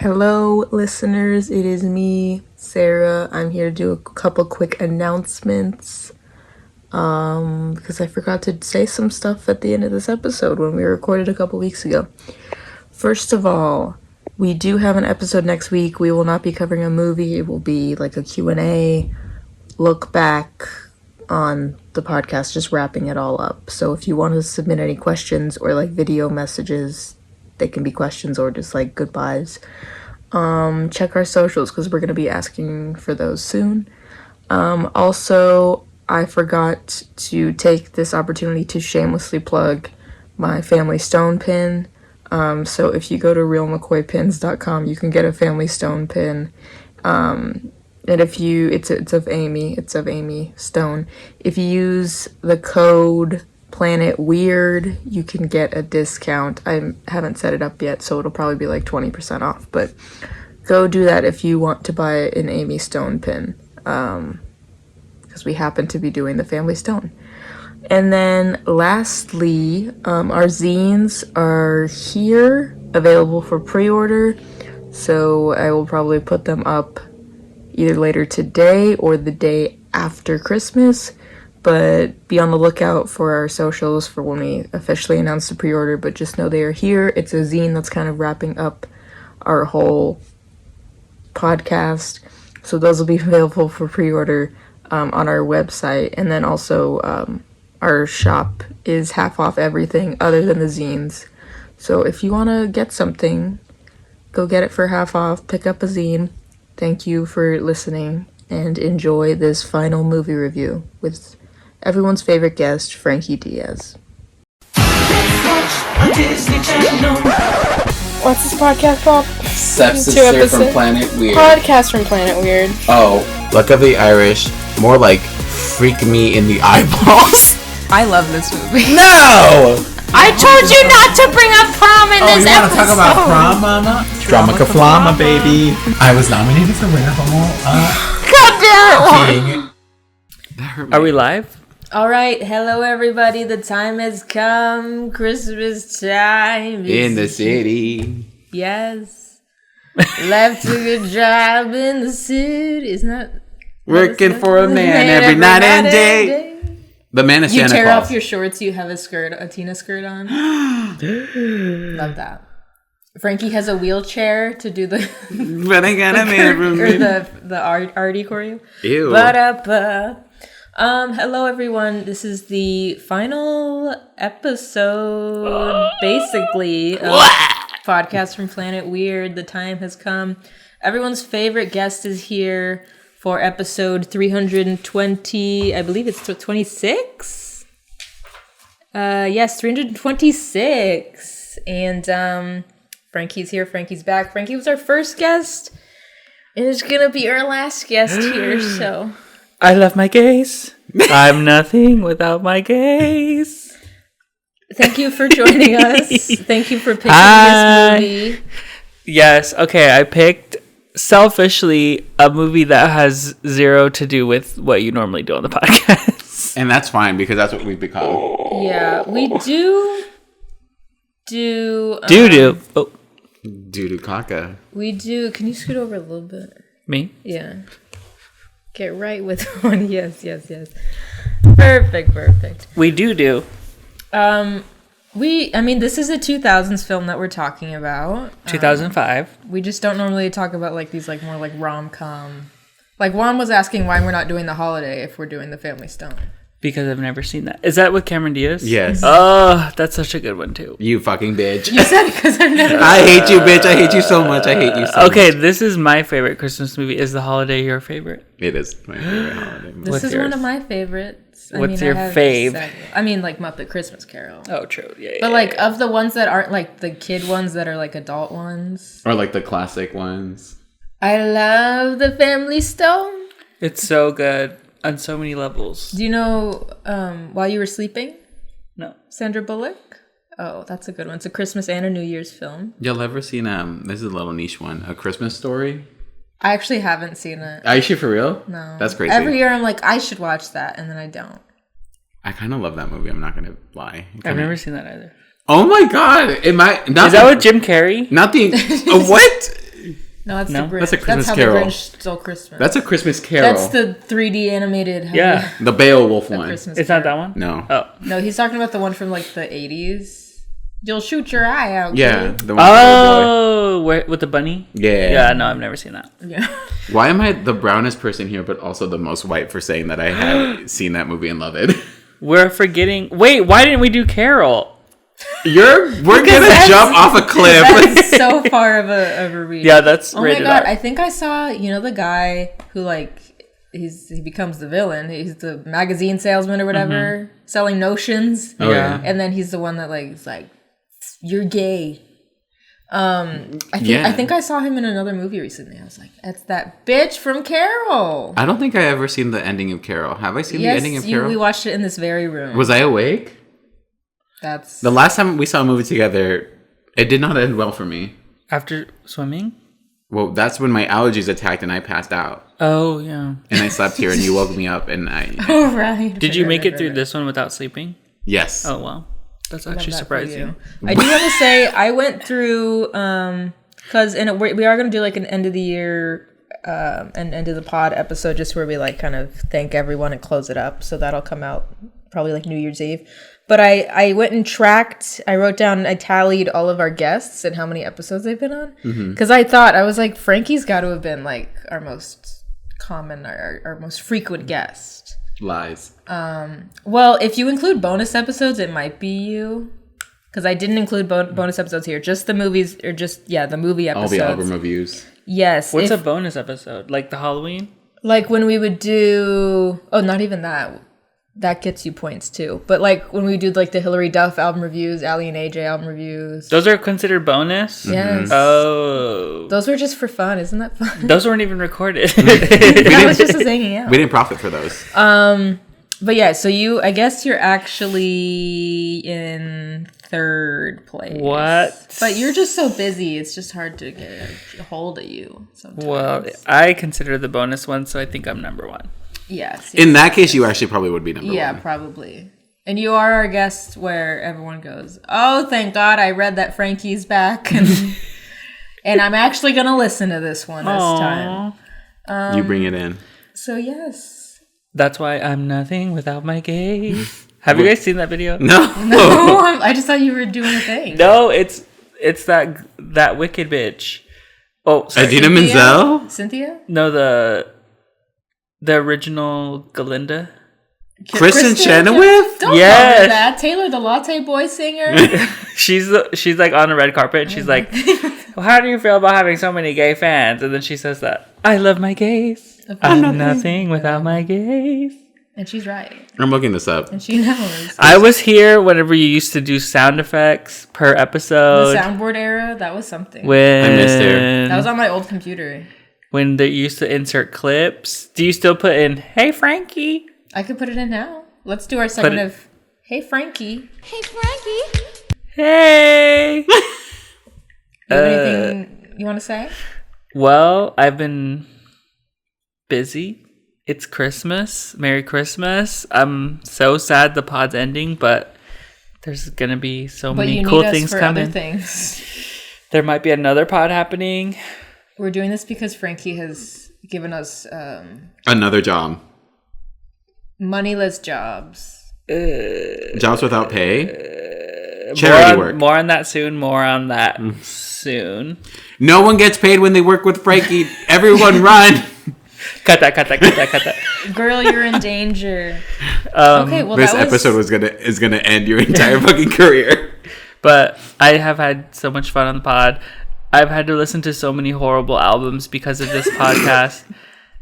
Hello, listeners. It is me, Sarah. I'm here to do a couple quick announcements. Because I forgot to say some stuff at the end of this episode when we recorded a couple weeks ago. First of all, we do have an episode next week. We will not be covering a movie. It will be like a Q&A, look back on the podcast, just wrapping it all up. So if you want to submit any questions or like video messages, they can be questions or just like goodbyes. Check our socials because we're going to be asking for those soon. Also, I forgot to take this opportunity to shamelessly plug my Family Stone pin. So if you go to realmccoypins.com, you can get a Family Stone pin. And if you, it's of Amy Stone. If you use the code Planet Weird, you can get a discount. I haven't set it up yet, so it'll probably be like 20% off, but go do that if you want to buy an Amy Stone pin, because we happen to be doing the Family Stone. And then lastly, our zines are here, available for pre-order, so I will probably put them up either later today or the day after Christmas. But be on the lookout for our socials for when we officially announce the pre-order, but just know they are here. It's a zine that's kind of wrapping up our whole podcast. So those will be available for pre-order on our website. And then also our shop is half off everything other than the zines. So if you want to get something, go get it for half off. Pick up a zine. Thank you for listening and enjoy this final movie review with everyone's favorite guest, Frankie Diaz. What's this podcast called? Sepsis from Planet Weird. Podcast from Planet Weird. Oh, Luck of the Irish. More like Freak Me in the Eyeballs. I love this movie. No! I told you not to bring up prom in this episode. Oh, you want to talk about prom, mama? Drama-ka-flama, baby. I was nominated for Winner of all. God damn it! Are we live? All right, hello everybody. The time has come. Christmas time In the city. Yes. Left a good job in the city. Isn't that Working for a man every night and day. The man is You Santa tear Claus. off your shorts. You have a Tina skirt on. Love that. Frankie has a wheelchair to do the But I got a man from or me. the arty choreo. Ew. Ba-da-ba. Hello everyone. This is the final episode, basically, of Podcast from Planet Weird. The time has come. Everyone's favorite guest is here for episode 320. I believe it's 26. Yes, 326. And Frankie's here. Frankie's back. Frankie was our first guest, and it's gonna be our last guest here. So. I love my gays. I'm nothing without my gays. Thank you for joining us. Thank you for picking this movie. Yes, okay, I picked selfishly a movie that has zero to do with what you normally do on the podcast. And that's fine because that's what we've become. Yeah, we do. Oh, Doo-doo caca. We do. Can you scoot over a little bit? me? Yeah. Get right with one. Yes. Perfect. We do. This is a 2000s film that we're talking about. 2005. We just don't normally talk about like these like more like rom-com. Like Juan was asking why we're not doing The Holiday if we're doing The Family Stone. Because I've never seen that. Is that with Cameron Diaz? Yes. Oh, that's such a good one too. You fucking bitch. You said it because I've never. I hate you, bitch. I hate you so much. I hate you so much. Okay, this is my favorite Christmas movie. Is The Holiday your favorite? It is my favorite holiday. This What's is yours? one of my favorites. What's your fave? Like Muppet Christmas Carol. Oh, true. Yeah. But like of the ones that aren't like the kid ones that are like adult ones. Or like the classic ones. I love The Family Stone. It's so good on so many levels. Do you know While You Were Sleeping? No. Sandra Bullock? Oh, that's a good one. It's a Christmas and a New Year's film. Y'all ever seen this is a little niche one, A Christmas Story? I actually haven't seen it. Are you sure for real? No. That's crazy. Every year I'm like, I should watch that, and then I don't. I kind of love that movie. I'm not gonna lie. I've never seen that either. Oh my god! It might. Is that with Jim Carrey? Not the. What? No, that's No? the Grinch. That's a Christmas how Carol. the Grinch stole Christmas. That's a Christmas Carol. That's the 3D animated. Yeah. The Beowulf one. Christmas It's not that one? No. Oh. No, he's talking about the one from like the 80s. You'll shoot your eye out. Yeah, kid. the one with the little boy. With the bunny? Yeah. Yeah, no, I've never seen that. Yeah. Why am I the brownest person here, but also the most white for saying that I have seen that movie and love it? We're forgetting. Wait, why didn't we do Carol? We're gonna jump off a cliff. That's so far of a read. Yeah, that's Oh my rated god! R. I think I saw the guy who he becomes the villain. He's the magazine salesman or whatever, selling notions. Oh, yeah. And then he's the one that is like, you're gay. I think I saw him in another movie recently. I was like, that's that bitch from Carol. I don't think I ever seen the ending of Carol. Have I seen the ending of Carol? We watched it in this very room. Was I awake? That's The last time we saw a movie together, it did not end well for me. After swimming? Well, that's when my allergies attacked and I passed out. Oh, yeah. And I slept here and you woke me up and oh right. Did you make it through this one without sleeping? Yes. Oh, wow. That's actually That for surprising. you. I do want to say I went through because we are going to do like an end of the year and end of the pod episode just where we kind of thank everyone and close it up. So that'll come out probably like New Year's Eve. But I went and I wrote down, I tallied all of our guests and how many episodes they've been on. Because I was like, Frankie's got to have been like our most common, our most frequent guest. Lies. Well, if you include bonus episodes, it might be you. Because I didn't include bonus episodes here. Just the movies, or the movie episodes. All the album reviews. Yes. What's a bonus episode? Like the Halloween? Like when we would do... Oh, not even that. That gets you points too. But like when we do like the Hilary Duff album reviews, Ali and AJ album reviews. Those are considered bonus? Yes. Oh. Those were just for fun. Isn't that fun? Those weren't even recorded. That was just us hanging out. We didn't profit for those. But yeah, so I guess you're actually in third place. What? But you're just so busy. It's just hard to get a hold of you sometimes. Well, I consider the bonus one, so I think I'm number one. Yes. In that case, you actually probably would be number Yeah, one. probably. And you are our guest where everyone goes, oh, thank God I read that Frankie's back. And I'm actually going to listen to this one this time. You bring it in. So, yes. That's why I'm nothing without my gays. Have you guys seen that video? No. No, I just thought you were doing a thing. No, it's that wicked bitch. Oh, sorry. Idina Menzel? Cynthia? No, the original Galinda. Kristen Chenoweth? Don't Yes. call her that. Taylor, the Latte Boy singer. She's like on the red carpet and she's like, well, how do you feel about having so many gay fans? And then she says that, I love my gays. I'm nothing without my gays. And she's right. I'm looking this up. And she knows. I was here whenever you used to do sound effects per episode. The soundboard era, that was something. When I missed her. That was on my old computer. When they used to insert clips. Do you still put in, hey, Frankie? I could put it in now. Let's do our segment it- of, hey, Frankie. Hey, Frankie. Hey! You have anything you want to say? Well, I've been busy. It's Christmas. Merry Christmas. I'm so sad the pod's ending, but there's going to be so But many you cool need us things for coming. other things. There might be another pod happening. We're doing this because Frankie has given us Another job. moneyless jobs. Jobs without pay. Charity work. More on that soon. More on that soon. No one gets paid when they work with Frankie. Everyone run. Cut that. Girl, you're in danger. Okay, well, This that was... episode is gonna end your entire fucking career. But I have had so much fun on the pod. I've had to listen to so many horrible albums because of this podcast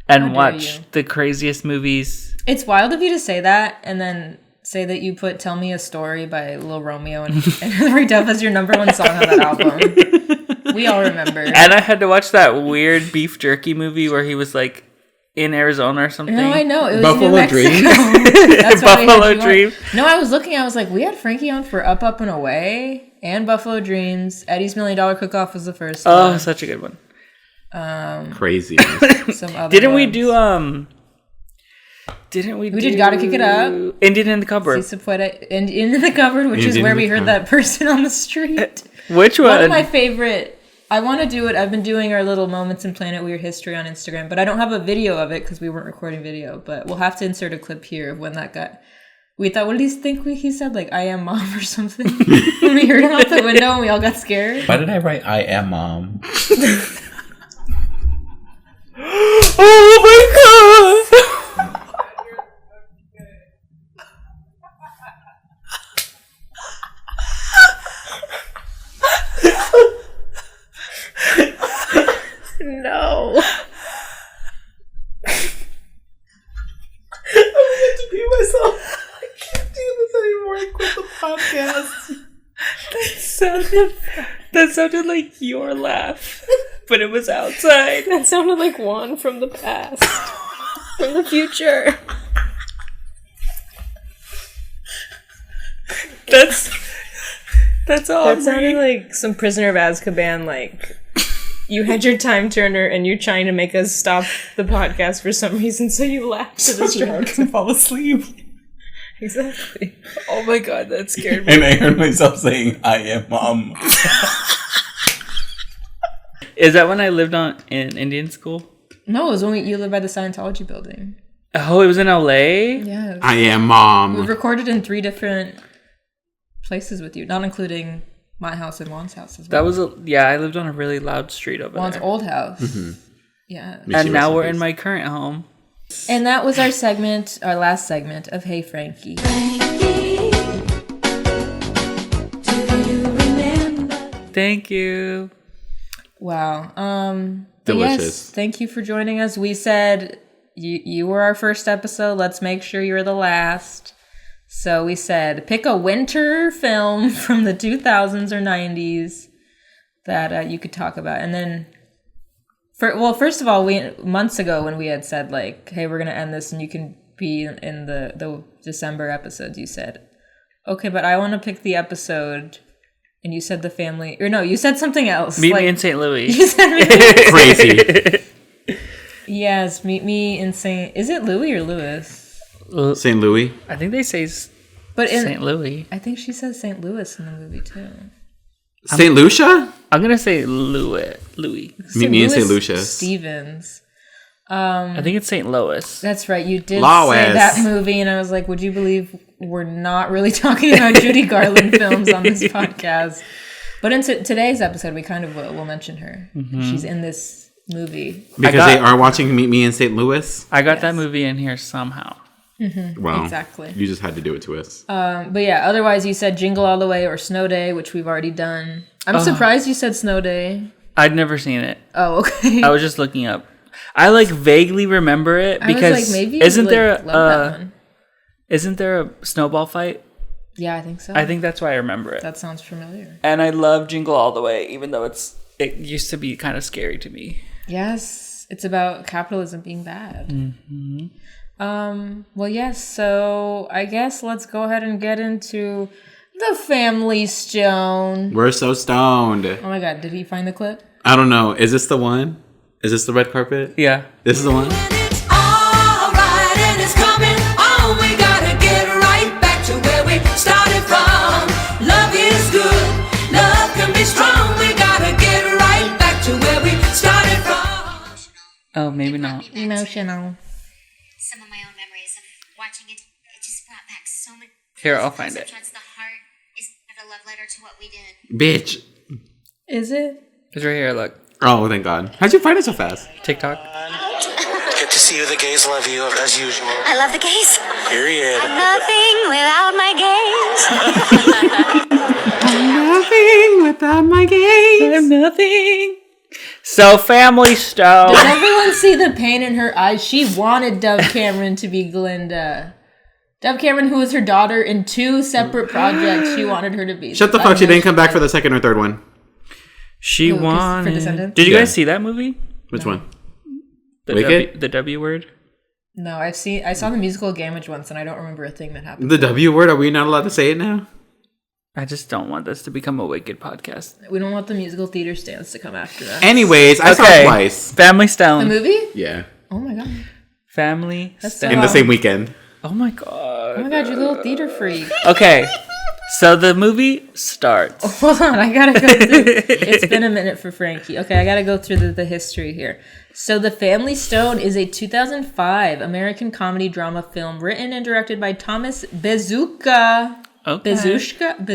and dare watch you. the craziest movies. It's wild of you to say that and then say that you put Tell Me a Story by Lil Romeo and Hilary Duff as your number one song on that album. We all remember. And I had to watch that weird beef jerky movie where he was like in Arizona or something. No, I know. It was Buffalo New Mexico. Dreams? That's why we had Buffalo you on. Dreams. No, I was looking. I was like, we had Frankie on for Up, Up, and Away and Buffalo Dreams. Eddie's $1 Million Cook-Off was the first Oh, one. such a good one. Crazy. Some other Didn't we ones. do We did Gotta Kick It Up. Indian in the Cupboard. Si se puede. And In the Cupboard, which is Indian where in we the heard Cupboard. that person on the street. Which One one? of my favorite I want to do it. I've been doing our little Moments in Planet Weird history on Instagram, but I don't have a video of it because we weren't recording video. But we'll have to insert a clip here of when that got. We thought, what did he think he said? Like, I am mom or something? When we heard him out the window and we all got scared. Why did I write I am mom? Oh my god! No. I'm going to be myself. I can't do this anymore. I quit the podcast. That sounded like your laugh, but it was outside. That sounded like Juan from the past. From the future. That's all. That sounded like some Prisoner of Azkaban, like, you had your time turner and you're trying to make us stop the podcast for some reason, so you laughed to distract and fall asleep. Exactly. Oh my god, that scared me. And I heard myself saying I am mom. Is that when I lived in Indian school? No, it was when you lived by the Scientology building. Oh, it was in LA? Yeah. I am mom. We recorded in 3 different places with you, not including my house and Juan's house as well. That was I lived on a really loud street over Juan's there. old house. Mm-hmm. Yeah. And now we're in my current home. And that was our last segment of Hey Frankie. Thank you. Wow. But Delicious. yes, thank you for joining us. We said you were our first episode. Let's make sure you're the last. So we said pick a winter film from the 2000s or 90s that you could talk about. And then, first of all, months ago when we had said, like, hey, we're going to end this and you can be in the December episodes, you said, okay, but I want to pick the episode. And you said the family, or no, you said something else. Meet me in St. Louis. You said meet me. Crazy. Yes, meet me in St. Is it Louis or Louis? St. Louis. I think they say St. Louis. I think she says St. Louis in the movie too. St. Lucia? I'm going to say Louis. Meet me in St. Lucia. Stevens. I think it's St. Louis. That's right. You did Lois. say that movie, and I was like, would you believe we're not really talking about Judy Garland films on this podcast? But in today's episode, we kind of will mention her. Mm-hmm. She's in this movie. Because they are watching Meet Me in St. Louis? I got that movie in here somehow. Mm-hmm. Wow. Exactly. You just had to do it to us. But yeah, otherwise you said Jingle All the Way or Snow Day, which we've already done. I'm surprised you said Snow Day. I'd never seen it. Oh, okay. I was just looking up. I vaguely remember it because I was like, maybe isn't you, there love that one. Isn't there a snowball fight? Yeah, I think so. I think that's why I remember it. That sounds familiar. And I love Jingle All the Way, even though it used to be kind of scary to me. Yes, it's about capitalism being bad. Mm-hmm. Well, yes. So I guess let's go ahead and get into the Family Stone. We're so stoned. Oh my God! Did he find the clip? I don't know. Is this the one? Is this the red carpet? Yeah. This is the one? It's all right and it's coming on. We gotta get right back to where we started from. Love is good. Love can be strong. We gotta get right back to where we started from. Oh, maybe not. Emotional. Some of my own memories of watching it. It just brought back so many. Here, I'll find it. Sometimes the heart is a love letter to what we did. Bitch. Is it? It's right here. Look. Oh, thank God. How'd you find it so fast? TikTok. Good to see you. The gays love you as usual. I love the gays. Period. I'm nothing without my gays. Nothing without my gaze. I'm nothing. So, Family Stone. Does everyone see the pain in her eyes? She wanted Dove Cameron to be Glinda. Dove Cameron, who was her daughter in 2 separate projects, she wanted her to be. Shut the fuck. She didn't come back for the second or third one. She For wanted. Descendants? Did you Yeah. guys see that movie? Which one? The Wicked? The W word? No, I saw the musical Gamage once, and I don't remember a thing that happened. The W word? Are we not allowed to say it now? I just don't want this to become a Wicked podcast. We don't want the musical theater stands to come after us. Anyways, I saw it twice. Family The Stone. movie? Yeah. Oh my God. Family That's Stone. In the same weekend. Oh my god. Oh my god, you little theater freak. Okay. So the movie starts. Hold on, I gotta go through. It's been a minute for Frankie. Okay, I gotta go through the history here. So The Family Stone is a 2005 American comedy drama film written and directed by Thomas Bezuka. Okay. Bazunga?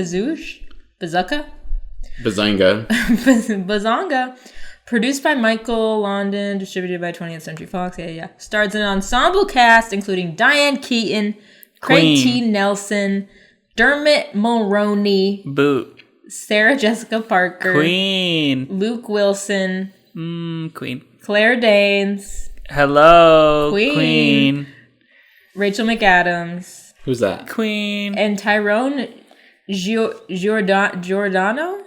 Bazanga. Produced by Michael London, distributed by 20th Century Fox. Yeah. Stars an ensemble cast including Diane Keaton, Craig Queen. T. Nelson, Dermot Mulroney, Boot. Sarah Jessica Parker, Queen. Luke Wilson, Queen. Claire Danes, Hello. Queen. Rachel McAdams, Who's that? Queen. and Tyrone Giordano?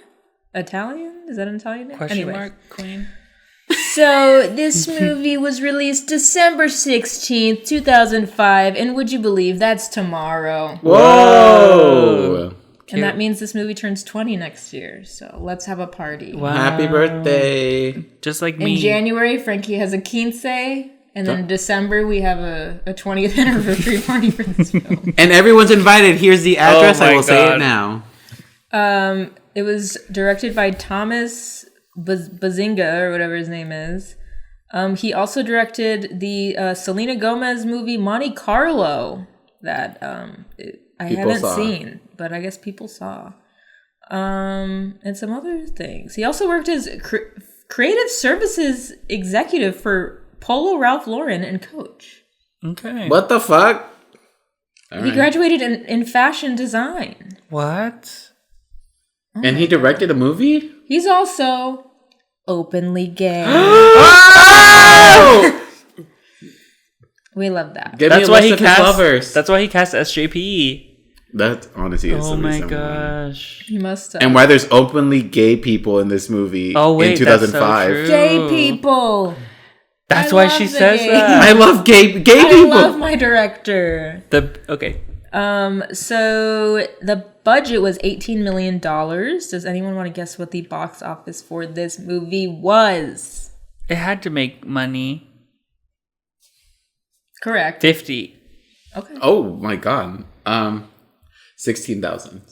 Italian? Is that an Italian name? Question Anyways. mark. Queen. So, this movie was released December 16th, 2005, and would you believe that's tomorrow? Whoa! And that means this movie turns 20 next year, so let's have a party. Wow. Happy birthday! Just like In me. January, Frankie has a quince, and then in December, we have a 20th anniversary party for this film. And everyone's invited. Here's the address. my I will say God. it now. It was directed by Thomas Bazinga, or whatever his name is. He also directed the Selena Gomez movie Monte Carlo that I People haven't saw. seen, but I guess people saw. And some other things. He also worked as creative services executive for Polo Ralph Lauren and Coach. Okay. What the fuck? All He right. graduated in fashion design. What? And he directed a movie? He's also openly gay. Oh! We love that. Give That's me a why list he of his cast. lovers. That's why he cast SJP. That honestly is Oh the my reason why. gosh. He must have. And why there's openly gay people in this movie Oh wait, in 2005. that's so true. Gay people. That's I why love she the says gay- that. I love gay I people. love my director. Okay. So the budget was $18 million. Does anyone want to guess what the box office for this movie was? It had to make money. Correct. 50. Okay. Oh my god. 16,000.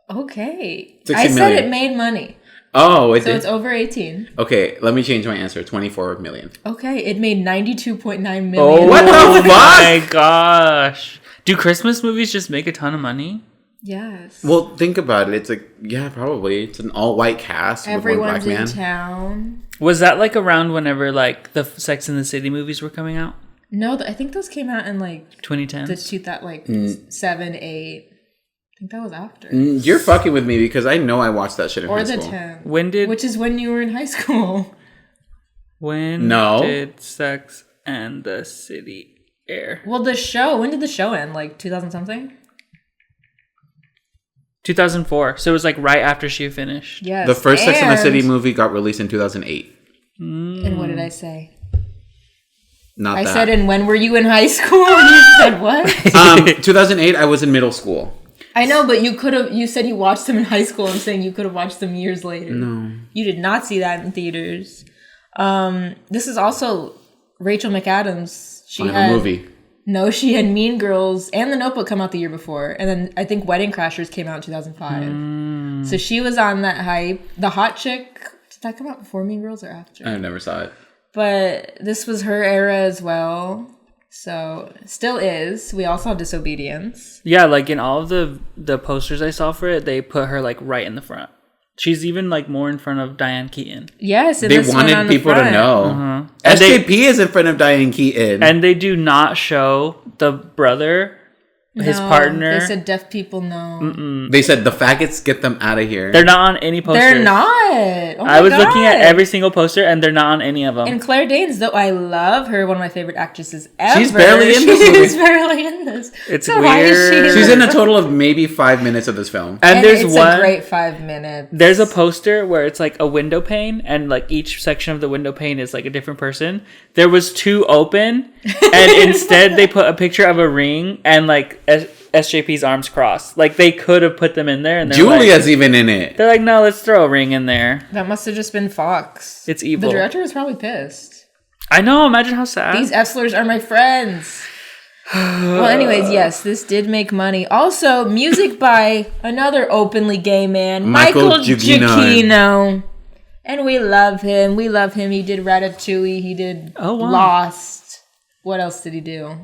Okay. 60 I said million. it made money. Oh, it So did. it's over 18. Okay, let me change my answer. 24 million. Okay. It made $92.9 million. Oh What the fuck? my gosh. Do Christmas movies just make a ton of money? Yes. Well, think about it. It's like, yeah, probably. It's an all-white cast Everyone's with one in black man. town. Was that like around whenever like the Sex and the City movies were coming out? No, I think those came out in like 2010. that 7, 8. I think that was after. You're fucking with me because I know I watched that shit in Or high the school. 10. When did Which is when you were in high school. No. did Sex and the City air? Well, the show, when did the show end? Like 2000 something? 2004. So it was like right after she finished. Yes. The first Sex and the City and- movie got released in 2008. And what did I say? Not I that. said, and when were you in high school? And you said what? 2008, I was in middle school. I know, but you said you watched them in high school. I'm saying you could have watched them years later. No. You did not see that in theaters. This is also Rachel McAdams. She Final had movie. No, she had Mean Girls and The Notebook come out the year before. And then I think Wedding Crashers came out in 2005. So she was on that hype. The Hot Chick, did that come out before Mean Girls or after? I never saw it. But this was her era as well. So still is. We all saw Disobedience. Yeah, like in all of the posters I saw for it, they put her like right in the front. She's even like more in front of Diane Keaton. Yes, and They this one on wanted the people to front. know. And SJP is in front of Diane Keaton. And they do not show the brother, his No, partner. They said deaf people know. They said the faggots, get them out of here. They're not on any posters. They're not. Oh my I was God. looking at every single poster and they're not on any of them. And Claire Danes, though I love her, one of my favorite actresses ever. She's barely in this movie. She's barely in this. It's Why is she weird. She's in a total of maybe 5 minutes of this film. And there's it's one a great 5 minutes. There's a poster where it's like a window pane and like each section of the window pane is like a different person. There was 2 open and instead they put a picture of a ring and like SJP's arms crossed. Like they could have put them in there and they're Julia's even in it. they're like, no, let's throw a ring in there. That must have just been Fox. It's evil. The director was probably pissed. I know, imagine how sad. These Esslers are my friends. Well, anyways, yes, this did make money. Also, music by another openly gay man, Michael Giacchino. And we love him. We love him. He did Ratatouille. He did Lost. What else did he do?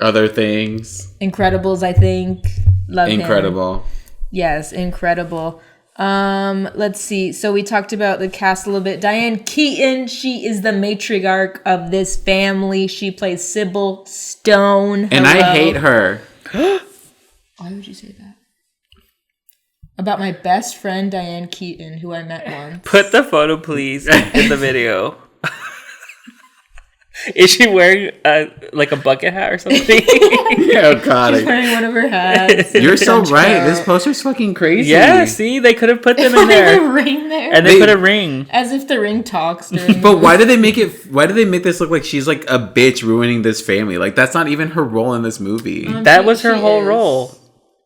Other things. Incredibles, I think. Love him. Incredible. Yes, incredible. Let's see. So we talked about the cast a little bit. Diane Keaton, she is the matriarch of this family. She plays Sybil Stone. And I hate her. Why would you say that? About my best friend Diane Keaton, who I met once. Put the photo, please, in the video. Is she wearing like a bucket hat or something? Oh God! She's wearing one of her hats. You're so right. This poster's fucking crazy. Yeah, see, they could have put them in there. A ring there, and they put a ring, as if the ring talks. During but why did they make it? Why did they make this look like she's like a bitch ruining this family? Like that's not even her role in this movie. That was her whole role.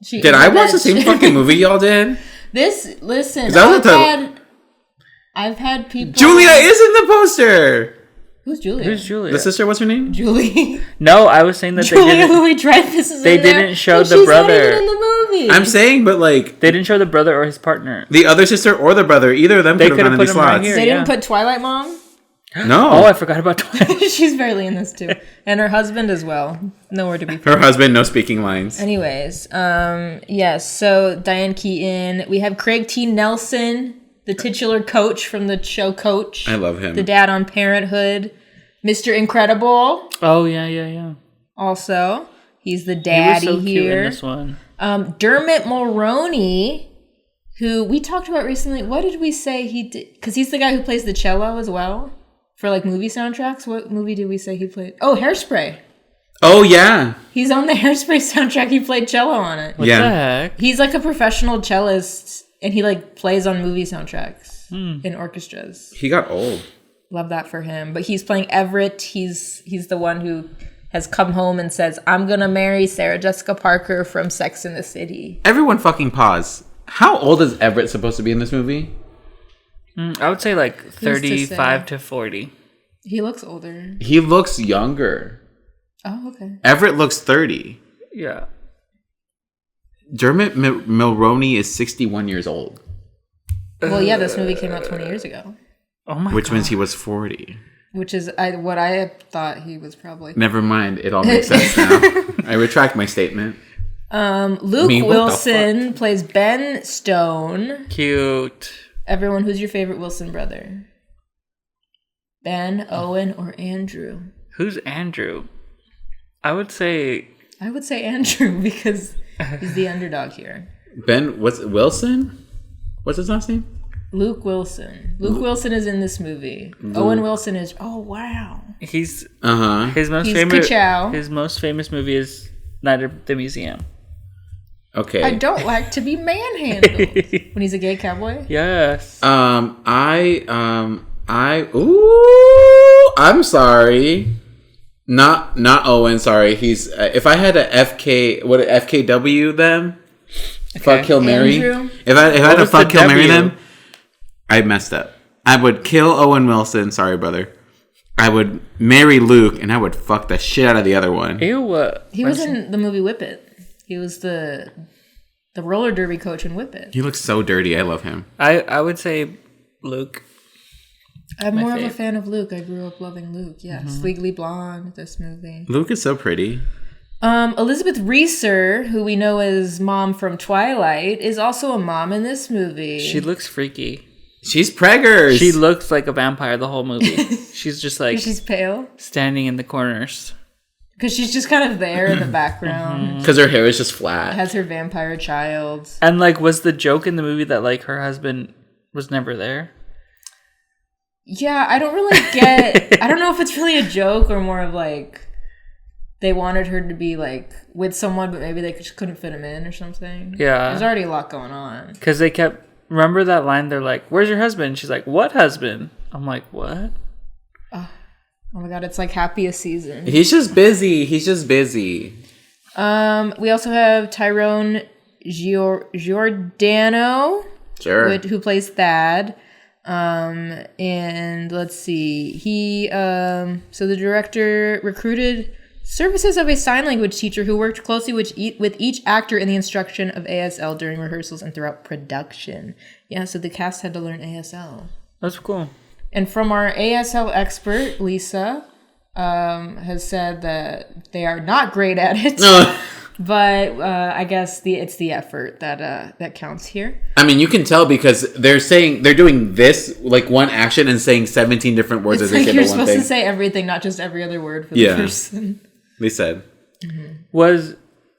Did I watch the same fucking movie y'all did? Listen, I've had people. Julia is in the poster. Who's Julia? Who's Julia? The sister, what's her name? Julie. No, I was saying that Julia Louis-Dreyfus is they in there. didn't show the she's brother. Not even in the movie. I'm saying, but like they didn't show the brother or his partner. The other sister or the brother, either of them could have gone in these slots. Right here, they didn't put Twilight Mom? No. Oh, I forgot about Twilight. She's barely in this too. And her husband as well. Nowhere to be found. Her husband, no speaking lines. Anyways, yes, so Diane Keaton. We have Craig T. Nelson, the titular coach from the show Coach. I love him. The dad on Parenthood. Mr. Incredible. Oh, yeah. Also, he's the daddy he was so here. Cute in this one. Dermot Mulroney, who we talked about recently. What did we say he did? Because he's the guy who plays the cello as well for like movie soundtracks. What movie did we say he played? Oh, Hairspray. Oh, yeah. He's on the Hairspray soundtrack. He played cello on it. What the heck? He's like a professional cellist, and he like plays on movie soundtracks in orchestras. He got old. Love that for him. But he's playing Everett. He's the one who has come home and says, I'm going to marry Sarah Jessica Parker from Sex and the City. Everyone fucking pause. How old is Everett supposed to be in this movie? I would say like 35 to 40. He looks older. He looks younger. Oh, okay. Everett looks 30. Yeah. Dermot Mulroney is 61 years old. Well, yeah, this movie came out 20 years ago. Oh my Which God. means he was 40. Which is what I thought he was probably. Never mind. It all makes sense now. I retract my statement. Luke Wilson plays Ben Stone. Cute. Everyone, who's your favorite Wilson brother? Ben, Owen, or Andrew? Who's Andrew? I would say Andrew because he's the underdog here. Ben, what's Wilson? What's his last name? Luke Wilson. Luke Wilson is in this movie. Owen Wilson is. Oh wow. he's His most famous movie is Night at the Museum. Okay. I don't like to be manhandled. When he's a gay cowboy. Yes. I'm sorry. Not Owen, sorry. He's if I had a FKW them, fuck kill marry. Andrew? If I had to fuck kill marry W? them, I messed up. I would kill Owen Wilson, sorry brother. I would marry Luke and I would fuck the shit out of the other one. Ew. He was in the movie Whip It. He was the roller derby coach in Whip It. He looks so dirty. I love him. I would say Luke. I'm more of a fan of Luke. I grew up loving Luke. Yes, Legally Blonde. This movie. Luke is so pretty. Elizabeth Reeser, who we know as Mom from Twilight, is also a mom in this movie. She looks freaky. She's preggers. She looks like a vampire the whole movie. She's just like she's pale standing in the corners. because she's just kind of there in the background. Because her hair is just flat. Has her vampire child. And like, was the joke in the movie that like her husband was never there? Yeah, I don't really get. I don't know if it's really a joke or more of like they wanted her to be like with someone, but maybe they just couldn't fit him in or something. Yeah, there's already a lot going on. Because they kept remember that line. They're like, "Where's your husband?" She's like, "What husband?" I'm like, "What?" Oh my god, it's like happiest season. He's just busy. We also have Tyrone Giordano, who plays Thad. And let's see, he so the director recruited Services of a sign language teacher who worked closely with each actor in the instruction of ASL during rehearsals and throughout production. Yeah, so the cast had to learn ASL. That's cool. And from our ASL expert, Lisa, has said that they are not great at it. But I guess it's the effort that counts here. I mean, you can tell because they're doing this like one action and saying 17 different words as they say the one thing. You're supposed to say everything, not just every other word for the person. They said. Was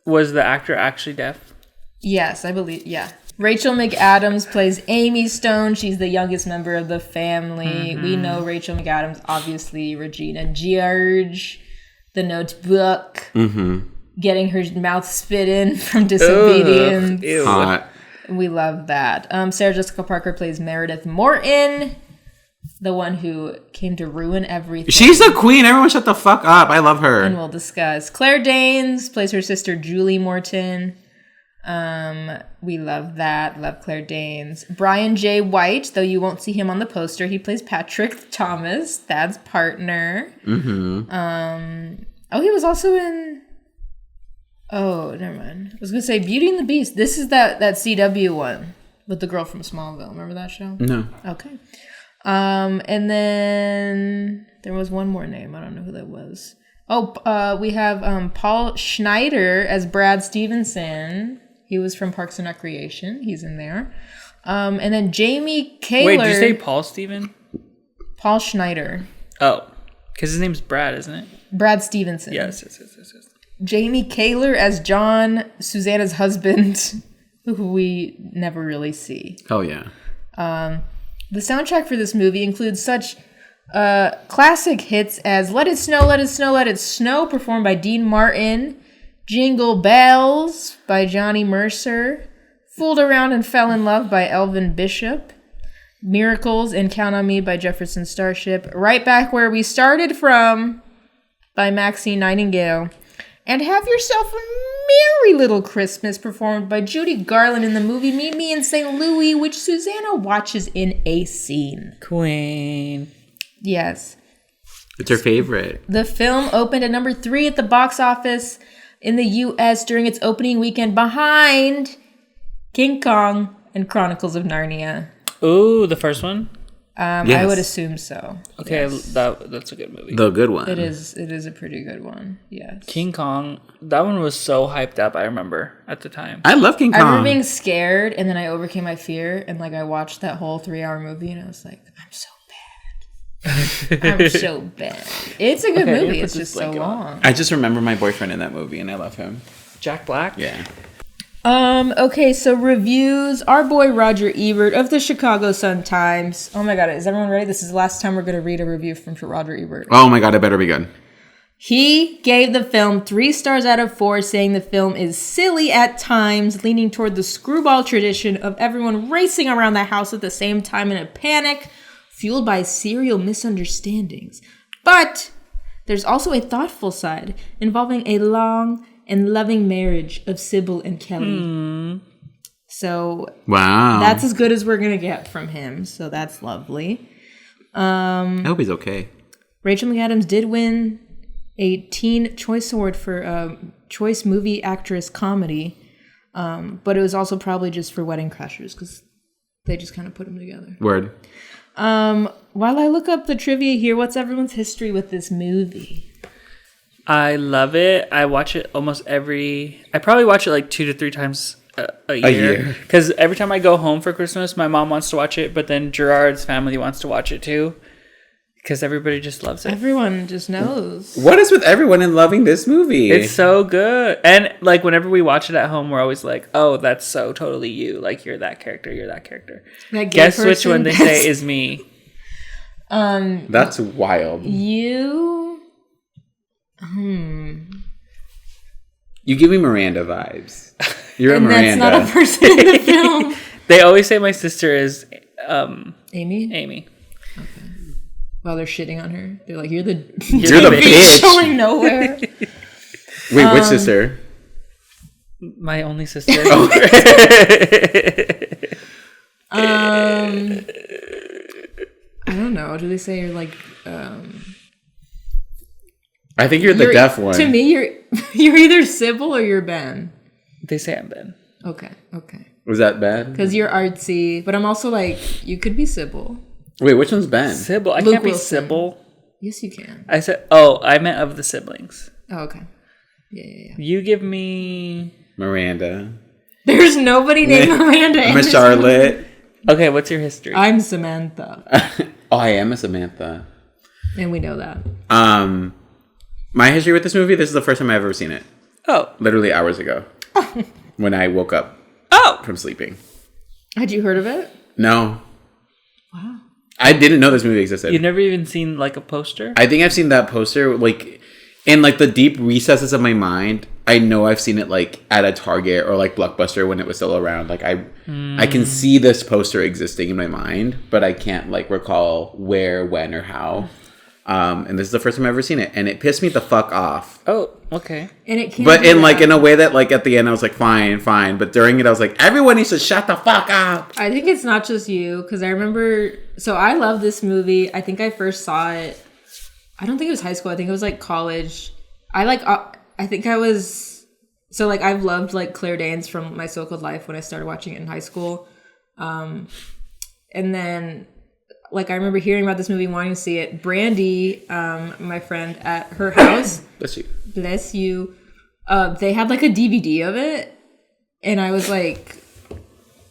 the actor actually deaf? Yes, I believe. Yeah. Rachel McAdams plays Amy Stone. She's the youngest member of the family. We know Rachel McAdams, obviously. Regina George, The Notebook. Getting her mouth spit in from disobedience. Ew. Hot. We love that. Sarah Jessica Parker plays Meredith Morton, the one who came to ruin everything. She's the queen. Everyone shut the fuck up. I love her. And we'll discuss. Claire Danes plays her sister Julie Morton. We love that. Love Claire Danes. Brian J. White, though you won't see him on the poster, he plays Patrick Thomas, Thad's partner. He was also in... Oh, never mind. I was going to say Beauty and the Beast. This is that CW one with the girl from Smallville. Remember that show? No. Okay. And then there was one more name. I don't know who that was. We have Paul Schneider as Brad Stevenson. He was from Parks and Recreation. He's in there. And then Jamie Kaler. Wait, did you say Paul Steven? Paul Schneider. Oh, because his name's Brad, isn't it? Brad Stevenson. Yes. Jamie Kaler as John, Susanna's husband, who we never really see. Oh, yeah. The soundtrack for this movie includes such classic hits as Let It Snow, Let It Snow, Let It Snow, performed by Dean Martin, Jingle Bells by Johnny Mercer, Fooled Around and Fell in Love by Elvin Bishop, Miracles and Count on Me by Jefferson Starship, Right Back Where We Started From by Maxine Nightingale, and Have Yourself a Merry Little Christmas, performed by Judy Garland in the movie Meet Me in St. Louis, which Susanna watches in a scene. Queen. Yes. It's her favorite. The film opened at number 3 at the box office in the U.S. during its opening weekend, behind King Kong and Chronicles of Narnia. Ooh, the first one? Yes. I would assume so. Okay, yes. that's a good movie. The good one. It is a pretty good one. Yes. King Kong, that one was so hyped up, I remember, at the time. I love King Kong. I remember being scared, and then I overcame my fear, and I watched that whole 3-hour movie, and I was like, I'm so bad. I'm so bad. It's a good movie. It's just so long. I just remember my boyfriend in that movie, and I love him. Jack Black? Yeah. Okay, so reviews. Our boy Roger Ebert of the Chicago Sun-Times. Oh my god, is everyone ready? This is the last time we're going to read a review from Roger Ebert. Oh my god, it better be good. He gave the film 3 stars out of 4, saying the film is silly at times, leaning toward the screwball tradition of everyone racing around the house at the same time in a panic, fueled by serial misunderstandings. But there's also a thoughtful side, involving a long and loving marriage of Sybil and Kelly. So wow, that's as good as we're gonna get from him. So that's lovely. I hope he's okay. Rachel McAdams did win a Teen Choice Award for Choice Movie Actress Comedy, but it was also probably just for Wedding Crashers because they just kind of put them together. Word. While I look up the trivia here, what's everyone's history with this movie? I love it. I watch it I probably watch it 2 to 3 times a year. Because every time I go home for Christmas, my mom wants to watch it, but then Gerard's family wants to watch it too. Because everybody just loves it. Everyone just knows. What is with everyone in loving this movie? It's so good. And whenever we watch it at home, we're always like, oh, that's so totally you. You're that character, you're that character. Guess which one they say is me. That's wild. You give me Miranda vibes. You're a Miranda. That's not a person in the film. They always say my sister is Amy. Okay. While they're shitting on her, they're like, "You're the bitch going nowhere." Wait, which sister? My only sister. I don't know. Do they say you're I think you're the deaf one. To me, you're either Sybil or you're Ben. They say I'm Ben. Okay. Was that bad? Because you're artsy, but I'm also like, you could be Sybil. Wait, which one's Ben? Sybil. I Luke can't be Wilson. Sybil. Yes, you can. I said, I meant of the siblings. Oh, okay. Yeah. You give me... Miranda. There's nobody named Miranda. I'm a Charlotte. Okay, what's your history? I'm Samantha. Oh, I am a Samantha. And we know that. My history with this movie, this is the first time I've ever seen it. Oh. Literally hours ago. When I woke up from sleeping. Had you heard of it? No. Wow. I didn't know this movie existed. You've never even seen like a poster? I think I've seen that poster like in like the deep recesses of my mind. I know I've seen it like at a Target or like Blockbuster when it was still around. Like I can see this poster existing in my mind, but I can't like recall where, when, or how. And this is the first time I've ever seen it, and it pissed me the fuck off. Oh, okay. And it can't. But in like in a way that like at the end I was like fine, but during it I was like everyone needs to shut the fuck up. I think it's not just you, because I remember. So I love this movie. I think I first saw it. I don't think it was high school. I think it was like college. I think I was. So like I've loved like Claire Danes from My So-Called Life when I started watching it in high school, and then. Like, I remember hearing about this movie, wanting to see it. Brandy, my friend, at her house. Bless you. They had, like, a DVD of it. And I was like,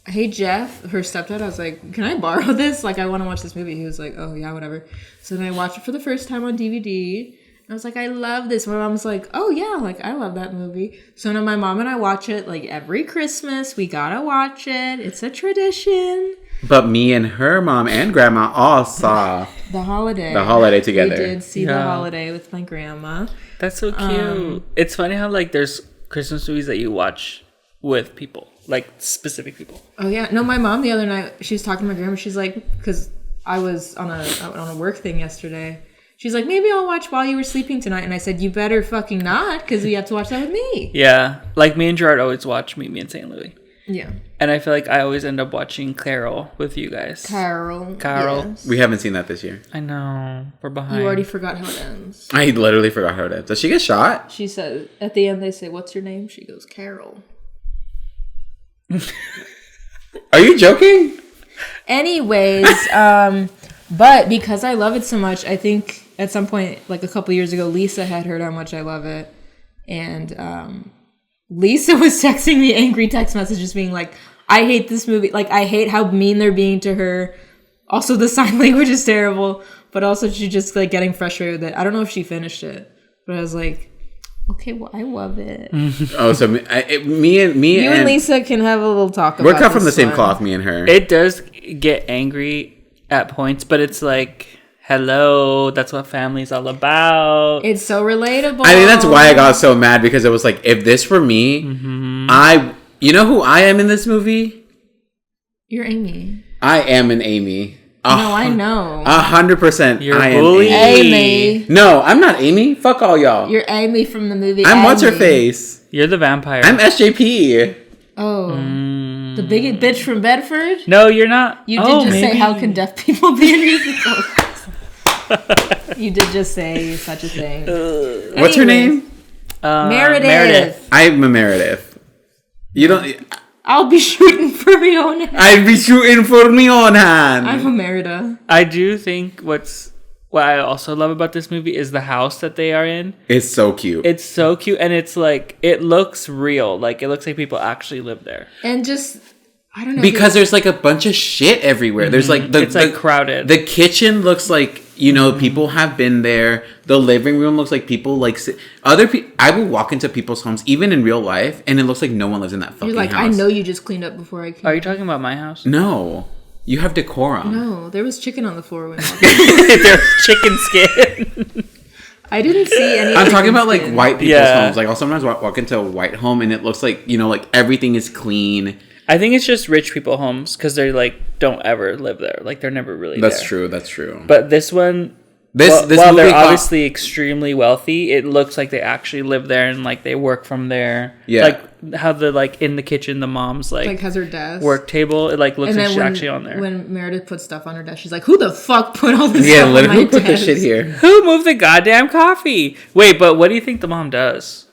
hey, Jeff, her stepdad, I was like, can I borrow this? Like, I want to watch this movie. He was like, oh, yeah, whatever. So then I watched it for the first time on DVD. And I was like, I love this. My mom was like, oh, yeah, like, I love that movie. So now my mom and I watch it, like, every Christmas. We gotta watch it. It's a tradition. But me and her mom and grandma all saw The Holiday together. We did see The Holiday with my grandma. That's so cute. It's funny how like there's Christmas movies that you watch with people, like specific people. Oh yeah, no, my mom the other night, she was talking to my grandma. She's like, because I was on a work thing yesterday. She's like, maybe I'll watch while you were sleeping tonight. And I said, you better fucking not, because we have to watch that with me. Yeah, like me and Gerard always watch Meet Me in St. Louis. Yeah. And I feel like I always end up watching Carol with you guys. Carol. Yes. We haven't seen that this year. I know. We're behind. You already forgot how it ends. I literally forgot how it ends. Does she get shot? She said, at the end, they say, what's your name? She goes, Carol. Are you joking? Anyways, but because I love it so much, I think at some point, like a couple years ago, Lisa had heard how much I love it. And, Lisa was texting me angry text messages being like, I hate this movie. Like, I hate how mean they're being to her. Also, the sign language is terrible. But also, she's just, like, getting frustrated with it. I don't know if she finished it. But I was like, okay, well, I love it. Oh, so me and you and Lisa can have a little talk about we're cut from the same cloth, me and her. It does get angry at points, but it's like, hello, that's what family's all about. It's so relatable. I think that's why I got so mad, because it was like, if this were me, you know who I am in this movie? You're Amy. I am an Amy. No, I know. 100%. You're I a am bully. Amy. No, I'm not Amy. Fuck all y'all. You're Amy from the movie. I'm Amy. what's her face. You're the vampire. I'm SJP. Oh, the big bitch from Bedford. No, you're not. You did just say, how can deaf people be in musicals? You did just say such a thing. What's her name? Meredith. I'm a Meredith. You don't. I'll be shooting for my own hand. I'd be shooting for me own hand. I'm a Merida. I do think what I also love about this movie is the house that they are in. It's so cute. It's so cute, and it's like, it looks real. Like, it looks like people actually live there. And just, I don't know. Because there's like a bunch of shit everywhere. There's like it's like crowded. The kitchen looks like, people have been there. The living room looks like people like other people. I will walk into people's homes, even in real life, and it looks like no one lives in that fucking You're like, house. I know you just cleaned up before I came. Are you talking about my house? No, you have decorum. No, there was chicken on the floor when There's chicken skin. I didn't see any. I'm talking about like skin. white people's homes. Like I'll sometimes walk into a white home and it looks like, like everything is clean. I think it's just rich people homes because they're like don't ever live there. Like they're never really That's there. true. That's true. But this one, This while movie they're caught- obviously extremely wealthy, it looks like they actually live there and like they work from there. Yeah. Like how the like in the kitchen, the mom's like has her desk. work table. It like looks And like then she's when, actually on there. when Meredith put stuff on her desk, she's like, "Who the fuck put all this Yeah, stuff on literally, my who put this desk?" shit here? Who moved the goddamn coffee? Wait, but what do you think the mom does?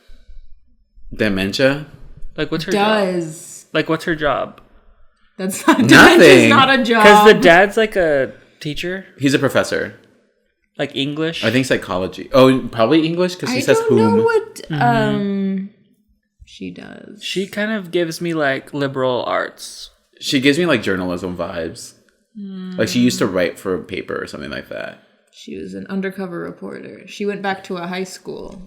Dementia? Like what's her job? Does Like what's her job? that's not Nothing. Dementia's not a job. Because the dad's like a teacher, He's a professor. like English. I think psychology. Oh, probably English because he I says don't whom. know what she does. She kind of gives me like liberal arts. She gives me like journalism vibes. Like she used to write for a paper or something like that. She was an undercover reporter. She went back to a high school.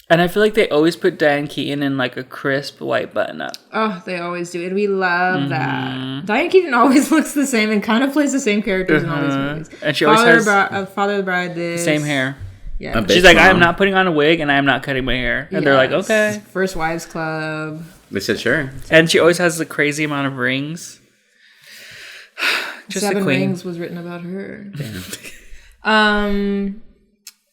And I feel like they always put Diane Keaton in like a crisp white button up. Oh, they always do. And we love that. Diane Keaton always looks the same and kind of plays the same characters in all these movies. And she always has Father of the Bride, this. same hair. Yeah. A She's bitch like, I am mom. not putting on a wig and I am not cutting my hair. And they're like, Yes. okay. First Wives Club. They said sure. And she always has a crazy amount of rings. Just a Seven queen. Rings was written about her.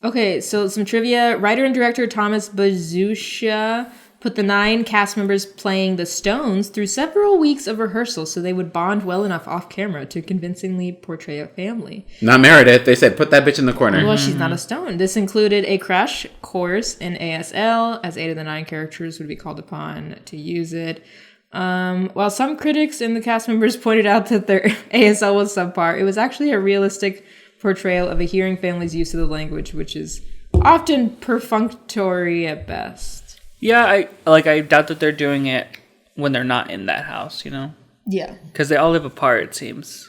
Okay, so some trivia. Writer and director Thomas Bazusha put the 9 cast members playing the Stones through several weeks of rehearsal so they would bond well enough off camera to convincingly portray a family. Not Meredith. They said put that bitch in the corner. Well, she's not a Stone. This included a crash course in ASL, as 8 of the 9 characters would be called upon to use it. While some critics and the cast members pointed out that their ASL was subpar, it was actually a realistic portrayal of a hearing family's use of the language, which is often perfunctory at best. Yeah, I doubt that they're doing it when they're not in that house, you know? Yeah. Because they all live apart, it seems.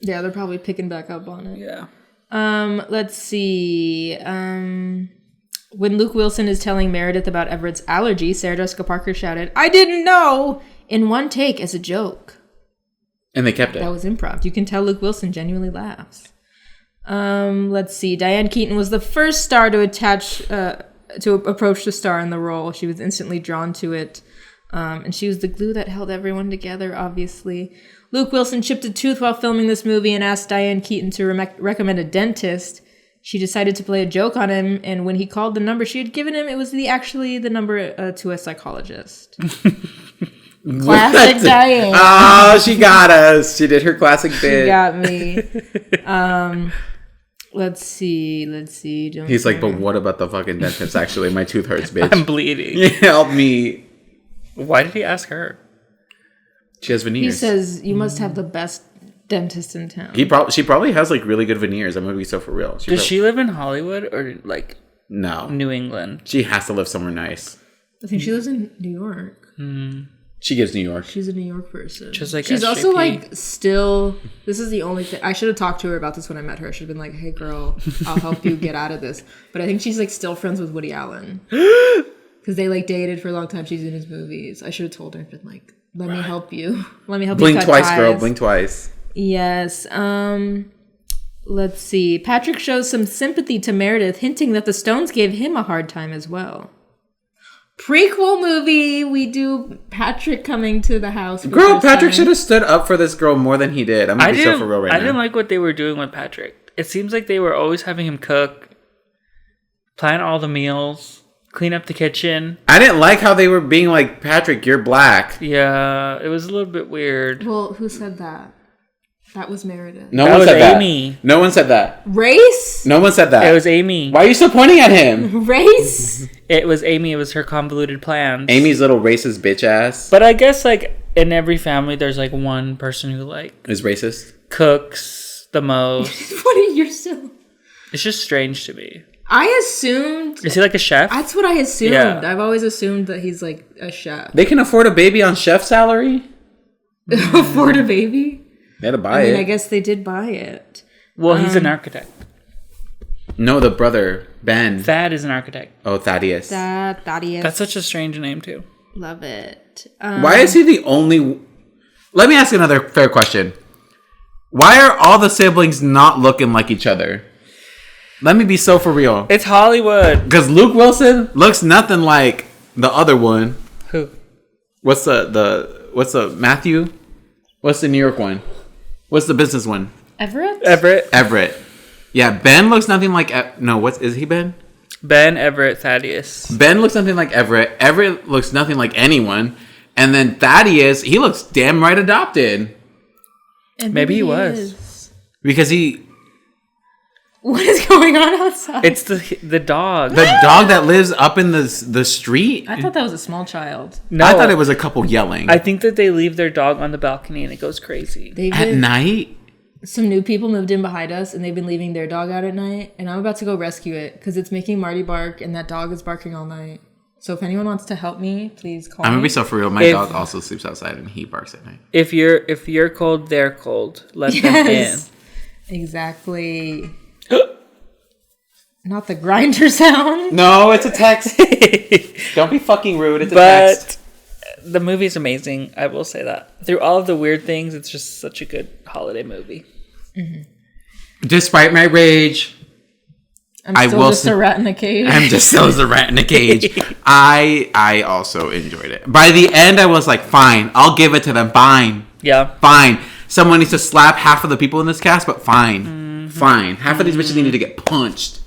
Yeah, they're probably picking back up on it. Yeah. Let's see. When Luke Wilson is telling Meredith about Everett's allergy, Sarah Jessica Parker shouted, "I didn't know!" in one take as a joke. And they kept it. That was improv. You can tell Luke Wilson genuinely laughs. Let's see. Diane Keaton was the first star to approach the star in the role. She was instantly drawn to it. And she was the glue that held everyone together, obviously. Luke Wilson chipped a tooth while filming this movie and asked Diane Keaton to recommend a dentist. She decided to play a joke on him, and when he called the number she had given him, it was actually the number to a psychologist. Classic Diane. Oh, she got us. She did her classic bit. She got me. Let's see. Don't He's like, care. but what about the fucking dentist? Actually, my tooth hurts, bitch. I'm bleeding. Help me. Why did he ask her? She has veneers. He says you must have the best dentist in town. She probably has like really good veneers. I'm gonna be so for real. Does she live in Hollywood or like No. New England? She has to live somewhere nice. I think she lives in New York. She gives New York. She's a New York person. Just like she's SJP. also like still. This is the only thing I should have talked to her about this when I met her. I should have been like, "Hey, girl, I'll help you get out of this." But I think she's like still friends with Woody Allen because they like dated for a long time. She's in his movies. I should have told her and been like, "Let me help you. Let me help you." Blink cut twice, ties. girl. Blink twice. Yes. Let's see. Patrick shows some sympathy to Meredith, hinting that the Stones gave him a hard time as well. Prequel movie. We do Patrick coming to the house. for the Girl, first Patrick time. should have stood up for this girl more than he did. I'm gonna be so for real right I now. didn't like what they were doing with Patrick. It seems like they were always having him cook, plan all the meals, clean up the kitchen. I didn't like how they were being like, Patrick, you're black. Yeah, it was a little bit weird. Well, who said that? That was Meredith. No That one was said Amy. that. No one said that. Race? No one said that. It was Amy. Why are you still pointing at him? Race? It was Amy. It was her convoluted plans. Amy's little racist bitch ass But I guess like in every family, there's like one person who like is racist. cooks the most. What are you still? It's just strange to me. I assumed. Is he like a chef? That's what I assumed. Yeah. I've always assumed that he's like a chef. They can afford a baby on chef salary. Afford a baby? They had to buy I mean, it. I guess they did buy it. Well, he's an architect. No, the brother Ben. Thad is an architect. Oh, Thaddeus. Thaddeus. That's such a strange name too. Love it. Why is he the only? Let me ask another fair question. Why are all the siblings not looking like each other? Let me be so for real. It's Hollywood. Because Luke Wilson looks nothing like the other one. Who? What's the Matthew? What's the New York one? What's the business one? Everett? Everett. Everett. Yeah, Ben looks nothing like... No, what is he, Ben? Ben, Everett, Thaddeus. Ben looks nothing like Everett. Everett looks nothing like anyone. And then Thaddeus, he looks damn right adopted. And Maybe he was. Because he... What is going on outside? It's the dog. The dog that lives up in the street? I thought that was a small child. No, I thought it was a couple yelling. I think that they leave their dog on the balcony and it goes crazy. At night? Some new people moved in behind us and they've been leaving their dog out at night. And I'm about to go rescue it because it's making Marty bark and that dog is barking all night. So if anyone wants to help me, please call me. I'm gonna be so for real. My dog also sleeps outside and he barks at night. If you're cold, they're cold. Let them in. Exactly. Not the grinder sound. No, it's a text. Don't be fucking rude. It's a But text. the movie's amazing. I will say that. Through all of the weird things, it's just such a good holiday movie. Despite my rage, I'm still just a rat in a cage. I'm just still as a rat in a cage. I also enjoyed it. By the end, I was like, fine, I'll give it to them. Fine. Yeah. Fine. Someone needs to slap half of the people in this cast, but fine. Fine. Half of these bitches need to get punched.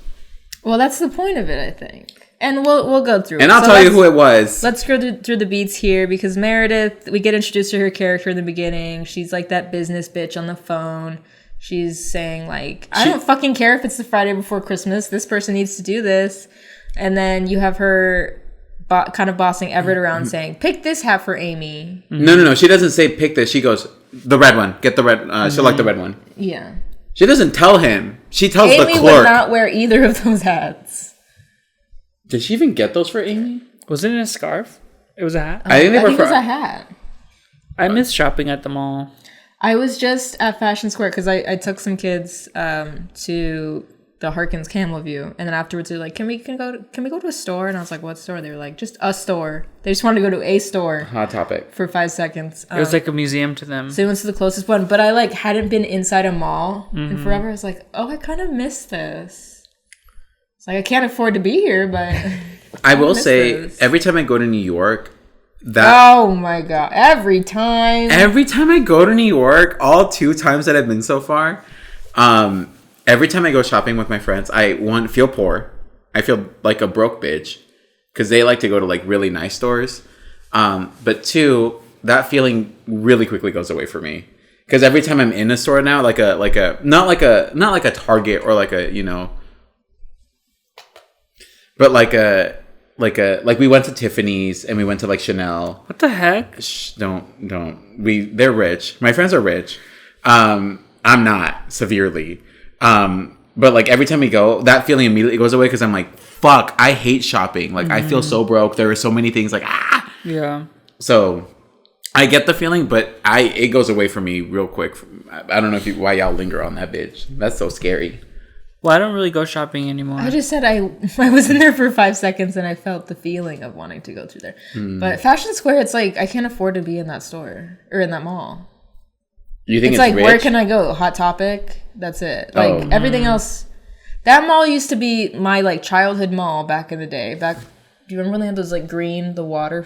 Well, that's the point of it, I think. And we'll go through it. And I'll tell you who it was. Let's go through the beats here because Meredith, we get introduced to her character in the beginning. She's like that business bitch on the phone. She's saying like, I don't fucking care if it's the Friday before Christmas. This person needs to do this. And then you have her kind of bossing Everett around saying, pick this hat for Amy. No. She doesn't say pick this. She goes, the red one. Get the red. Select the red one. Yeah. She doesn't tell him. She tells Amy the would clerk. not wear either of those hats. Did she even get those for Amy? Wasn't it a scarf? It was a hat? I think they were it was a hat. I miss shopping at the mall. I was just at Fashion Square because I took some kids to the Harkins Camel View, and then afterwards they're like, can we go to a store? And I was like, what store? They were like, just a store. They just wanted to go to a store. Hot topic. For 5 seconds. It was like a museum to them. So we went to the closest one, but I like hadn't been inside a mall in forever. I was like, oh, I kind of miss this. It's like I can't afford to be here, but I will say every time I go to New York, oh my god, every time I go to New York, all 2 times that I've been so far, every time I go shopping with my friends, I feel poor. I feel like a broke bitch because they like to go to like really nice stores. But 2, that feeling really quickly goes away for me because every time I'm in a store now, not like a Target or like a but like we went to Tiffany's and we went to like Chanel. What the heck? Shh, don't. They're rich. My friends are rich. I'm not severely. But like every time we go, that feeling immediately goes away because I'm like, fuck, I hate shopping. Like I feel so broke. There are so many things like Yeah. So I get the feeling, but it goes away from me real quick. I don't know why y'all linger on that bitch. That's so scary. Well, I don't really go shopping anymore. I just said I was in there for 5 seconds and I felt the feeling of wanting to go through there. But Fashion Square, it's like I can't afford to be in that store or in that mall. You think it's like, rich? where can I go? Hot Topic. That's it. Like everything else. That mall used to be my like childhood mall back in the day. Do you remember when they had those like the water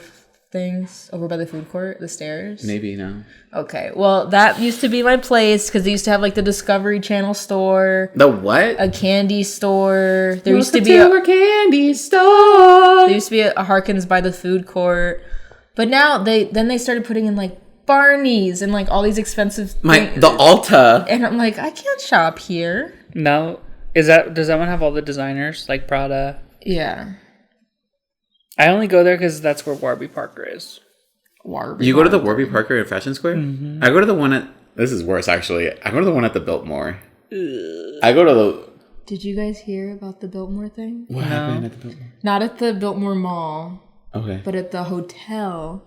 things over by the food court, the stairs? Maybe no. Okay, well that used to be my place because they used to have like the Discovery Channel store. The what? A candy store. There used to be a candy store. There used to be a Harkins by the food court, but now they started putting in like Barney's and like all these expensive things. The Ulta. And I'm like, I can't shop here. No, does that one have all the designers like Prada? Yeah. I only go there because that's where Warby Parker is. You go to the Warby Parker at Fashion Square? Mm-hmm. I go to the one at... This is worse, actually. I go to the one at the Biltmore. I go to the... Did you guys hear about the Biltmore thing? What happened at the Biltmore? Not at the Biltmore Mall. Okay. But at the hotel.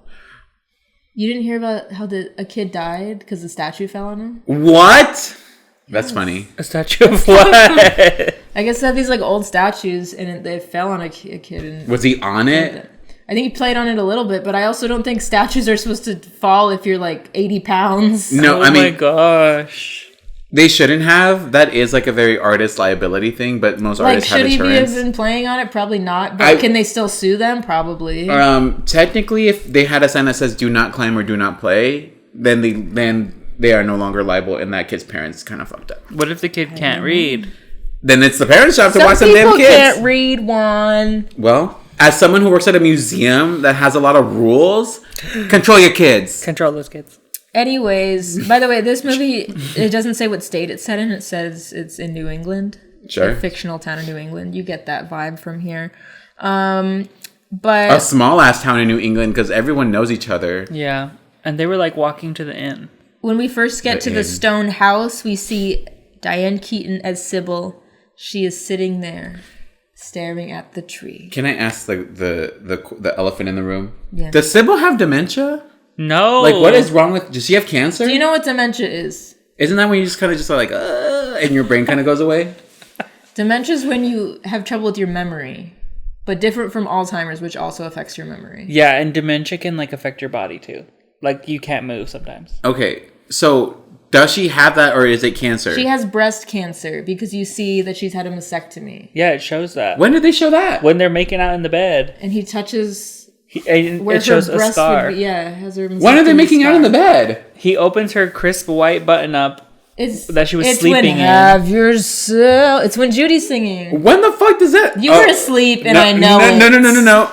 You didn't hear about how a kid died because the statue fell on him? What? That's funny. A statue of what? I guess they have these like old statues and they fell on a kid. And was he on it? I think he played on it a little bit, but I also don't think statues are supposed to fall if you're like 80 pounds. No, I mean, my gosh. They shouldn't have. That is like a very artist liability thing, but most artists have insurance. Should he have been playing on it? Probably not. But can they still sue them? Probably. Technically, if they had a sign that says "Do not climb" or "Do not play," then they are no longer liable, and that kid's parents kind of fucked up. What if the kid can't read? Then it's the parents' job to Some watch them damn people kids. can't read, Juan. Well, as someone who works at a museum that has a lot of rules, control your kids. Control those kids. Anyways, by the way, this movie, it doesn't say what state it's set in. It says it's in New England. Sure. A fictional town in New England. You get that vibe from here. But A small ass town in New England because everyone knows each other. Yeah. And they were like walking to the inn. when we first get to the stone house, we see Diane Keaton as Sybil. She is sitting there, staring at the tree. Can I ask the elephant in the room? Yeah. Does Sybil have dementia? No. Like, what is wrong with... Does she have cancer? Do you know what dementia is? Isn't that when you just kind of just like, and your brain kind of goes away? Dementia is when you have trouble with your memory, but different from Alzheimer's, which also affects your memory. Yeah, and dementia can like affect your body too. Like you can't move sometimes. Okay, so does she have that or is it cancer? She has breast cancer because you see that she's had a mastectomy. Yeah, it shows that. When did they show that? When they're making out in the bed. And he touches It shows a scar. Has her When are they making out in the bed? He opens her crisp white button up that she was it's sleeping when in. Have yourself. It's when Judy's singing. When the fuck does that? You were asleep and I know it. No.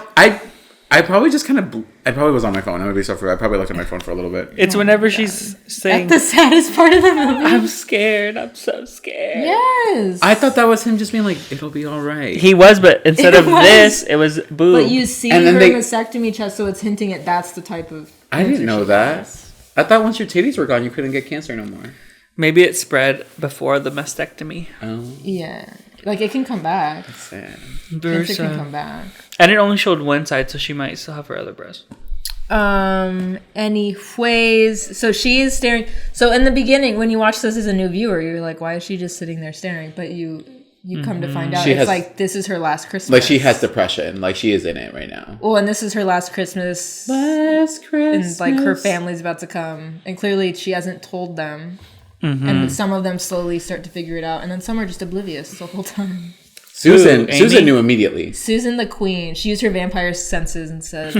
I probably just kind of... I probably was on my phone. I'm going to be so free. I probably looked at my phone for a little bit. It's whenever she's saying... That's the saddest part of the movie. I'm scared. I'm so scared. Yes. I thought that was him just being like, it'll be all right. He was, but instead of was. this, it was boob. But you see And her then they- mastectomy chest, so it's hinting at that's the type of... I didn't cancer know she that. has. I thought once your titties were gone, you couldn't get cancer no more. Maybe it spread before the mastectomy. Oh, Yeah. Like, it can come back. sad. Cancer can come back. And it only showed one side, so she might still have her other breast. Anyways, so she is staring. So in the beginning, when you watch this as a new viewer, you're like, why is she just sitting there staring? But you come to find out She it's has- like, this is her last Christmas. Like, she has depression. Like, she is in it right now. Well, and this is her last Christmas. Last Christmas. And like her family's about to come. And clearly she hasn't told them. And some of them slowly start to figure it out. And then some are just oblivious the whole time. Susan Amy? knew immediately. Susan the queen. She used her vampire senses and said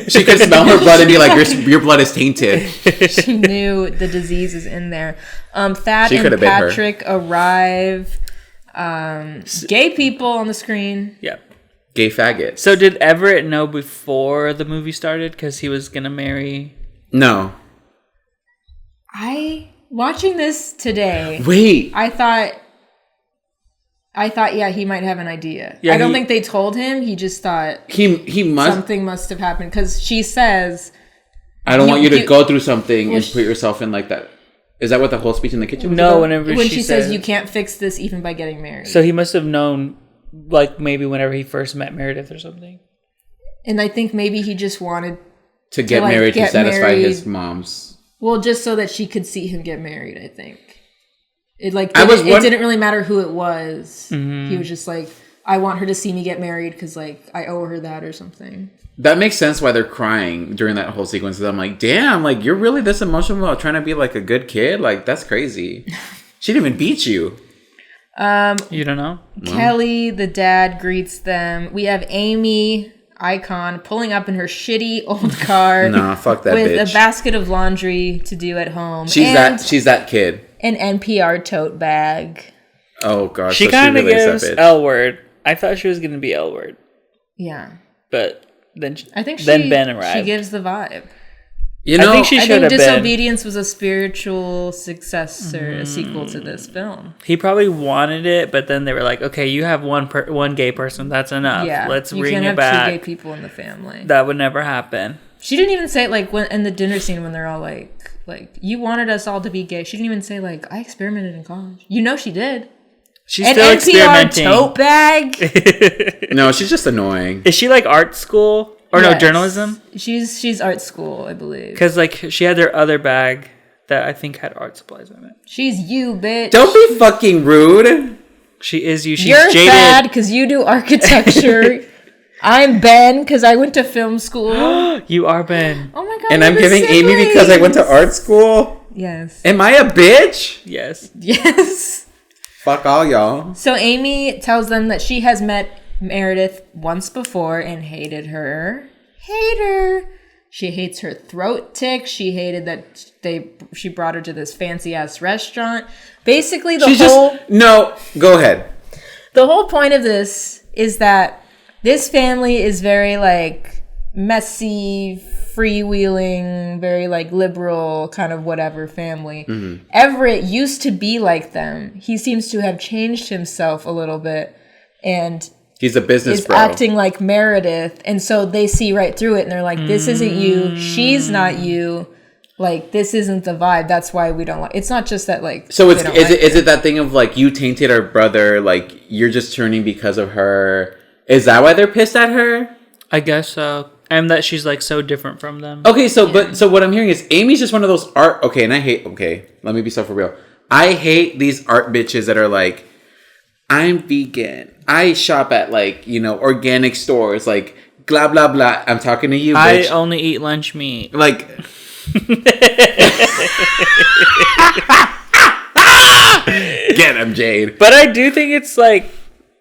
She could smell her blood and be like, your blood is tainted. she knew the disease is in there. Thad She and could've been her. Patrick arrive. Gay people on the screen. Yeah. Gay faggots. So did Everett know before the movie started? Because he was going to marry... No. Watching this today, Wait. I thought, yeah, he might have an idea. Yeah, I don't think they told him. He just thought He must... something must have happened because she says, I don't want you to you- go through something Well, and put yourself in like that. Is that what the whole speech in the kitchen was No, about? whenever when she she says said- you can't fix this even by getting married. So he must have known, like, maybe whenever he first met Meredith or something. And I think maybe he just wanted, To get like, married to get satisfy married. his mom's... well, just so that she could see him get married, I think. It didn't really matter who it was. Mm-hmm. He was just like, I want her to see me get married because like I owe her that or something. That makes sense why they're crying during that whole sequence. I'm like, damn, like, you're really this emotional about trying to be like a good kid? Like, that's crazy. She didn't even beat you. You don't know? Kelly, the dad, greets them. We have Amy, icon, pulling up in her shitty old car. Nah, fuck that with bitch. a basket of laundry to do at home. She's and that kid. an NPR tote bag. Oh gosh, She so kind of really is gives that bitch. L word. I thought she was going to be L word. Yeah. But then I think then Ben arrived. she gives the vibe. You know, I think she I should think have been. Disobedience was a spiritual successor, a sequel to this film. He probably wanted it, but then they were like, okay, you have one gay person. That's enough. Yeah, Let's you bring can't it have back. two gay people in the family. That would never happen. She didn't even say it, like when in the dinner scene when they're all like you wanted us all to be gay. She didn't even say like I experimented in college. You know she did. She's An still NPR experimenting. tote bag. no, she's just annoying. Is she like art school or no Yes. journalism? She's art school, I believe. Because like she had their other bag that I think had art supplies in it. She's you, bitch. Don't be fucking rude. She is you. She's You're jaded. bad because you do architecture. I'm Ben because I went to film school. You are Ben. Oh my god. And I'm we're giving Amy because I went to siblings. art school. Yes. Am I a bitch? Yes. Yes. Fuck all y'all. So Amy tells them that she has met Meredith once before and hated her. She hates her throat tick. She hated that she brought her to this fancy ass restaurant. Basically, She's whole. just no. Go ahead. The whole point of this is that this family is very like messy, freewheeling, very like liberal kind of whatever family. Everett used to be like them. He seems to have changed himself a little bit and he's a business is bro. acting like Meredith, and so they see right through it and they're like, this isn't you, she's not you, like this isn't the vibe. That's why we don't like. It's not just that like. So is it that thing of like you tainted our brother, like you're just turning because of her? Is that why they're pissed at her? I guess so. And that she's like so different from them. Okay, so but what I'm hearing is Amy's just one of those art. Okay, and I hate. Okay, let me be so for real. I hate these art bitches that are like, I'm vegan. I shop at like, you know, organic stores, like blah blah blah. I'm talking to you, bitch. I only eat lunch meat. Like get him, Jade. But I do think it's like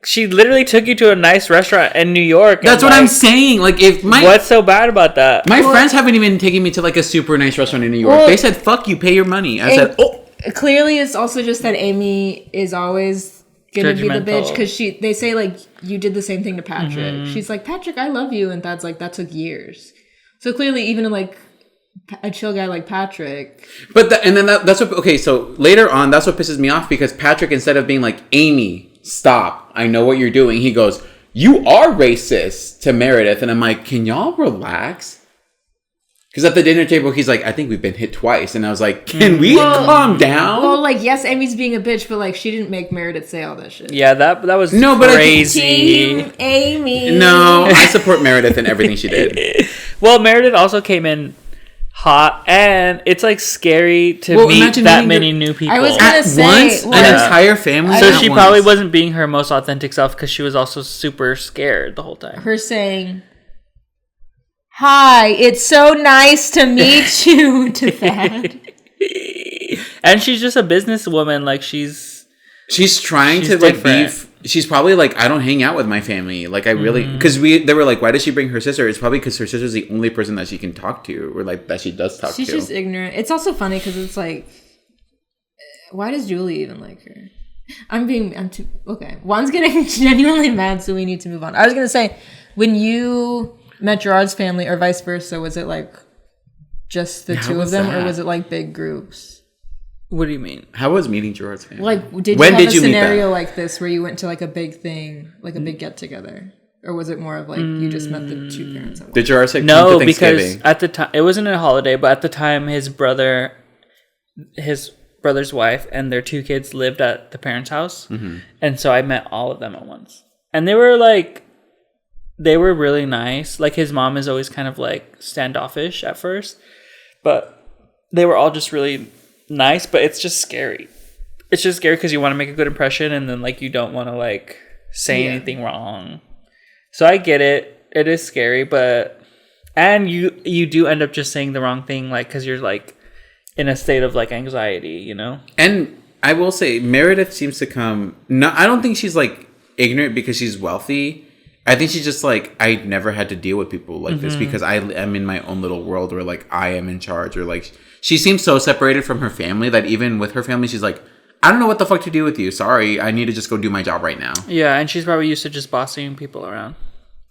she literally took you to a nice restaurant in New York. That's what I'm saying. Like if what's so bad about that? My friends haven't even taken me to like a super nice restaurant in New York. They said, "Fuck you, pay your money." I said, "Oh." Clearly, it's also just that Amy is always gonna be the bitch Judgmental. because they say like you did the same thing to Patrick. She's like, Patrick, I love you, and Thad's like, that took years. So clearly, even like a chill guy like Patrick. But that's what. Okay, so later on, that's what pisses me off because Patrick, instead of being like, Amy, stop, I know what you're doing, he goes, you are racist to Meredith, and I'm like, can y'all relax? Because at the dinner table, he's like, I think we've been hit twice. And I was like, can we calm down? Well, like, yes, Amy's being a bitch, but like, she didn't make Meredith say all that shit. Yeah, that was crazy. Team Amy. No, I support Meredith in everything she did. Well, Meredith also came in hot, and it's like scary to meet imagine that meeting many new people I was gonna at say, once, well, an entire family. So at she once. probably wasn't being her most authentic self because she was also super scared the whole time. Her saying, "Hi, it's so nice to meet you," to Thad. And she's just a businesswoman. Like she's trying she's to like different. she's probably like, I don't hang out with my family. Like I really, because they were like, why does she bring her sister? It's probably because her sister's the only person that she can talk to, or like that she does talk She's to. just ignorant. It's also funny because it's like, why does Julie even like her? I'm too okay. Juan's getting genuinely mad, so we need to move on. I was gonna say, when you met Gerard's family, or vice versa, was it like just the two of them, or was it like big groups? What do you mean? How was meeting Gerard's family? Like, when did you have a you meet scenario them? like this where you went to like a big thing, like a big get together, or was it more of like you just met the two parents? Did Gerard say No, come to because Thanksgiving? at the time it wasn't a holiday, but at the time his brother's wife and their two kids lived at the parents' house, and so I met all of them at once, and they were really nice. Like his mom is always kind of like standoffish at first, but they were all just really nice. But it's just scary. It's just scary because you want to make a good impression, and then like you don't want to like say anything wrong. So I get it. It is scary, and you do end up just saying the wrong thing, like because you're like in a state of like anxiety, you know. And I will say, Meredith seems to come. No, I don't think she's like ignorant because she's wealthy. I think she's just like, I never had to deal with people like this because I am in my own little world where like I am in charge, or like she seems so separated from her family that even with her family, she's like, I don't know what the fuck to do with you. Sorry, I need to just go do my job right now. Yeah, and she's probably used to just bossing people around.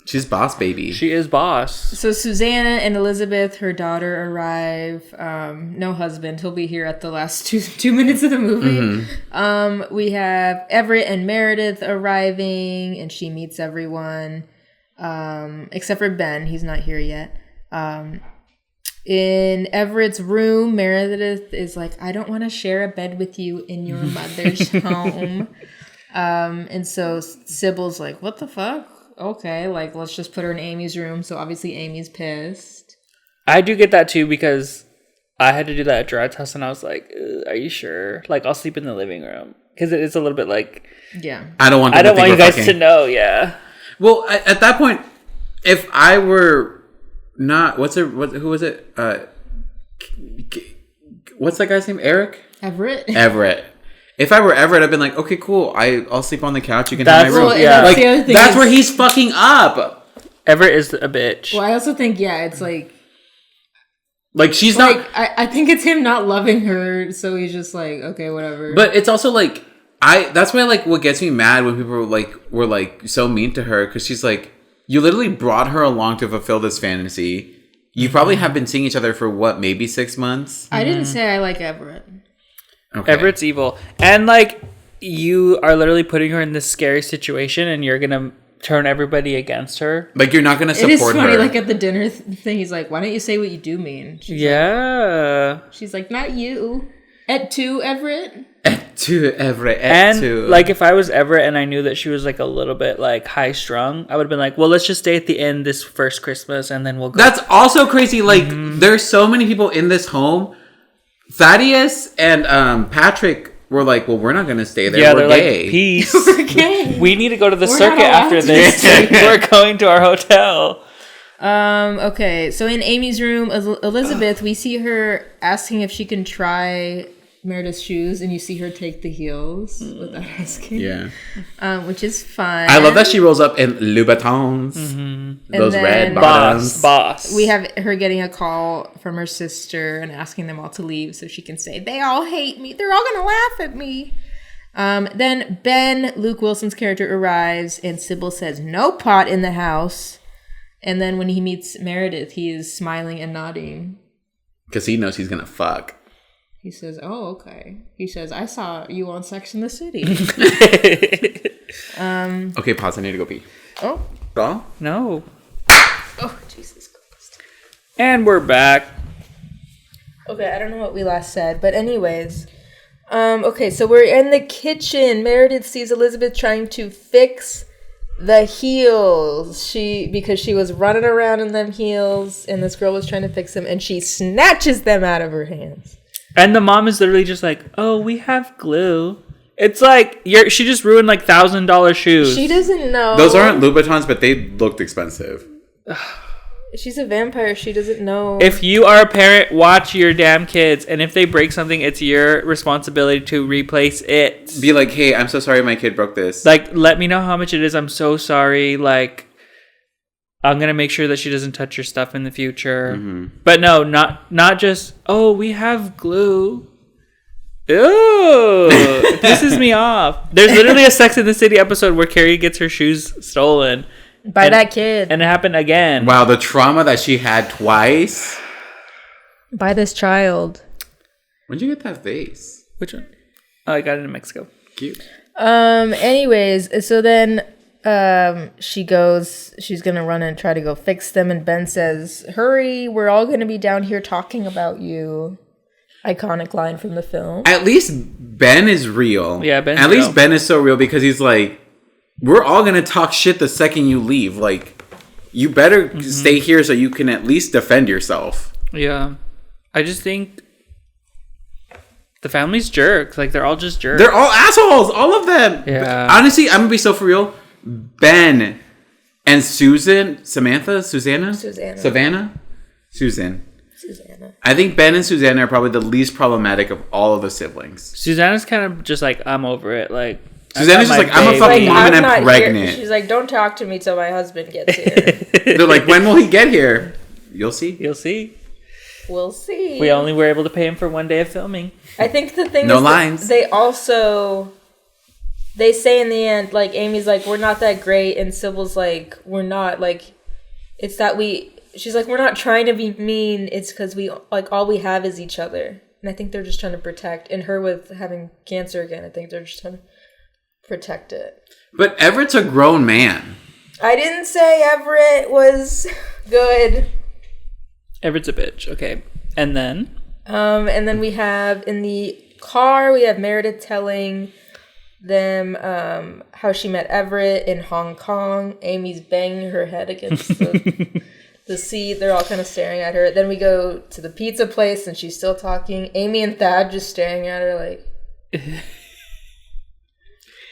She's boss baby. She is boss. So Susanna and Elizabeth, her daughter, arrive. No husband. He'll be here at the last two minutes of the movie. We have Everett and Meredith arriving, and she meets everyone, except for Ben. He's not here yet. In Everett's room, Meredith is like, I don't want to share a bed with you in your mother's home. And so Sybil's like, what the fuck? Okay, like, let's just put her in Amy's room. So obviously Amy's pissed. I do get that too because I had to do that at Gerard's house, and I was like, are you sure? Like, I'll sleep in the living room because it's a little bit like, yeah. I don't want you guys to know. Yeah. Well, at that point, if I were not, who was it? What's that guy's name? Everett. If I were Everett, I'd been like, okay, cool. I'll sleep on the couch. You can have my room. Well, Yeah. that's Like, the other thing. that's where he's fucking up. Everett is a bitch. Well, I also think, it's like She's like not. I think it's him not loving her, so he's just like, okay, whatever. But it's also like, That's why, like, what gets me mad when people were like so mean to her, because she's like, you literally brought her along to fulfill this fantasy. You probably have been seeing each other for what, maybe 6 months? I didn't say I like Everett. Okay. Everett's evil. And, like, you are literally putting her in this scary situation, and you're going to turn everybody against her. Like, you're not going to It is support funny, her. like, at the dinner thing, he's like, why don't you say what you do mean? She's like, not you. Et tu, Everett? To Everett. And, to... like, if I was Everett and I knew that she was, like, a little bit, like, high-strung, I would have been like, well, let's just stay at the inn this first Christmas, and then we'll go. That's also crazy. Like, there's so many people in this home. Thaddeus and Patrick were like, well, we're not going to stay there. Yeah, we're they're gay. like, peace. We're gay. We need to go to the We're circuit not allowed after to this. stay. We're going to our hotel. Okay, so in Amy's room, Elizabeth, we see her asking if she can try Meredith's shoes, and you see her take the heels without asking. Yeah. Which is fun. I love that she rolls up in Louboutins. Those And red then- bottoms. Boss. We have her getting a call from her sister and asking them all to leave so she can say, they all hate me. They're all going to laugh at me. Then Ben, Luke Wilson's character, arrives, and Sybil says, no pot in the house. And then when he meets Meredith, he is smiling and nodding. Because he knows he's going to fuck. He says, oh, okay. He says, I saw you on Sex and the City. Okay, pause. I need to go pee. Oh. Go? No. Oh, Jesus Christ. And we're back. Okay, I don't know what we last said, but anyways. Okay, so we're in the kitchen. Meredith sees Elizabeth trying to fix the heels. Because she was running around in them heels, and this girl was trying to fix them, and she snatches them out of her hands. And the mom is literally just like, oh, we have glue. It's like, she just ruined like $1,000 shoes. She doesn't know. Those aren't Louboutins, but they looked expensive. She's a vampire. She doesn't know. If you are a parent, watch your damn kids. And if they break something, it's your responsibility to replace it. Be like, hey, I'm so sorry my kid broke this. Like, let me know how much it is. I'm so sorry. Like, I'm going to make sure that she doesn't touch your stuff in the future. But no, not just, oh, we have glue. Ew, it pisses me off. There's literally a Sex and the City episode where Carrie gets her shoes stolen. By that kid. And it happened again. Wow, the trauma that she had twice. By this child. When'd you get that face? Which one? Oh, I got it in Mexico. Cute. Anyways, so then she's gonna run and try to go fix them, and Ben says, hurry, we're all gonna be down here talking about you. Iconic line from the film. At least Ben is real. Yeah, Ben's At real. least Ben is so real because he's like, we're all gonna talk shit the second you leave. Like, you better stay here so you can at least defend yourself. Yeah. I just think the family's jerks. Like, they're all just jerks. They're all assholes, all of them. Yeah. Honestly, I'm gonna be so for real. Ben and Savannah. I think Ben and Susanna are probably the least problematic of all of the siblings. Susanna's kind of just like, I'm over it. Like, Susanna's just like, I'm a fucking mom and I'm pregnant. She's like, don't talk to me till my husband gets here. They're like, when will he get here? You'll see. You'll see. We'll see. We only were able to pay him for one day of filming. I think the thing No is lines. They say in the end, like, Amy's like, we're not that great, and Sybil's like, we're not, like, it's that she's like, we're not trying to be mean, it's because we, like, all we have is each other. And I think they're just trying to protect, and her with having cancer again, I think they're just trying to protect it. But Everett's a grown man. I didn't say Everett was good. Everett's a bitch. Okay. And then? And then we have, in the car, we have Meredith telling them how she met Everett in Hong Kong. Amy's banging her head against the seat. They're all kind of staring at her. Then we go to the pizza place, and she's still talking. Amy and Thad just staring at her like...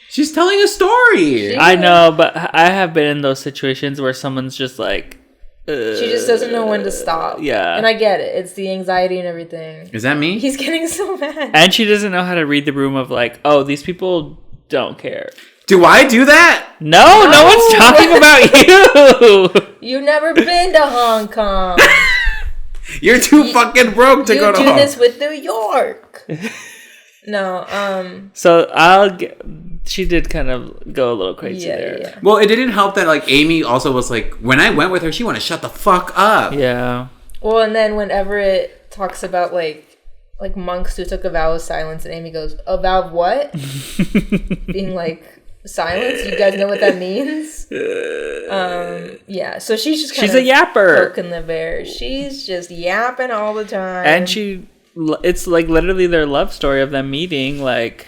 She's telling a story. I know, but I have been in those situations where someone's just like... she just doesn't know when to stop. Yeah. And I get it. It's the anxiety and everything. Is that me? He's getting so mad. And she doesn't know how to read the room of like, oh, these people don't care. Do I do that? No, no one's talking about you. You've never been to Hong Kong. You're too fucking broke to go to You Hong. do this with New York. No. So she did kind of go a little crazy there. Yeah. Well, it didn't help that like Amy also was like, when I went with her, she wanted to shut the fuck up. Yeah. Well, and then whenever it talks about like monks who took a vow of silence, and Amy goes, "A vow of what?" Being like silence. You guys know what that means? Yeah. So she's just she's a yapper, poking the bear. She's just yapping all the time, and it's like literally their love story of them meeting. Like,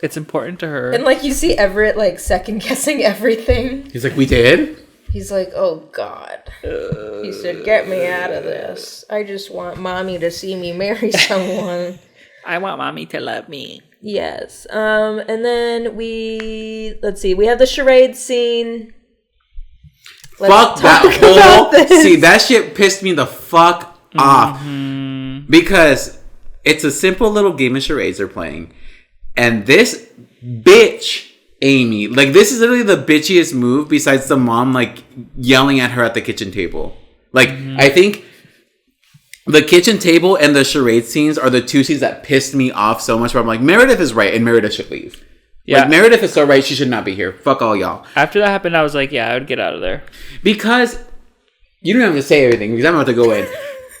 it's important to her, and like you see Everett like second guessing everything. He's like, we did? He's like, oh God. He said, get me out of this. I just want mommy to see me marry someone. I want mommy to love me. Yes. And then let's see, we have the charade scene. Fuck that whole... See, that shit pissed me the fuck off. Because it's a simple little game of charades they're playing. And this bitch... Amy, like this is literally the bitchiest move besides the mom like yelling at her at the kitchen table. Like I think the kitchen table and the charade scenes are the two scenes that pissed me off so much where I'm like, Meredith is right and Meredith should leave. Yeah. Like Meredith is so right, she should not be here. Fuck all y'all. After that happened, I was like, yeah, I would get out of there. Because you don't have to say everything because I'm about to go in.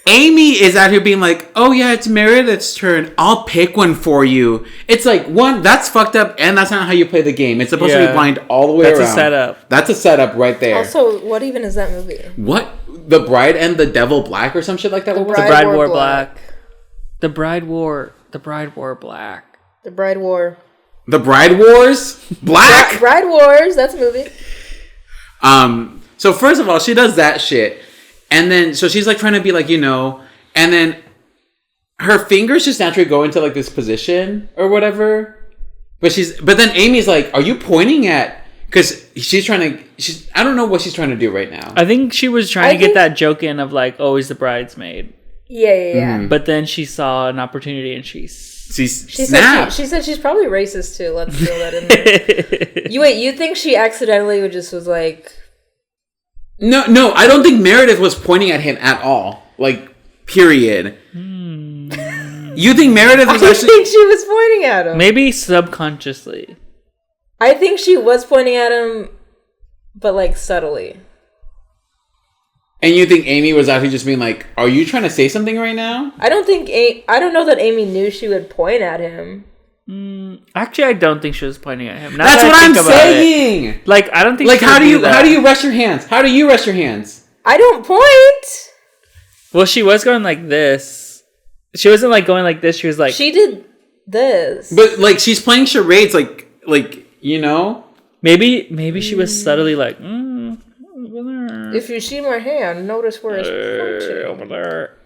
Amy is out here being like, oh yeah, it's Meredith's turn. I'll pick one for you. It's like, one, that's fucked up, and that's not how you play the game. It's supposed to be blind all the way around. That's a setup. That's a setup right there. Also, what even is that movie? What? The Bride and the Devil Black or some shit like that? The Bride Wore Black. The Bride Wore Black. The Bride War. The Bride Wars? Black? Bride Wars, that's a movie. So first of all, she does that shit. And then, so she's like trying to be like, you know, and then her fingers just naturally go into like this position or whatever. But then Amy's like, are you pointing at, because I don't know what she's trying to do right now. I think she was trying to get that joke in of like, oh, he's the bridesmaid. Yeah. But then she saw an opportunity and she snapped. She said she's probably racist too. Let's throw that in there. You think she accidentally was like... No, I don't think Meredith was pointing at him at all. Like, period. You think Meredith was I think she was pointing at him. Maybe subconsciously. I think she was pointing at him, but like subtly. And you think Amy was actually just being like, are you trying to say something right now? I don't know that Amy knew she would point at him. Actually, I don't think she was pointing at him. That's what I'm saying. Like, I don't think. Like, how do you rest your hands? How do you rest your hands? I don't point. Well, she was going like this. She wasn't like going like this. She was like. She did this. But like, she's playing charades. Like you know. Maybe she was subtly like. If you see my hand, notice where it's pointing. Over there.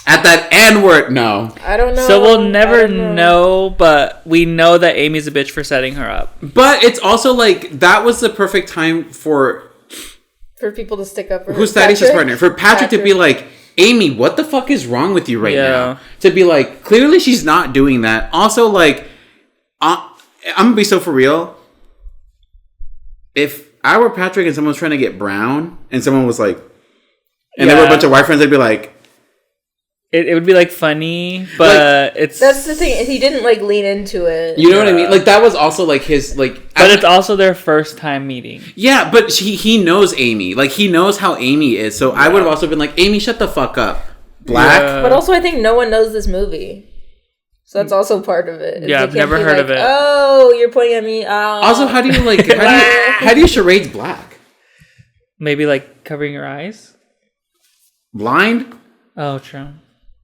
At that N word, no. I don't know. So we'll never know, but we know that Amy's a bitch for setting her up. But it's also like, that was the perfect time for people to stick up for who's Thaddeus' partner? For Patrick to be like, Amy, what the fuck is wrong with you right now? To be like, clearly she's not doing that. Also, like, I'm gonna be so for real. If I were Patrick and someone was trying to get brown, and someone was like, and there were a bunch of white friends, I'd be like, It would be like funny, but like, that's the thing. He didn't like lean into it. You know what I mean? Like that was also like his like. But it's also their first time meeting. Yeah, but he knows Amy. Like he knows how Amy is. So I would have also been like, Amy, shut the fuck up. Black. Yeah. But also, I think no one knows this movie, so that's also part of it. Yeah, I've never heard of it. Oh, you're pointing at me. Oh. Also, how do you like? How do you charades black? Maybe like covering your eyes. Blind. Oh, true.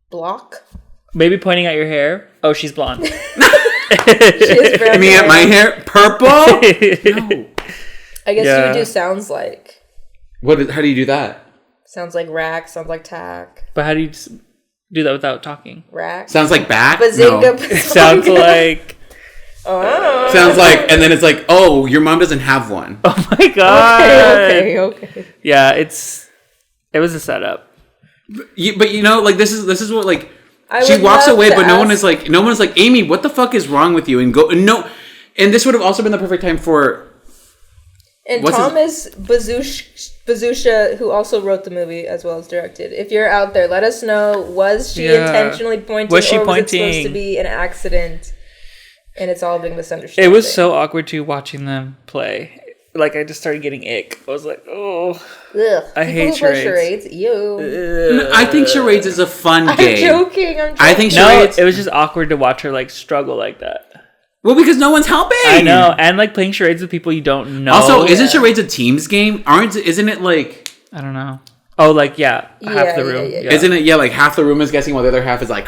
Block? Maybe pointing at your hair. Oh, she's blonde. She has brown hair. At my hair? Purple? No. I guess you would do sounds like. How do you do that? Sounds like rack, sounds like tack. But how do you do that without talking? Rack. Sounds like back? Bazinga, no. Sounds like... Oh. Sounds like, and then it's like, oh, your mom doesn't have one. Oh my god. Okay. Yeah, it was a setup. But you know, like this is what like she walks away, but no one is like Amy, what the fuck is wrong with you? And and this would have also been the perfect time for. And Thomas Bazusha, who also wrote the movie as well as directed. If you're out there, let us know. Was she intentionally pointing, or was it supposed to be an accident? And it's all a big misunderstanding. It was so awkward too watching them play. Like, I just started getting ick. I was like, oh. Ugh. I hate People who play charades. Ew. I think charades is a fun game. I'm joking. I think No, charades. it was just awkward to watch her, like, struggle like that. Well, because no one's helping. I know. And, like, playing charades with people you don't know. Also, isn't charades a teams game? Isn't it like... I don't know. Oh, like, half the room. Yeah. Isn't it, like, half the room is guessing while the other half is like...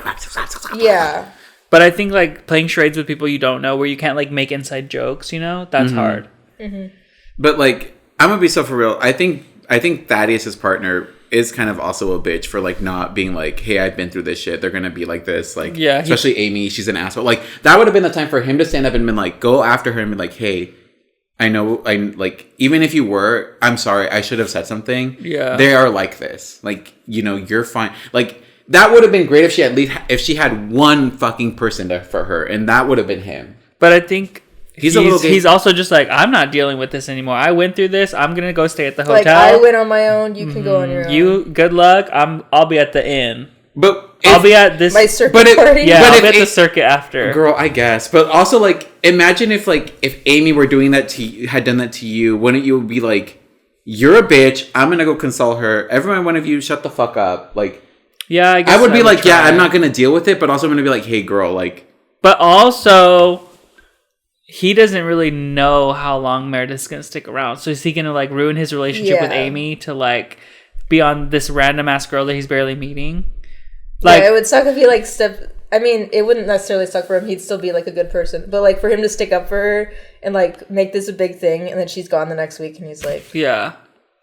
Yeah. But I think, like, playing charades with people you don't know where you can't, like, make inside jokes, you know? That's hard. Mm-hmm. But, like, I'm gonna be so for real. I think Thaddeus' partner is kind of also a bitch for, like, not being like, hey, I've been through this shit. They're gonna be like this. Like, yeah, especially Amy. She's an asshole. Like, that would have been the time for him to stand up and been like, go after her and be like, hey, I know, even if you were, I'm sorry, I should have said something. Yeah. They are like this. Like, you know, you're fine. Like, that would have been great if she had one fucking person for her, and that would have been him. But I think He's he's also just like, I'm not dealing with this anymore. I went through this. I'm gonna go stay at the hotel. Like, I went on my own. You can go on your own. You, good luck. I'll be at the inn. But I'll be at this. My circuit but it- party. Yeah, But I'll if be at the it- circuit after. Girl, I guess. But also, like, imagine if Amy were doing that to you, had done that to you, wouldn't you be like, you're a bitch, I'm gonna go console her, everyone, one of you, shut the fuck up. Like, Yeah, I guess I would be like, yeah, try. I'm not gonna deal with it, but also I'm gonna be like, hey, girl, like... But also, he doesn't really know how long Meredith's gonna stick around. So is he gonna, like, ruin his relationship with Yeah. Amy to, like, be on this random ass girl that he's barely meeting? Like, Yeah, it would suck if he, like, I mean, it wouldn't necessarily suck for him. He'd still be, like, a good person. But, like, for him to stick up for her and, like, make this a big thing, and then she's gone the next week, and he's like, yeah.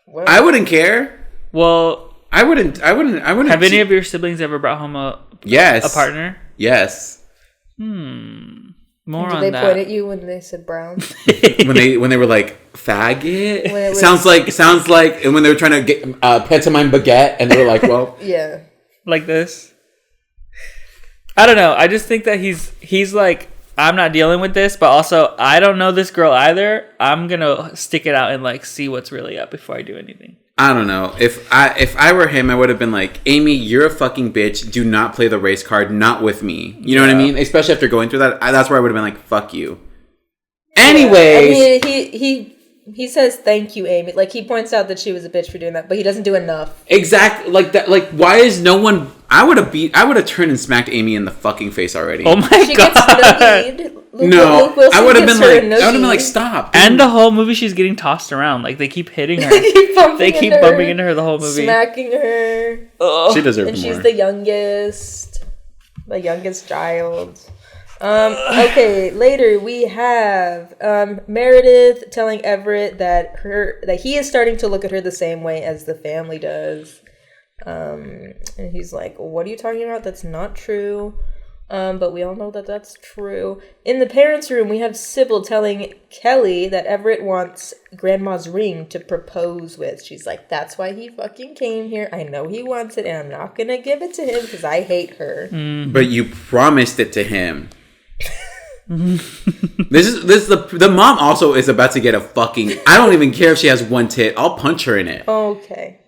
what? I wouldn't care. Well, I wouldn't. have any of your siblings ever brought home a partner? Yes. More Did on they that. point at you when they said brown? when they were like, faggot? When it was- Sounds like, and when they were trying to get pantomime baguette, and they were like, well... Yeah. Like this? I don't know. I just think that he's like, I'm not dealing with this, but also I don't know this girl either. I'm gonna stick it out and, like, see what's really up before I do anything. I don't know. If I were him, I would have been like, Amy, you're a fucking bitch. Do not play the race card. Not with me. You know what I mean? Especially after going through that. That's where I would have been like, fuck you. Anyways. I mean, he says thank you, Amy. Like, he points out that she was a bitch for doing that, but he doesn't do enough. Exactly. Like that. Like, why is no one... I would have turned and smacked Amy in the fucking face already. Oh my She god! gets nuggied. No, Luke Wilson I would have gives been her like, a I would have been noogie. like, stop. And the whole movie, she's getting tossed around. Like, they keep hitting her. They keep bumping into her the whole movie. smacking her. She deserves And more. she's the youngest child. Okay, later we have Meredith telling Everett that he is starting to look at her the same way as the family does. And he's like, what are you talking about? That's not true. But we all know that that's true. In the parents' room, we have Sybil telling Kelly that Everett wants Grandma's ring to propose with. She's like, that's why he fucking came here. I know he wants it, and I'm not gonna give it to him because I hate her. But you promised it to him. The mom also is about to get a fucking... I don't even care if she has one tit. I'll punch her in it. Okay.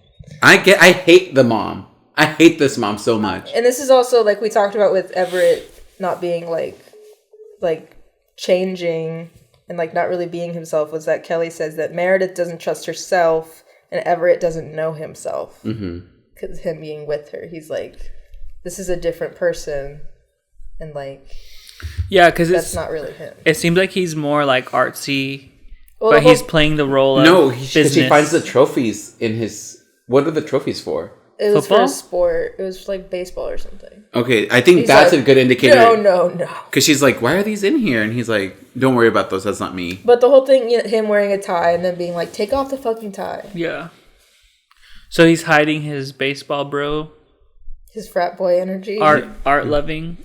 I hate the mom. I hate this mom so much. And this is also, like, we talked about with Everett not being, like changing and, like, not really being himself, was that Kelly says that Meredith doesn't trust herself and Everett doesn't know himself. Because him being with her. He's like, this is a different person. And, like, Yeah, because that's not really him. It seems like he's more, like, artsy, Well, but the he's whole- playing the role of No, because he business. finds the trophies in his... What are the trophies for? It was for Football? a sport. It was like baseball or something. Okay, I think He's that's like, a good indicator. No. Because she's like, why are these in here? And he's like, don't worry about those. That's not me. But the whole thing, him wearing a tie and then being like, take off the fucking tie. Yeah. So he's hiding his baseball bro, His frat boy energy. art loving.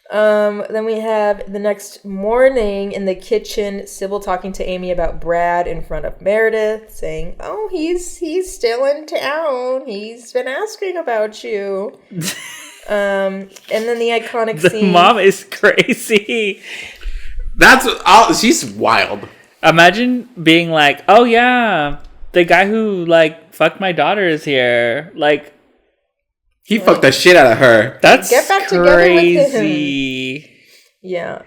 Then we have the next morning in the kitchen, Sybil talking to Amy about Brad in front of Meredith, saying, "Oh, he's still in town. He's been asking about you." And then the iconic The scene. mom is crazy. She's wild. Imagine being like, "Oh yeah, the guy who, like, fucked my daughter is here." Like, He fucked the shit out of her. that's Get back together with him. crazy. Yeah.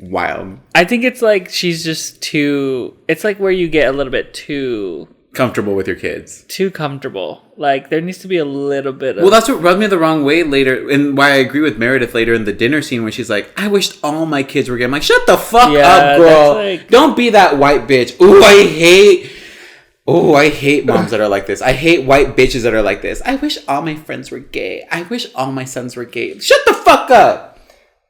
wild. I think it's like she's just too. It's like where you get a little bit too Comfortable with your kids. too comfortable. Like there needs to be a little bit of. Well, that's what rubbed me the wrong way later, and why I agree with Meredith later in the dinner scene when she's like, "I wished all my kids were gay." I'm like, "Shut the fuck up, girl! like... Don't be that white bitch." I hate moms that are like this. I hate white bitches that are like this. I wish all my friends were gay. I wish all my sons were gay. Shut the fuck up.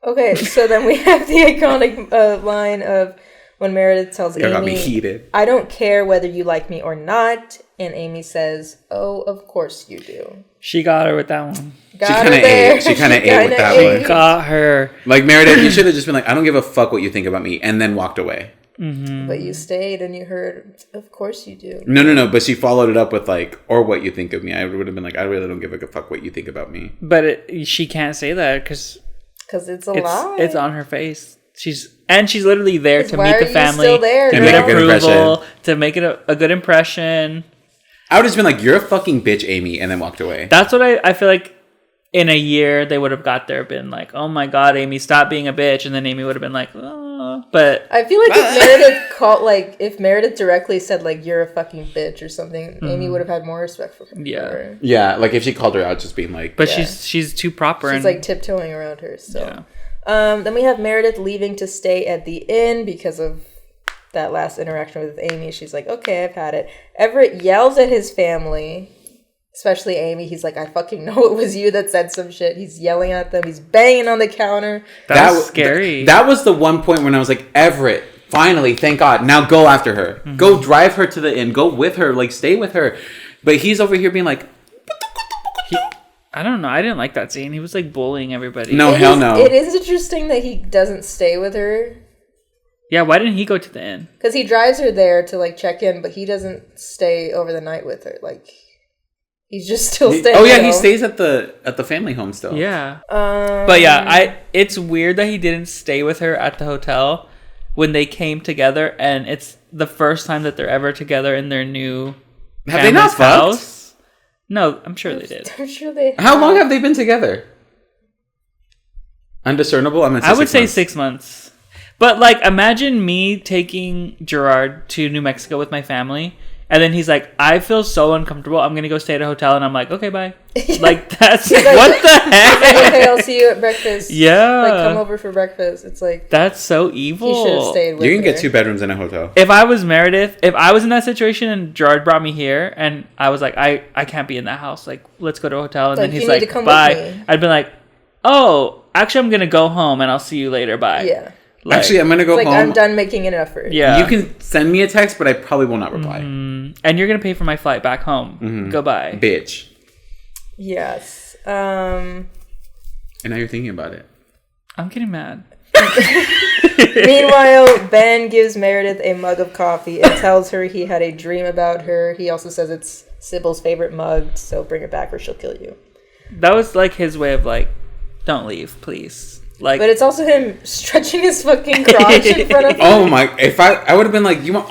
Okay, so then we have the iconic line of when Meredith tells Got me Amy, heated. "I don't care whether you like me or not," and Amy says, "Oh, of course you do." She got her with that one. She kind of ate. She kind of ate with that one. Got her. Like Meredith, you should have just been like, "I don't give a fuck what you think about me," and then walked away. Mm-hmm. But you stayed and you heard, "Of course you do." No. But she followed it up with like, "Or what you think of me." I would have been like, "I really don't give a fuck what you think about me." But she can't say that because it's a lie. It's on her face. She's literally there to why meet are the you family, still there, to girl? get Make a good approval, impression. to make it a good impression. I would have just been like, "You're a fucking bitch, Amy," and then walked away. That's what I feel like. In a year, they would have got there, been like, "Oh my god, Amy, stop being a bitch," and then Amy would have been like, "Oh," but I feel like if Meredith directly said like, "You're a fucking bitch" or something, Amy would have had more respect for her. Yeah. Yeah, like if she called her out, just being like, but she's too proper. She's and like tiptoeing around her. So, then we have Meredith leaving to stay at the inn because of that last interaction with Amy. She's like, "Okay, I've had it." Everett yells at his family, especially Amy. He's like, "I fucking know it was you that said some shit." He's yelling at them. He's banging on the counter. that was scary. That was the one point when I was like, Everett, finally, thank God. Now go after her. Mm-hmm. Go drive her to the inn. Go with her. Like, stay with her. But he's over here being like, I don't know. I didn't like that scene. He was like bullying everybody. no, hell no. It is interesting that he doesn't stay with her Yeah, why didn't he go to the inn? because he drives her there to like check in, but he doesn't stay over the night with her. Like, he's just still staying. Oh yeah, at he home. stays at the family home still. Yeah. But yeah, it's weird that he didn't stay with her at the hotel when they came together, and it's the first time that they're ever together in their new Have they not family's fucked? house. No, I'm sure they did. I'm sure they. How long have they been together? Undiscernible? I would say 6 months. But like, imagine me taking Gerard to New Mexico with my family, and then he's like, "I feel so uncomfortable. I'm gonna go stay at a hotel," and I'm like, "Okay, bye." Like that's like, what the heck? Okay, I'll see you at breakfast. Yeah. Like, come over for breakfast. It's like That's so evil. he should have stayed with You can her. get 2 bedrooms in a hotel. If I was Meredith, if I was in that situation and Gerard brought me here and I was like, I can't be in that house. Like, let's go to a hotel. And Like, then he's you need like, to come with bye. me. I'd be like, oh, actually, I'm going to go home and I'll see you later. Bye. Yeah. Like, Actually, I'm gonna go Like, home. I'm done making an effort. yeah. You can send me a text, but I probably will not reply. And you're going to pay for my flight back home. Goodbye. Bitch. Yes. And now you're thinking about it. I'm getting mad. Meanwhile, Ben gives Meredith a mug of coffee and tells her he had a dream about her. He also says it's Sybil's favorite mug, so bring it back or she'll kill you. That was like his way of like, don't leave, please. Like, But it's also him stretching his fucking crotch in front of her. Oh my! If I would have been like, you want?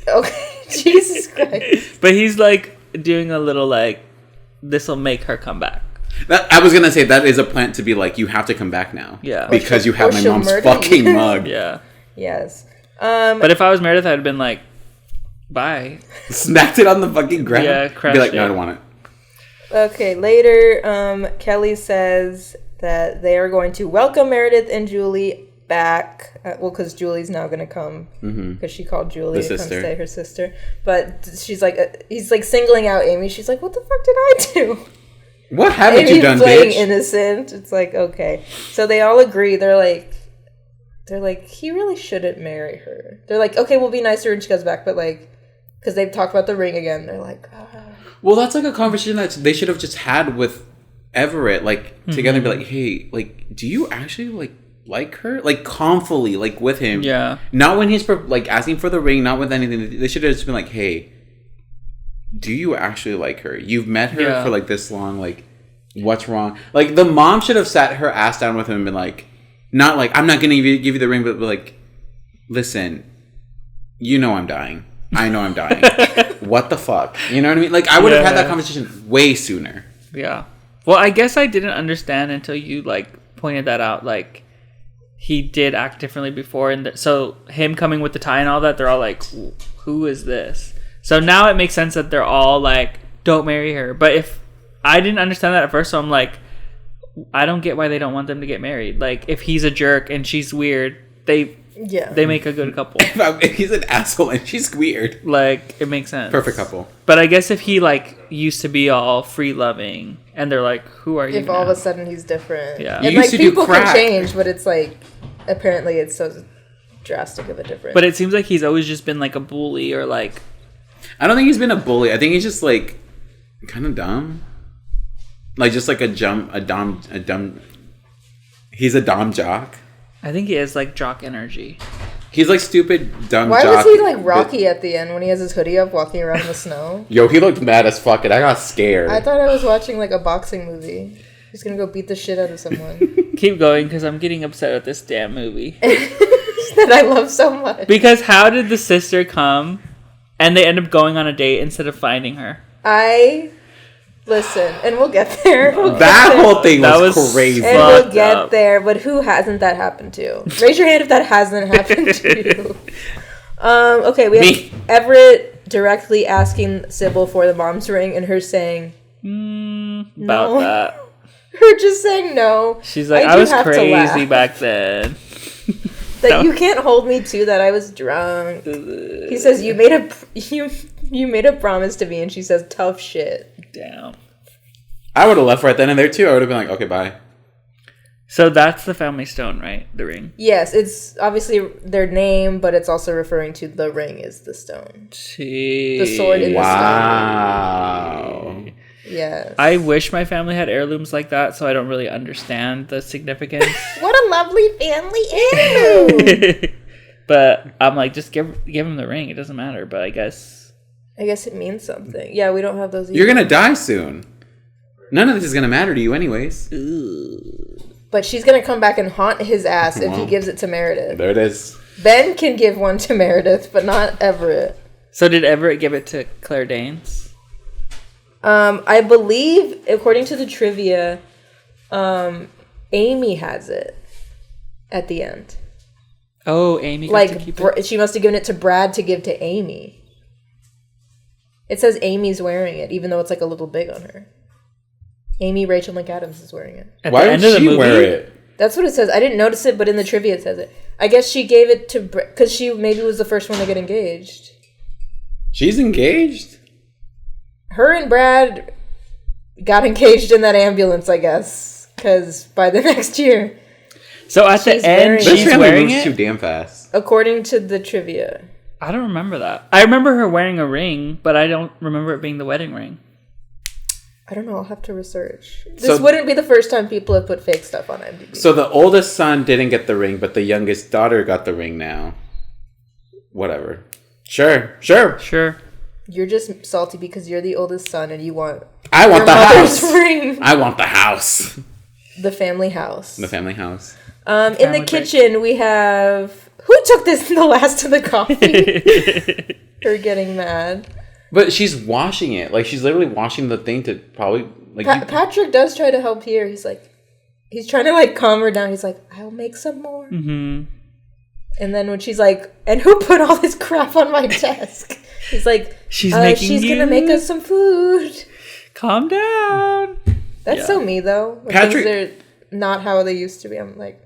Okay, Jesus Christ. but he's like doing a little like, this will make her come back. I was gonna say that is a plant to be like, you have to come back now. Yeah. Because you have or my she'll mom's murder fucking you. mug. Yeah. Yes. But if I was Meredith, I'd have been like, bye. Smacked it on the fucking ground. Yeah, Be crushed like, no, I it. don't want it. Okay, later, Kelly says that they are going to welcome Meredith and Julie back. Because Julie's now going to come. Because she called Julie The to come sister. stay, her sister. But she's like, he's like singling out Amy. She's like, what the fuck did I do? What haven't you Amy's done, playing bitch? innocent. It's like, okay. So they all agree. They're like, he really shouldn't marry her. They're like, okay, we'll be nicer when she goes back. But like, because they've talked about the ring again. They're like, Well, that's like a conversation that they should have just had with Everett, like together, and be like, "Hey, like, do you actually like her? Like, calmly, like with him, Yeah. Not when he's like asking for the ring, not with anything. They should have just been like, "Hey, do you actually like her? You've met her for like this long. Like, what's wrong? Like, the mom should have sat her ass down with him and been like, not like, I'm not gonna give you the ring, but like, listen, you know I'm dying. I know I'm dying. What the fuck? You know what I mean? Like, I would have had that conversation way sooner. Yeah. Well, I guess I didn't understand until you like pointed that out. Like, he did act differently before, and so him coming with the tie and all that, they're all like, who is this? So now it makes sense that they're all like, don't marry her. But if I didn't understand that at first, so I'm like, I don't get why they don't want them to get married. Like, if he's a jerk and she's weird, they make a good couple. If he's an asshole and she's weird, like, it makes sense. perfect couple. But I guess if he like used to be all free loving, and they're like, who are you? If all of a sudden he's different. Yeah. And You like used to do people crack. can change, but it's like apparently it's so drastic of a difference. But it seems like he's always just been like a bully or like. I don't think he's been a bully. I think he's just like kind of dumb. Like just like a dumb. He's a dumb jock. I think he has like jock energy. He's like stupid, dumb Why jock. was he like Rocky at the end when he has his hoodie up walking around in the snow? Yo, he looked mad as fuck and I got scared. I thought I was watching like a boxing movie. He's gonna go beat the shit out of someone Keep going because I'm getting upset at this damn movie. that I love so much. Because how did the sister come and they end up going on a date instead of finding her? Listen, and we'll get there. That whole thing That was was crazy. And we'll fucked get up. there, but who hasn't that happened to? Raise your hand if that hasn't happened to you. Okay, we have Me. Everett directly asking Sybil for the mom's ring and her saying, About No. that. her just saying no. She's like, I I do was have to crazy laugh. back then. That No. you can't hold me to that I was drunk. He says, you made a promise to me, and she says, tough shit. Damn. I would have left right then and there too. I would have been like, okay, bye. So that's the family stone, right? The ring. Yes, it's obviously their name, but it's also referring to the ring is the stone. The sword in the Wow. Yes. I wish my family had heirlooms like that, so I don't really understand the significance. What a lovely family heirloom. But I'm like, just give him the ring. It doesn't matter. But I guess it means something. Yeah, we don't have those either. You're gonna die soon. None of this is gonna matter to you anyways. But she's gonna come back and haunt his ass if he Wow. gives it to Meredith. There it is. Ben can give one to Meredith, but not Everett. so. Did Everett give it to Claire Danes? I believe, according to the trivia, Amy has it at the end. Oh, Amy got to Like, keep it. she must have given it to Brad to give to Amy. It says Amy's wearing it, even though it's like a little big on her. Amy Rachel McAdams is wearing it. At Why the would end of the she movie, wear it? That's what it says. I didn't notice it, but in the trivia it says it. I guess she gave it to because she maybe was the first one to get engaged. She's engaged? Her and Brad got engaged in that ambulance, I guess, because by the next year, So at the She's end, wearing- This she's family wearing moves too it. damn fast. according to the trivia. I don't remember that. I remember her wearing a ring, but I don't remember it being the wedding ring. I don't know. I'll have to research. This So- wouldn't be the first time people have put fake stuff on IMDb. So the oldest son didn't get the ring, but the youngest daughter got the ring now. Whatever. Sure. Sure. You're just salty because you're the oldest son and you want I want your the mother's house. ring. I want the house. The family house. The family house. In the Family kitchen, we have... Who took this in the last of the coffee? Her getting mad. But she's washing it. Like, she's literally washing the thing to probably... like. Patrick does try to help here. He's trying to like calm her down. He's like, I'll make some more. Mm-hmm. And then when she's like, and who put all this crap on my desk? He's like, She's making she's gonna you- make us some food. Calm down. That's Yeah. so me though. When Patrick- things are not how they used to be. I'm like,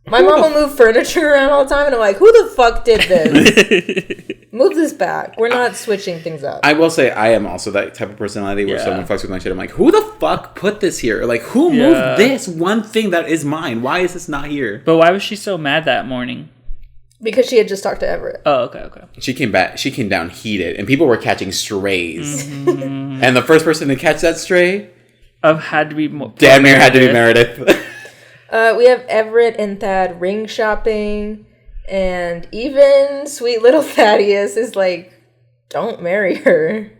my mom will move furniture around all the time, and I'm like, who the fuck did this? Move this back. We're not switching things up. I will say I am also that type of personality where Yeah. someone fucks with my shit. I'm like, who the fuck put this here? Or like, who Yeah. moved this one thing that is mine? Why is this not here? But why was she so mad that morning? Because she had just talked to Everett. Oh, okay. She came down heated, and people were catching strays. Mm-hmm. And the first person to catch that stray, Had to be more. damn near had to be Meredith. We have Everett and Thad ring shopping, and even sweet little Thaddeus is like, don't marry her.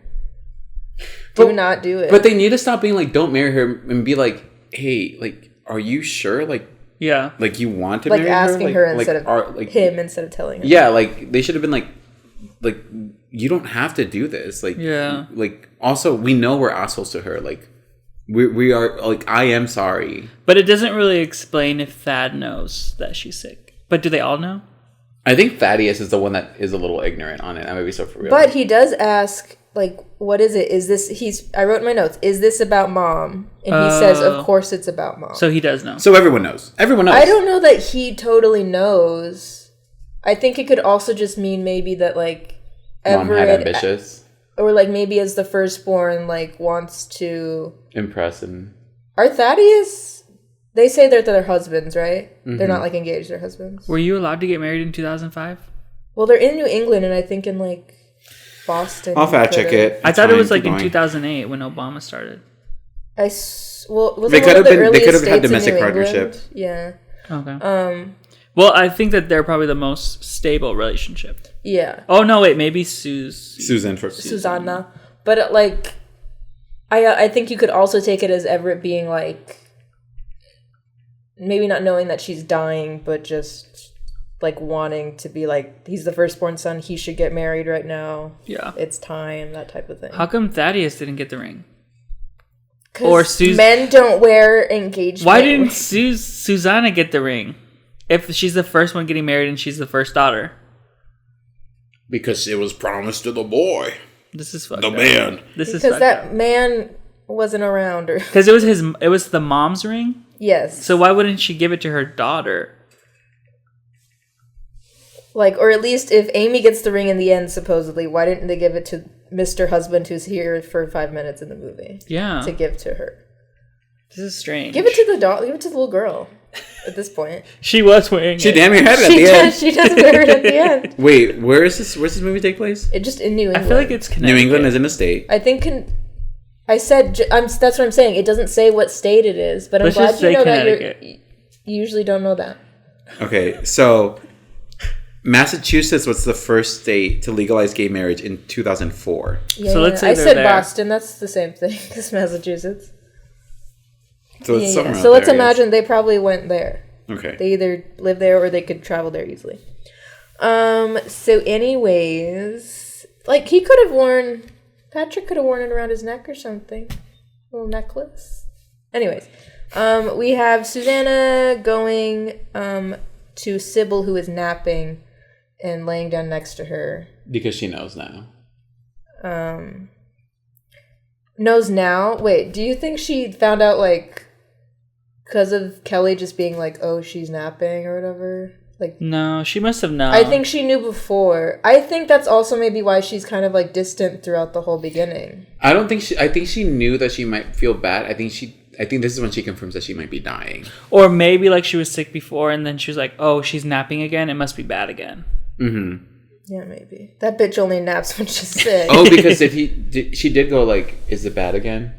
Do not do it. But they need to stop being like, don't marry her, and be like, hey, like, are you sure? Like you want to like marry asking her? her instead of him instead of telling her. Yeah, like they should have been like you don't have to do this. Like Yeah. Like also we know we're assholes to her. Like We are like, I am sorry. But it doesn't really explain if Thad knows that she's sick. But do they all know? I think Thaddeus is the one that is a little ignorant on it. I might be so for real. But he does ask, like, what is it? Is this, I wrote in my notes, is this about Mom? And he says, of course it's about Mom. So he does know. So everyone knows. Everyone knows. I don't know that he totally knows. I think it could also just mean maybe that, like, Mom Everett... had ambitious. Or, like, maybe as the firstborn, like, wants to... Impress and... Are Thaddeus... They say they're their husbands, right? Mm-hmm. They're not, like, engaged, they're husbands. Were you allowed to get married in 2005? Well, they're in New England, and I think in, like, Boston. I'll fact check it. I thought it was, like, in 2008 when Obama started. Well, was they it could one of have the been. They earliest could have had states in domestic New partnership. England? Yeah. Okay. Well, I think that they're probably the most stable relationship. Yeah. Oh, no, wait. Maybe Susanna. But, like, I think you could also take it as Everett being, like, maybe not knowing that she's dying, but just, like, wanting to be, like, he's the firstborn son. He should get married right now. Yeah. It's time, that type of thing. How come Thaddeus didn't get the ring? Or men don't wear engagement. Why didn't Susanna get the ring? If she's the first one getting married and she's the first daughter. Because it was promised to the boy. This is fucked the up. man. Because that man wasn't around. Because it was the mom's ring? Yes. So why wouldn't she give it to her daughter? Like, or at least if Amy gets the ring in the end, supposedly, why didn't they give it to Mr. Husband who's here for 5 minutes in the movie? Yeah. To give to her. This is strange. Give it to the dog. Give it to the little girl at this point. She was wearing She it. damn near had it at the end. She does wear it at the end. Wait, where's this movie take place? It just in New England. I feel like it's Connecticut. New England is in a state. I think that's what I'm saying. It doesn't say what state it is, but I'm Let's glad just you say know that Connecticut. you usually don't know that. Okay, so Massachusetts was the first state to legalize gay marriage in 2004. Yeah, So let's say I they're said there. Boston. That's the same thing as Massachusetts. So it's somewhere So let's out there, I imagine they probably went there. guess. Okay. They either live there or they could travel there easily. So anyways, like Patrick could have worn it around his neck or something. A little necklace. Anyways, we have Susanna going to Sybil, who is napping and laying down next to her. Because she knows now. Knows now? Wait, do you think she found out, like, because of Kelly just being like, oh, she's napping or whatever? Like, No, she must have known. I think she knew before. I think that's also maybe why she's kind of, like, distant throughout the whole beginning. I think she knew that she might feel bad. I think this is when she confirms that she might be dying. Or maybe like she was sick before and then she was like, oh, she's napping again. It must be bad again. Mm-hmm. Yeah, maybe. That bitch only naps when she's sick. Oh, because she did go like, is it bad again?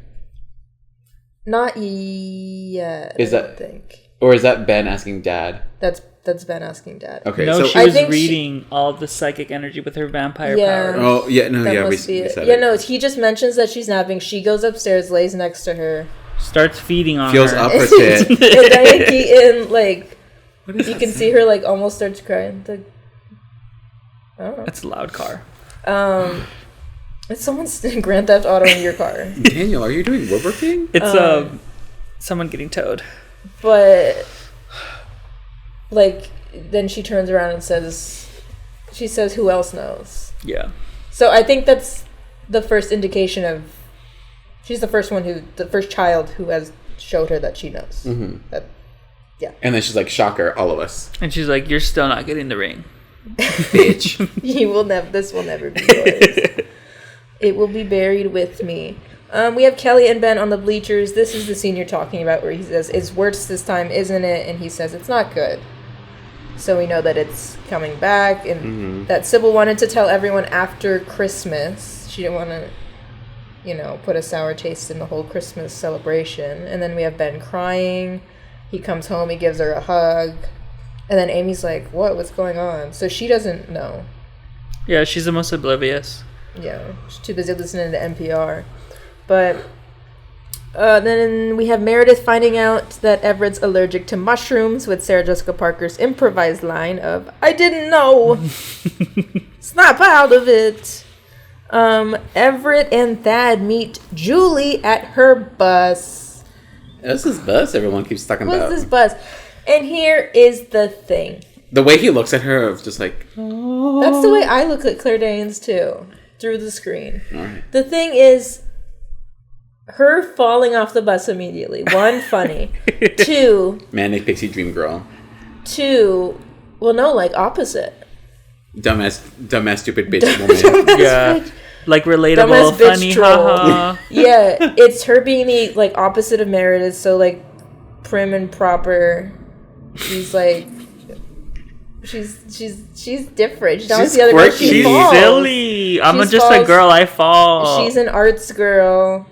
Not yet, Is I that- don't think. Or is that Ben asking Dad? That's Ben asking Dad. Okay, No, so she I was think reading all of the psychic energy with her vampire Yeah. powers. oh yeah, no, That yeah, we must be it. said Yeah, it. no, he just mentions that she's napping. She goes upstairs, lays next to her. Starts feeding on Feels her. up her tit. And Diane Keaton, like, you can see her, like, almost starts crying. I don't know. That's a loud car. It's someone's Grand Theft Auto in your car. Daniel, are you doing woodworking? It's someone getting towed. But, like, then she turns around and says, who else knows? Yeah. So I think that's the first indication of, she's the first child who has showed her that she knows. Mm-hmm. Yeah. And then she's like, shocker, all of us. And she's like, you're still not getting the ring. Bitch. This will never be yours. It will be buried with me. We have Kelly and Ben on the bleachers. This is the scene you're talking about where he says, it's worse this time, isn't it? And he says, it's not good. So we know that it's coming back and that Sybil wanted to tell everyone after Christmas. She didn't want to, put a sour taste in the whole Christmas celebration. And then we have Ben crying. He comes home, he gives her a hug. And then Amy's like, what's going on? So she doesn't know. Yeah, she's the most oblivious. Yeah, she's too busy listening to NPR. But then we have Meredith finding out that Everett's allergic to mushrooms with Sarah Jessica Parker's improvised line of, I didn't know. Snap out of it. Everett and Thad meet Julie at her bus. What's this bus everyone keeps talking about? What's this bus? And here is the thing. The way he looks at her, of just like... That's the way I look at Claire Danes, too. Through the screen. All right. The thing is, her falling off the bus immediately. One, funny. Two... Manic Pixie Dream Girl. Two... Well, no, like, opposite. Dumbass stupid bitch woman. Yeah. Like relatable, Dumbass bitch funny, troll. haha. Yeah, it's her being the, like, opposite of Meredith, so, like, prim and proper. She's, like... She's different. She's not She's the other girl. quirky. She She's falls. silly. I'm She just a falls. girl. I fall. She's an arts girl.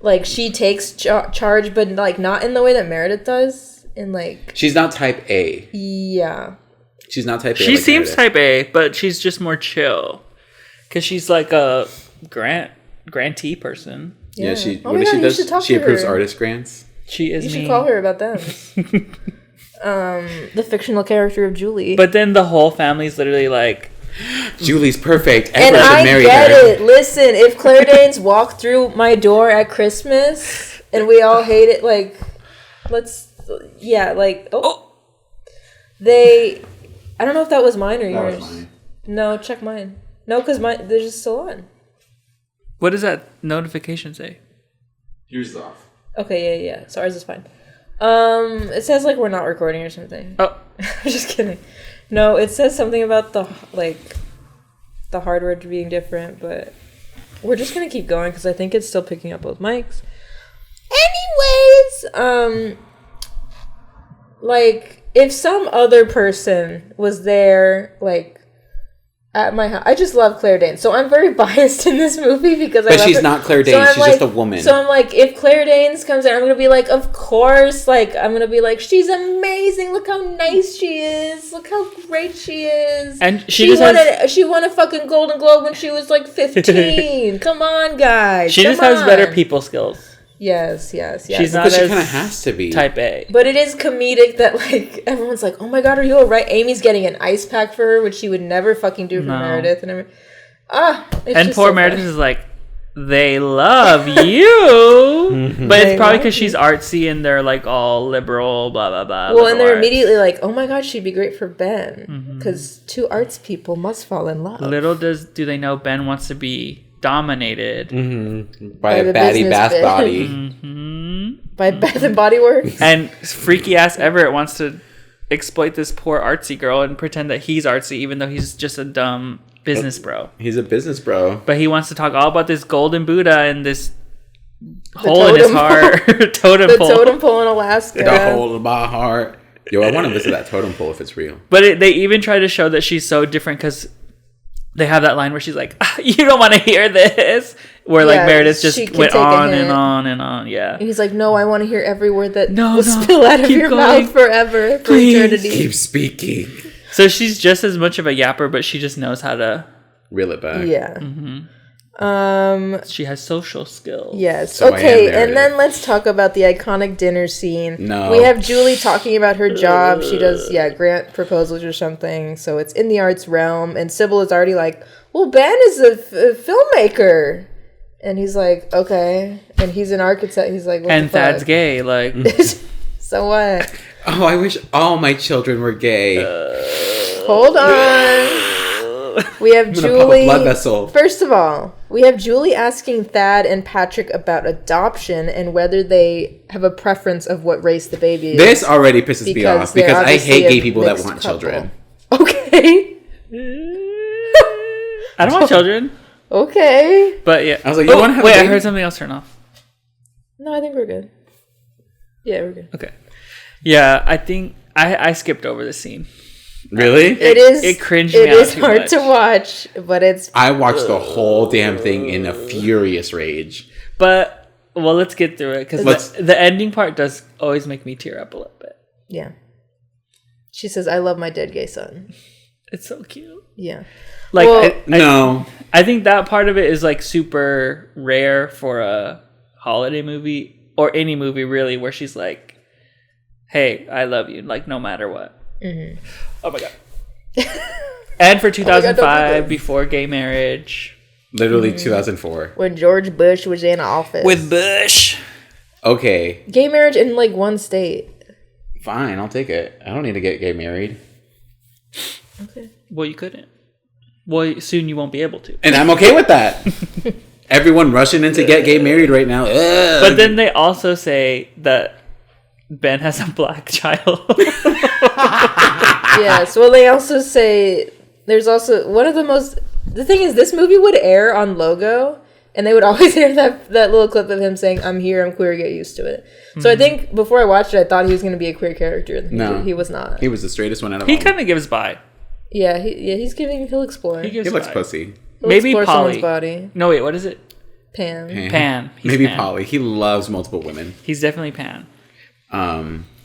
Like, she takes charge, but, like, not in the way that Meredith does. In, like... She's not type A. Yeah. She's not type A. She like seems Meredith. type A, but she's just more chill. Because she's like a grantee person. Yeah, she. Oh What my does God, she you should does? talk She to approves her. artist grants. She is You should me. call her about them. The fictional character of Julie. But then the whole family's literally like, Julie's perfect. and Everett should I marry get her. it. Listen, if Claire Danes walked through my door at Christmas and we all hate it, like, I don't know if that was mine or That was yours. mine. No, check mine. No, because mine, they're just still on. what does that notification say? Yours is off. Okay, yeah. So ours is fine. It says, like, we're not recording or something. Oh, I'm just kidding. No, it says something about the hardware being different, but we're just gonna keep going because I think it's still picking up both mics. Anyways, like, if some other person was there, like, at my house, I just love Claire Danes, so I'm very biased in this movie because I But love she's her. not Claire So Danes. I'm She's like- just a woman. So I'm like, if Claire Danes comes in, I'm gonna be like, of course, like, I'm gonna be like, she's amazing. Look how nice she is. Look how great she is. And she just has- she won a fucking Golden Globe when she was like 15. Come on, guys. she just Come has better on. people skills. Yes. She's not Because she as kind of has to be. type A. But it is comedic that, like, everyone's like, oh my God, are you alright? Amy's getting an ice pack for her, which she would never fucking do for No. Meredith. And it's And just poor so Meredith funny. is like, they love you. But They it's probably love because she's artsy and they're like all liberal, blah, blah, blah. Well, and liberal they're arts. immediately like, oh my God, she'd be great for Ben. Because two arts people must fall in love. Little do they know Ben wants to be dominated. By the a baddie business bath bit. body. By Bath and Body Works. And freaky ass Everett wants to exploit this poor artsy girl and pretend that he's artsy, even though he's just a dumb business bro. He's a business bro. But he wants to talk all about this golden Buddha and this hole in his totem heart. Totem The pole. totem pole in Alaska. The whole of my heart. Yo, I want to visit that totem pole if it's real. But they even try to show that she's so different because they have that line where she's like, you don't want to hear this. Where like Yeah, Meredith just she can went take a on hint. and on and on. Yeah. And he's like, no, I want to hear every word that No, will no, spill out of keep your going. mouth forever, for Please. eternity. Keep speaking. So she's just as much of a yapper, but she just knows how to. Reel it back. Yeah. She has social skills. Yes. So I am okay, and Meredith. then let's talk about the iconic dinner scene. No. We have Julie talking about her job. She does, grant proposals or something. So it's in the arts realm. And Sybil is already like, well, Ben is a filmmaker. And he's like, okay. And he's an architect. He's like, what And the fuck? Thad's gay. Like, So what? Oh, I wish all my children were gay. Hold on. We have I'm gonna pop a Julie. blood vessel. First of all, we have Julie asking Thad and Patrick about adoption and whether they have a preference of what race the baby is. This already pisses me Because off they're because I obviously hate a gay people that mixed want couple. children. Okay. I don't want children. Okay. But yeah. I was like, you wanna have a wait, I baby? heard something else turn off. No, I think we're good. Yeah, we're good. Okay. Yeah, I think I skipped over the scene. Really? It cringed me It out is too hard much. to watch, but it's I watched the whole damn thing in a furious rage. But, well, let's get through it because the ending part does always make me tear up a little bit. yeah. She says, "I love my dead gay son." It's so cute. Yeah. Like, Well- No. I think that part of it is like super rare for a holiday movie or any movie really where she's like, hey, I love you, like no matter what. Oh my God. And for God, don't do 2005, this. before gay marriage, Literally 2004. When George Bush was in office. With Bush. Okay, gay marriage in like one state. fine, I'll take it. I don't need to get gay married. Okay. Well, you couldn't. Well, soon you won't be able to. And I'm okay with that. Everyone rushing in to get gay married right now. Ugh. But then they also say that Ben has a black child. Yes. Well, they also say there's also one of the most. The thing is, this movie would air on Logo, and they would always air that little clip of him saying, "I'm here, I'm queer, get used to it." So I think before I watched it, I thought he was going to be a queer character. No. He was not. He was the straightest one out of He all. kind of gives by. Yeah, he's giving. He'll explore. He gives He looks by. pussy. He'll Maybe explore Polly. someone's body. No, wait, what is it? Pan. Pan. He's Maybe Pan. Polly. He loves multiple women. He's definitely Pan.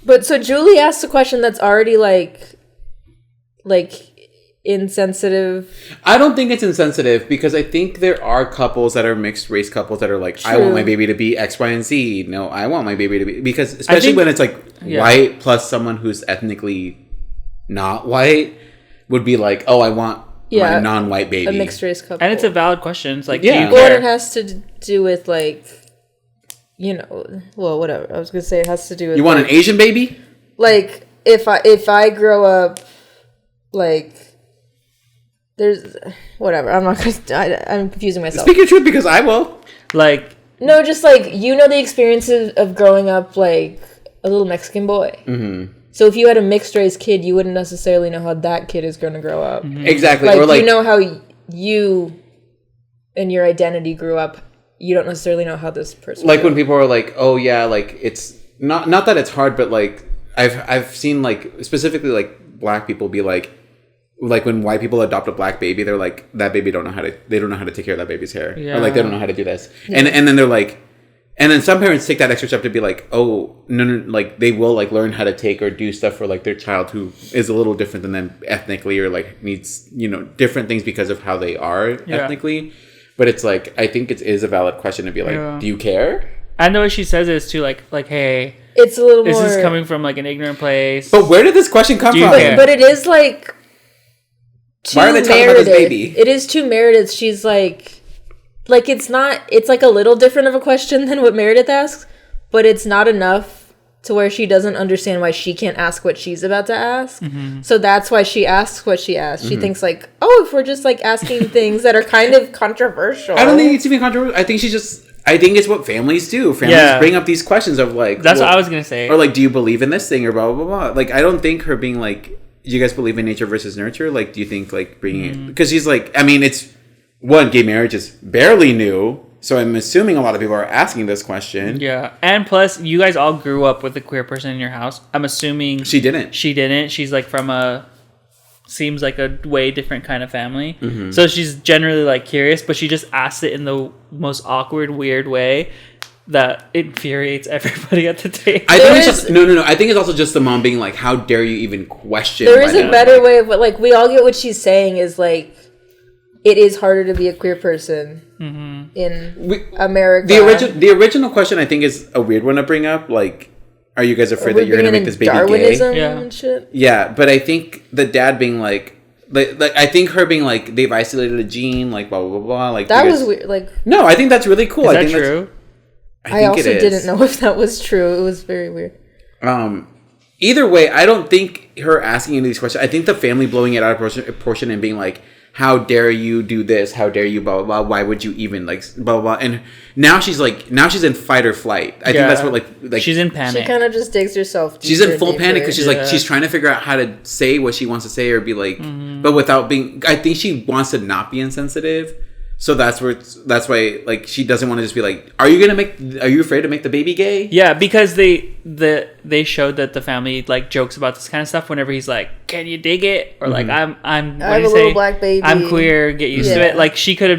But so Julie asked a question that's already like insensitive. I don't think it's insensitive because I think there are couples that are mixed race couples that are like, I True. want my baby to be X, Y, and Z. No, I want my baby to be, because especially think- when it's like yeah. white plus someone who's ethnically not white would be like, oh, I want Yeah, my non-white baby. A mixed race couple. And it's a valid question. It's like, Yeah. do you Well, care? it has to do with like, well, whatever. I was gonna say it has to do with. You want an Asian baby? like if I grow up like there's whatever. I'm not gonna. I'm confusing myself. Speak your truth because I will. Like, No, just like the experiences of growing up like a little Mexican boy. Mm-hmm. So if you had a mixed race kid, you wouldn't necessarily know how that kid is going to grow up. Mm-hmm. Exactly. Like, Or like, you know how you and your identity grew up. You don't necessarily know how this person. like grew when people are like, oh yeah, like it's not that it's hard, but like I've seen like specifically like black people be like when white people adopt a black baby, they're like, that baby don't know how to take care of that baby's hair. Yeah. Or like they don't know how to do this. And then they're like, and then some parents take that extra step to be like, oh no, like they will like learn how to take or do stuff for like their child who is a little different than them ethnically or like needs, different things because of how they are ethnically. But it's like, I think it is a valid question to be like, do you care? and the way she says it is too like, hey, It's a little is more. this coming from like an ignorant place? But where did this question come Do you from? care? But it is like. Too Why are they talking about this Meredith. baby? It is too Meredith. She's like it's not. It's like a little different of a question than what Meredith asks, but it's not enough to where she doesn't understand why she can't ask what she's about to ask. Mm-hmm. So that's why she asks what she asks. She thinks like, oh, if we're just like asking things that are kind of controversial. I don't think it needs to be controversial. I think it's what families do. Families bring up these questions of like, That's what I was gonna say. or like, do you believe in this thing or blah blah blah blah. Like, I don't think her being like, do you guys believe in nature versus nurture? Like, do you think like bringing it, because she's like, I mean, it's one, gay marriage is barely new, so I'm assuming a lot of people are asking this question. Yeah, and plus, you guys all grew up with a queer person in your house. I'm assuming She didn't. She didn't. She's like from seems like a way different kind of family. Mm-hmm. So she's generally like curious, but she just asks it in the most awkward, weird way that infuriates everybody at the table. I think it's just no. I think it's also just the mom being like, "How dare you even question?" There is why a that- better way of like we all get what she's saying is like it is harder to be a queer person in America. The original question I think is a weird one to bring up. Like, are you guys afraid that you're gonna make this baby Darwinism gay? Yeah. and shit. Yeah, but I think the dad being like I think her being like, they've isolated a gene, like blah blah blah blah. Like That you was guys- weird. Like No, I think that's really cool. Is I that think that's- true? I think also it is. didn't know if that was true. It was very weird. Either way, I don't think her asking any of these questions. I think the family blowing it out of proportion and being like, "How dare you do this? How dare you blah blah blah? Why would you even like blah blah blah?" And now she's in fight or flight. I think that's what like she's in panic. She kind of just digs herself. she's deeper in full and panic deeper. because she's like she's trying to figure out how to say what she wants to say or be like, but without being. I think she wants to not be insensitive. So that's why like she doesn't want to just be like, are you afraid to make the baby gay? Yeah, because they showed that the family like jokes about this kind of stuff whenever he's like, "Can you dig it?" Or like, "I'm I what have do you a say? little black baby. I'm queer. Get used to Yeah. it." Like they could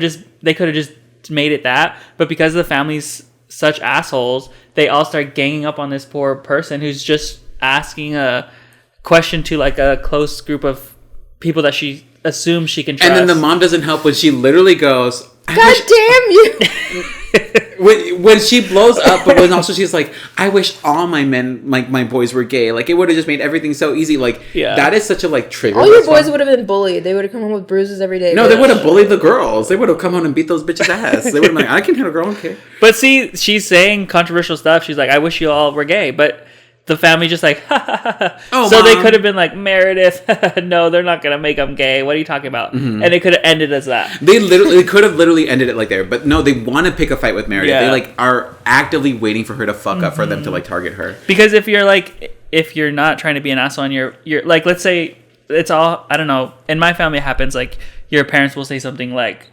have just made it that, but because the family's such assholes, they all start ganging up on this poor person who's just asking a question to like a close group of people that she assumes she can trust. And then the mom doesn't help when she literally goes, God damn you! when she blows up, but when also she's like, I wish all my men, like my boys, were gay. Like it would have just made everything so easy. Like that is such a like trigger. All your boys would have been bullied. They would have come home with bruises every day. No, they would have bullied the girls. They would have come home and beat those bitches' ass. They would have been like, I can hit a girl, okay. But see, she's saying controversial stuff. She's like, I wish you all were gay, but the family just like, ha, ha, ha, ha. Oh, so Mom. they could have been like, Meredith, no, they're not gonna make them gay. What are you talking about? And it could have ended as that. They could have literally ended it like there, but no, they want to pick a fight with Meredith. Yeah. They like are actively waiting for her to fuck up for them to like target her. Because if you're not trying to be an asshole and you're like, let's say it's all, I don't know, in my family it happens like your parents will say something like,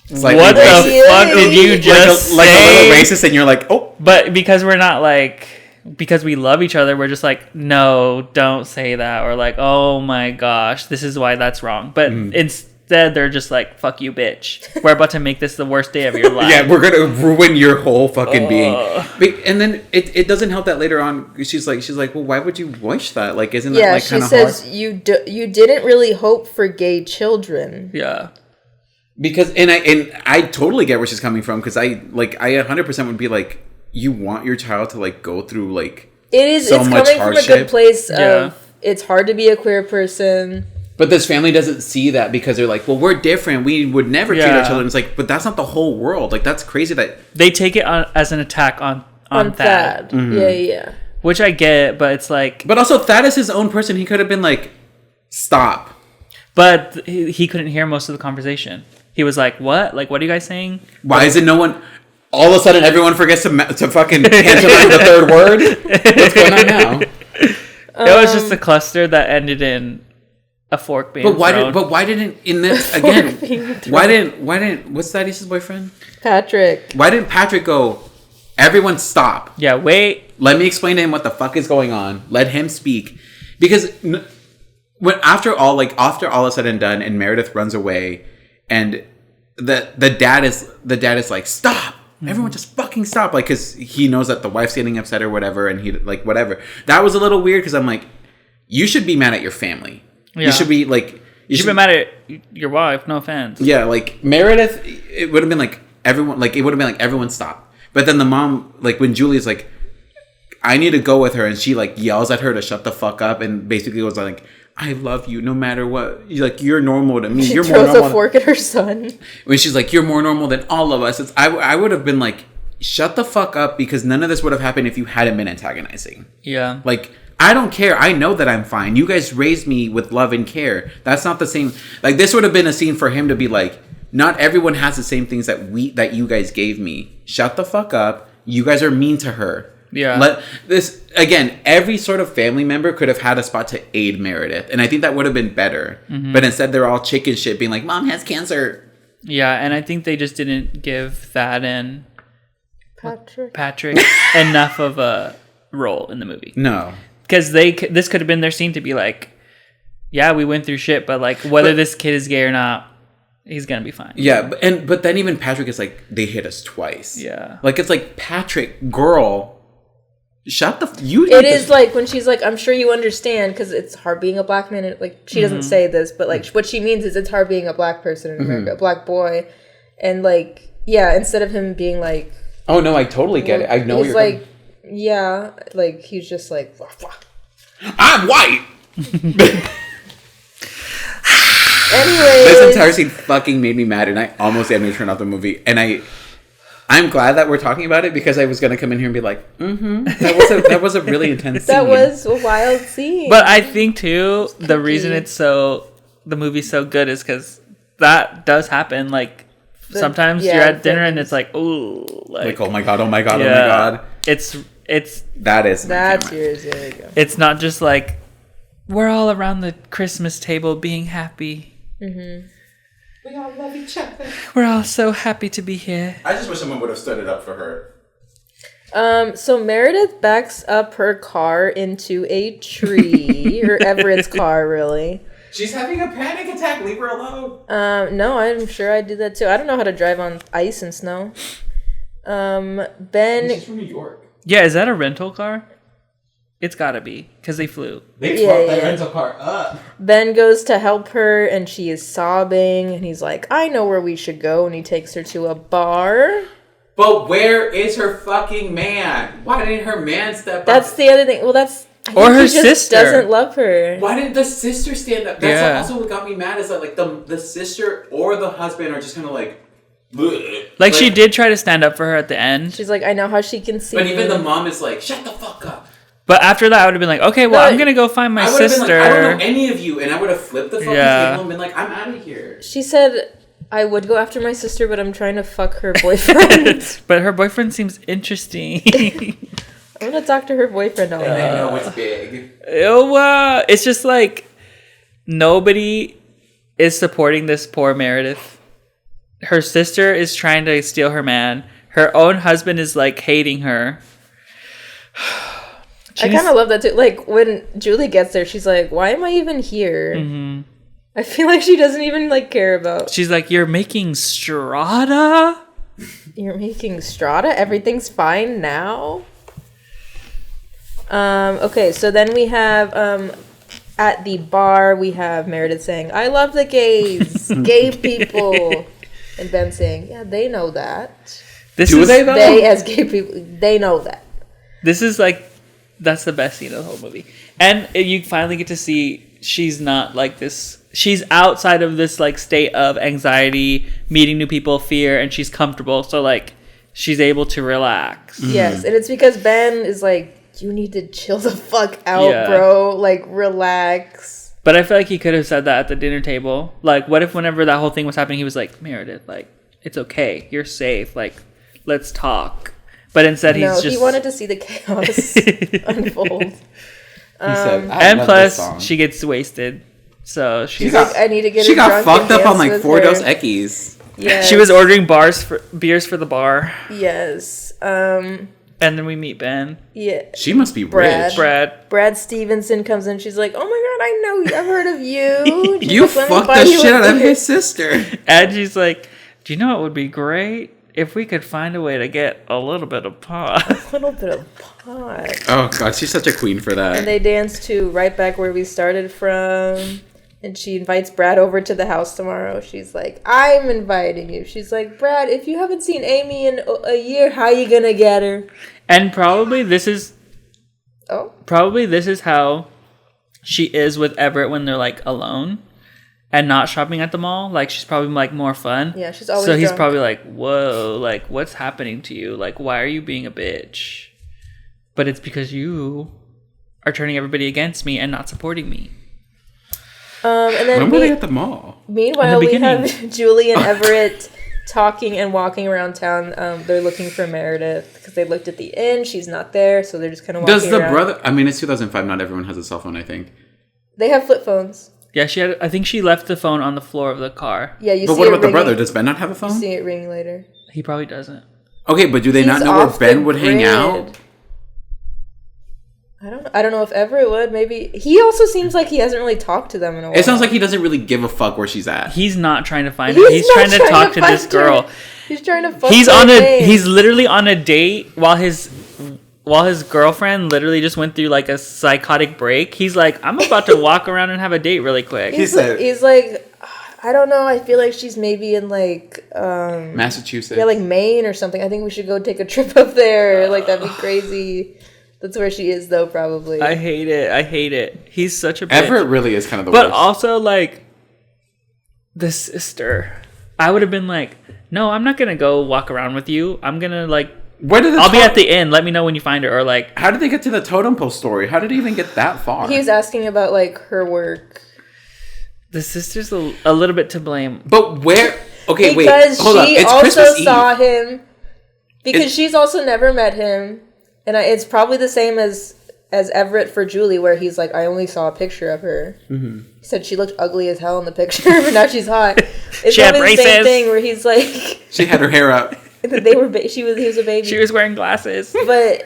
Slightly what racist. the fuck did you just like say? a little racist, and you're like, oh. But because we're not like, because we love each other, we're just like, no, don't say that, or like, oh my gosh, this is why that's wrong. But instead, they're just like, fuck you, bitch. We're about to make this the worst day of your life. Yeah, we're gonna ruin your whole fucking being. And then it doesn't help that later on she's like, well, why would you wish that? Like, isn't that like kind of hard? Yeah, she says you didn't really hope for gay children. Yeah. Because I totally get where she's coming from, because I 100% would be like, you want your child to like go through like it's much coming hardship. from a good place of it's hard to be a queer person. But this family doesn't see that, because they're like, well, we're different. We would never treat our children. It's like, but that's not the whole world. Like, that's crazy that they take it as an attack on Thad. Yeah. Which I get, but it's like, but also Thad is his own person. He could have been like, stop. But he couldn't hear most of the conversation. He was like, what? Like, what are you guys saying? Why is it no one? All of a sudden, everyone forgets to fucking cancel out the third word. What's going on now? It was just a cluster that ended in a fork being thrown. Why didn't in this again? Why didn't what's Thaddeus' boyfriend? Patrick. Why didn't Patrick go? Everyone stop. Yeah, wait. Let me explain to him what the fuck is going on. Let him speak, because when after all is said and done, and Meredith runs away, and the dad is like, stop. Everyone just fucking stop, like, because he knows that the wife's getting upset or whatever, and he like whatever. That was a little weird, because I'm like, you should be mad at your family. Yeah. You should be like, you should be mad at your wife. No offense. Yeah, like Meredith, it would have been like everyone, like it would have been like everyone stop. But then the mom, like when Julie's like, I need to go with her, and she like yells at her to shut the fuck up, and basically was like, I love you no matter what. You're normal to me. She you're throws more normal. a fork at her son. When she's like, you're more normal than all of us. I would have been like, shut the fuck up, because none of this would have happened if you hadn't been antagonizing. Yeah. Like, I don't care. I know that I'm fine. You guys raised me with love and care. That's not the same. Like, this would have been a scene for him to be like, not everyone has the same things that you guys gave me. Shut the fuck up. You guys are mean to her. Yeah. Every sort of family member could have had a spot to aid Meredith, and I think that would have been better. But instead, they're all chicken shit, being like, "Mom has cancer." Yeah, and I think they just didn't give Thad and Patrick enough of a role in the movie. No, because this could have been their scene to be like, yeah, we went through shit, but like whether this kid is gay or not, he's gonna be fine. Yeah, but then even Patrick is like, they hit us twice. Yeah, like it's like, Patrick, girl. Shut the... It is like when she's like, I'm sure you understand, because it's hard being a black man. And, like, she doesn't say this, but like what she means is it's hard being a black person in America, a black boy. And like, yeah, instead of him being like... Oh, no, I totally get it. I know you're like, yeah, like, he's just like... I'm white! Anyways... This entire scene fucking made me mad, and I almost had to turn off the movie. And I'm glad that we're talking about it, because I was going to come in here and be like, that was a really intense scene. That was a wild scene. But I think, too, the reason the movie's so good is because that does happen. Like, sometimes you're at dinner and it's like, ooh. Like, oh my God, oh my God, yeah. Oh my God. That's yours, there you go. It's not just like, we're all around the Christmas table being happy. Mm-hmm. We all love each other. We're all so happy to be here. I just wish someone would have stood it up for her. So Meredith backs up her car into a tree, or Everett's car, really. She's having a panic attack. Leave her alone. No, I'm sure I'd do that too. I don't know how to drive on ice and snow. Ben. She's from New York. Yeah, is that a rental car? It's gotta be, because they flew. They fucked that rental car up. Ben goes to help her, and she is sobbing, and he's like, I know where we should go, and he takes her to a bar. But where is her fucking man? Why didn't her man step up? That's the other thing. Well, that's... Or her he just sister doesn't love her. Why didn't the sister stand up? That's also what got me mad is that like the sister or the husband are just kind of like... Bleh. Like she did try to stand up for her at the end. She's like, I know how she can see. But even the mom is like, shut the fuck up. But after that, I would have been like, okay, well, I'm going to go find my sister. Been like, I don't know any of you. And I would have flipped the fucking table and been like, I'm out of here. She said, I would go after my sister, but I'm trying to fuck her boyfriend. But her boyfriend seems interesting. I'm going to talk to her boyfriend all And night. I know it's big. It's just like nobody is supporting this poor Meredith. Her sister is trying to steal her man. Her own husband is like hating her. I kind of love that too. Like when Julie gets there, she's like, why am I even here? Mm-hmm. I feel like she doesn't even like care about. She's like, you're making strata? You're making strata? Everything's fine now? Okay, so then we have at the bar, we have Meredith saying, I love the gays, gay people. And Ben saying, yeah, they know that. Do they though? They as gay people, they know that. This is like, that's the best scene of the whole movie. And you finally get to see she's not like this. She's outside of this like state of anxiety, meeting new people, fear, and she's comfortable. So like she's able to relax. Yes, and it's because Ben is like, you need to chill the fuck out, bro. Like, relax. But I feel like he could have said that at the dinner table. Like, what if whenever that whole thing was happening, he was like, Meredith, like, it's okay. You're safe. Like, let's talk. But instead, he's just... he wanted to see the chaos unfold. He said, and plus, she gets wasted. So she's like, I need to get She got drunk fucked and up on dance like with 4 her. Dos Equis. Yeah. She was ordering beers for the bar. Yes. And then we meet Ben. Yeah. She must be Brad. rich. Brad Stevenson comes in. She's like, oh my god, I know you. I've heard of you. She's You like, "Let me fucked buy the you shit a out of beer." his sister. And she's like, do you know what would be great? If we could find a way to get a little bit of pot. A little bit of pot. Oh god, she's such a queen for that. And they dance to right back where we started from. And she invites Brad over to the house tomorrow. She's like, I'm inviting you. She's like, Brad, if you haven't seen Amy in a year, how you gonna get her? And probably this is how she is with Everett when they're like alone and not shopping at the mall. Like she's probably like more fun. Yeah, she's always So he's drunk. probably like, whoa, like what's happening to you? Like why are you being a bitch? But it's because you are turning everybody against me and not supporting me. And then when were they at the mall? Meanwhile, we have Julie and Everett talking and walking around town. They're looking for Meredith because they looked at the inn. She's not there, so they're just kind of walking Does the around. brother... I mean, it's 2005. Not everyone has a cell phone, I think. They have flip phones. Yeah, I think she left the phone on the floor of the car. Yeah, you But see what it about the ringing. brother? Does Ben not have a You phone? see it ringing later. He probably doesn't. Okay, but do they not He's know where off Ben the would hang grid. out? I don't know if Everett would. Maybe he also seems like he hasn't really talked to them in a while. It sounds like he doesn't really give a fuck where she's at. He's not trying to find her. He's trying to talk to this girl. He's trying to fuck He's literally on a date while his girlfriend literally just went through like a psychotic break. He's like, I'm about to walk around and have a date really quick. He's like, I don't know. I feel like she's maybe in like Massachusetts. Yeah, like Maine or something. I think we should go take a trip up there. Like that'd be crazy. That's where she is though, probably. I hate it. He's such a bitch. Everett really is kind of the But worst. also like the sister. I would have been like, no, I'm not gonna go walk around with you. I'm gonna like I'll be at the inn. Let me know when you find her. Or like, how did they get to the totem pole story? How did he even get that far? He was asking about like her work. the sister's a little bit to blame. But where? Okay, because wait. Hold up. she It's also Christmas saw Eve. him. Because she's also never met him, and it's probably the same as Everett for Julie, where he's like, I only saw a picture of her. Mm-hmm. He said she looked ugly as hell in the picture, but now she's hot. It's She had probably the same braces. thing where he's like, She had her hair up. he was a baby. She was wearing glasses. But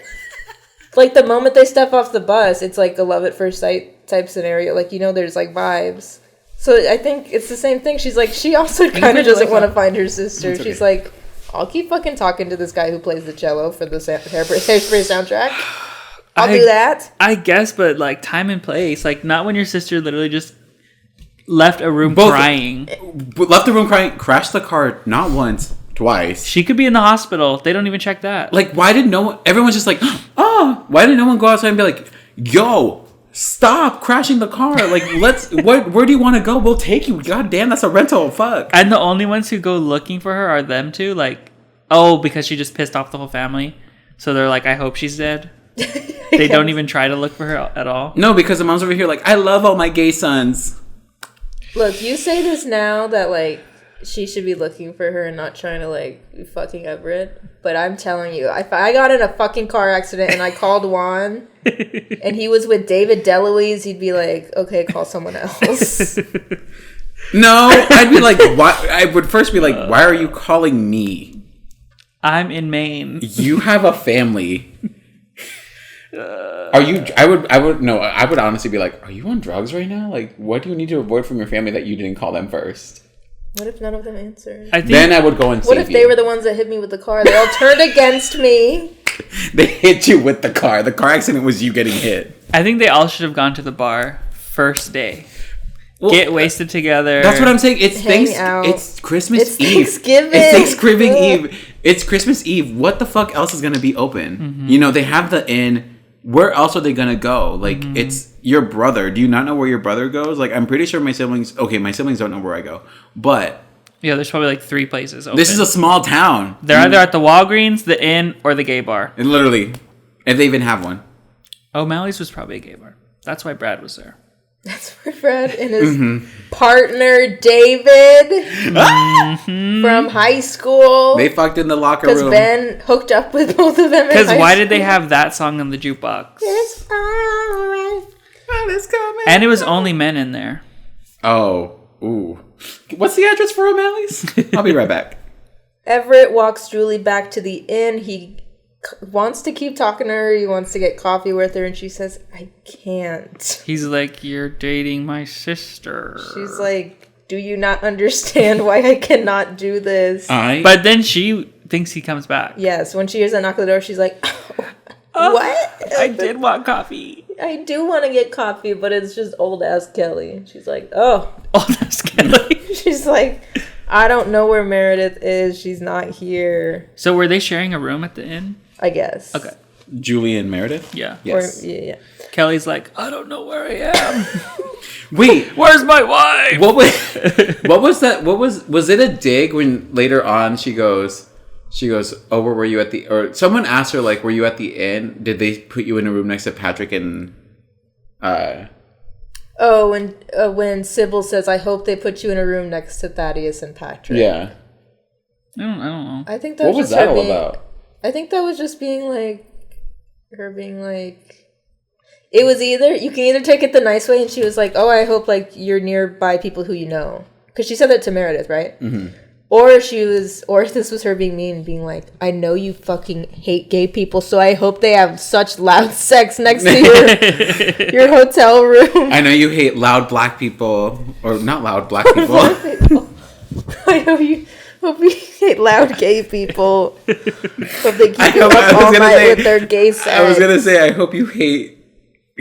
like the moment they step off the bus, it's like a love at first sight type scenario. Like, there's like vibes. So I think it's the same thing. She's like, she also kind of doesn't want to find her sister. Okay. She's like, I'll keep fucking talking to this guy who plays the cello for the Hairspray soundtrack. I'll do that. I guess, but like time and place. Like not when your sister literally just left a room crying. Left the room crying. Crashed the car not once, twice. She could be in the hospital. They don't even check that. Like, why did no one... Everyone's just like, oh, why did no one go outside and be like, yo, stop crashing the car. Like, where do you want to go? We'll take you. God damn, that's a rental. Fuck. And the only ones who go looking for her are them two. Like, oh, because she just pissed off the whole family. So they're like, I hope she's dead. They don't even try to look for her at all. No, because the mom's over here like, I love all my gay sons. Look, you say this now that, like, she should be looking for her and not trying to, like, fucking Everett. But I'm telling you, if I got in a fucking car accident and I called Juan and he was with David DeLuise, he'd be like, okay, call someone else. No, I'd be like, why? I would first be like, why are you calling me? I'm in Maine. You have a family. Are you? I would honestly be like, are you on drugs right now? Like, what do you need to avoid from your family that you didn't call them first? What if none of them answered? Then I would go and What if they were the ones that hit me with the car? They all turned against me. They hit you with the car. The car accident was you getting hit. I think they all should have gone to the bar first day. Well, get wasted together. That's what I'm saying. It's out. It's Christmas It's Eve. Thanksgiving. It's Thanksgiving Eve. It's Christmas Eve. What the fuck else is gonna be open? Mm-hmm. You know, they have the inn. Where else are they gonna go? Like, it's your brother. Do you not know where your brother goes? Like, I'm pretty sure my siblings don't know where I go. But yeah, there's probably like 3 places open. this is a small town. They're either at the Walgreens, the inn, or the gay bar. And literally, if they even have one. O'Malley's was probably a gay bar. That's why Brad was there. That's where Fred and his partner David from high school. They fucked in the locker room. Because Ben hooked up with both of them. Because why did they have that song on the jukebox? It's alright. And it was only men in there. Oh, ooh. What's the address for O'Malley's? I'll be right back. Everett walks Julie back to the inn. He wants to keep talking to her. He wants to get coffee with her. And she says, I can't. He's like, you're dating my sister. She's like, do you not understand why I cannot do this? But then she thinks he comes back. Yes, when she hears that knock on the door, she's like, what? I did want coffee. I do want to get coffee, but it's just old ass Kelly. She's like, oh. Old ass Kelly. She's like, I don't know where Meredith is. She's not here. So were they sharing a room at the inn? I guess. Okay. Julie and Meredith? Yeah. Yes. Or, yeah. Kelly's like, I don't know where I am. Wait, where's my wife? What was that? Was it a dig when later on she goes, oh, where were you at the, or someone asked her, like, were you at the inn? Did they put you in a room next to Patrick and, Oh, when Sybil says, I hope they put you in a room next to Thaddeus and Patrick. Yeah. I don't know. I think that what was was just that her all being, about? I think that was just being like, her being like, it was either, you can either take it the nice way, and she was like, oh, I hope, like, you're nearby people who you know. Because she said that to Meredith, right? Mm-hmm. Or this was her being mean, being like, I know you fucking hate gay people, so I hope they have such loud sex next to your hotel room. I know you hate loud black people, or not loud black people. I know you hope you hate loud gay people. Hope they keep you up all night with their gay sex. I was gonna say, I hope you hate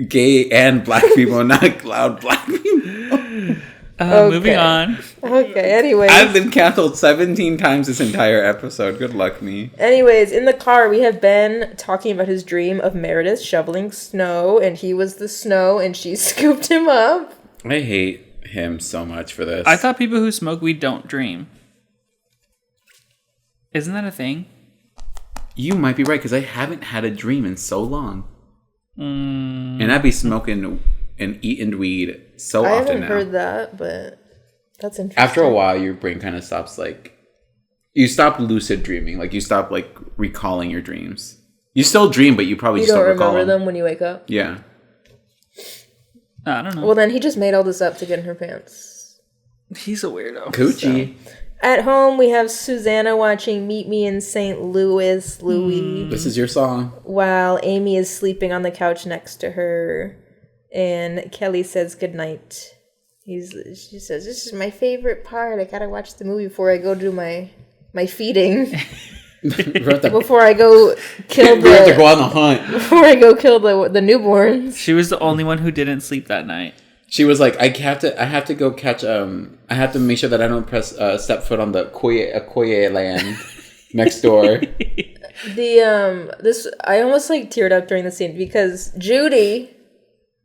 gay and black people, not loud black people. Okay. Moving on. Okay, anyways. I've been canceled 17 times this entire episode. Good luck, me. Anyways, in the car, we have Ben talking about his dream of Meredith shoveling snow, and he was the snow, and she scooped him up. I hate him so much for this. I thought people who smoke weed don't dream. Isn't that a thing? You might be right, because I haven't had a dream in so long. And I'd be smoking and eating weed so often now. I haven't heard that, but that's interesting. After a while, your brain kind of stops, like... You stop lucid dreaming. Like, you stop, like, recalling your dreams. You still dream, but you probably just don't recall remember them when you wake up? Yeah. I don't know. Well, then he just made all this up to get in her pants. He's a weirdo. Coochie. So. At home, we have Susanna watching Meet Me in St. Louis, This is your song. while Amy is sleeping on the couch next to her. And Kelly says goodnight. She says, this is my favorite part. I gotta watch the movie before I go do my feeding. Before I go kill We have to go on the hunt. Before I go kill the newborns. She was the only one who didn't sleep that night. She was like, I have to go catch, I have to make sure that I don't step foot on the Koye land next door. I almost like teared up during the scene because Judy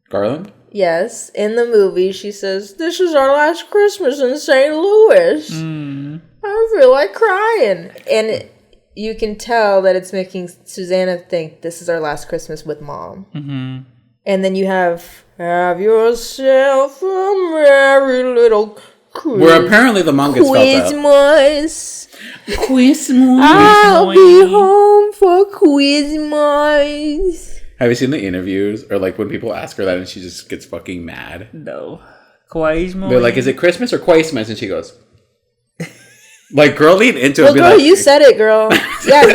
Garland? Yes, in the movie, she says, "This is our last Christmas in St. Louis. I feel like crying." And you can tell that it's making Susanna think this is our last Christmas with Mom. Mm-hmm. And then you have yourself a merry little Christmas. Where apparently the mom gets Christmas. I'll be home for Christmas. Have you seen the interviews or like when people ask her that and she just gets fucking mad? No. Quaismo. They're like, is it Christmas or Christmas? And she goes, like, girl, lean into it. Well, girl, like, you said it, girl. Yeah,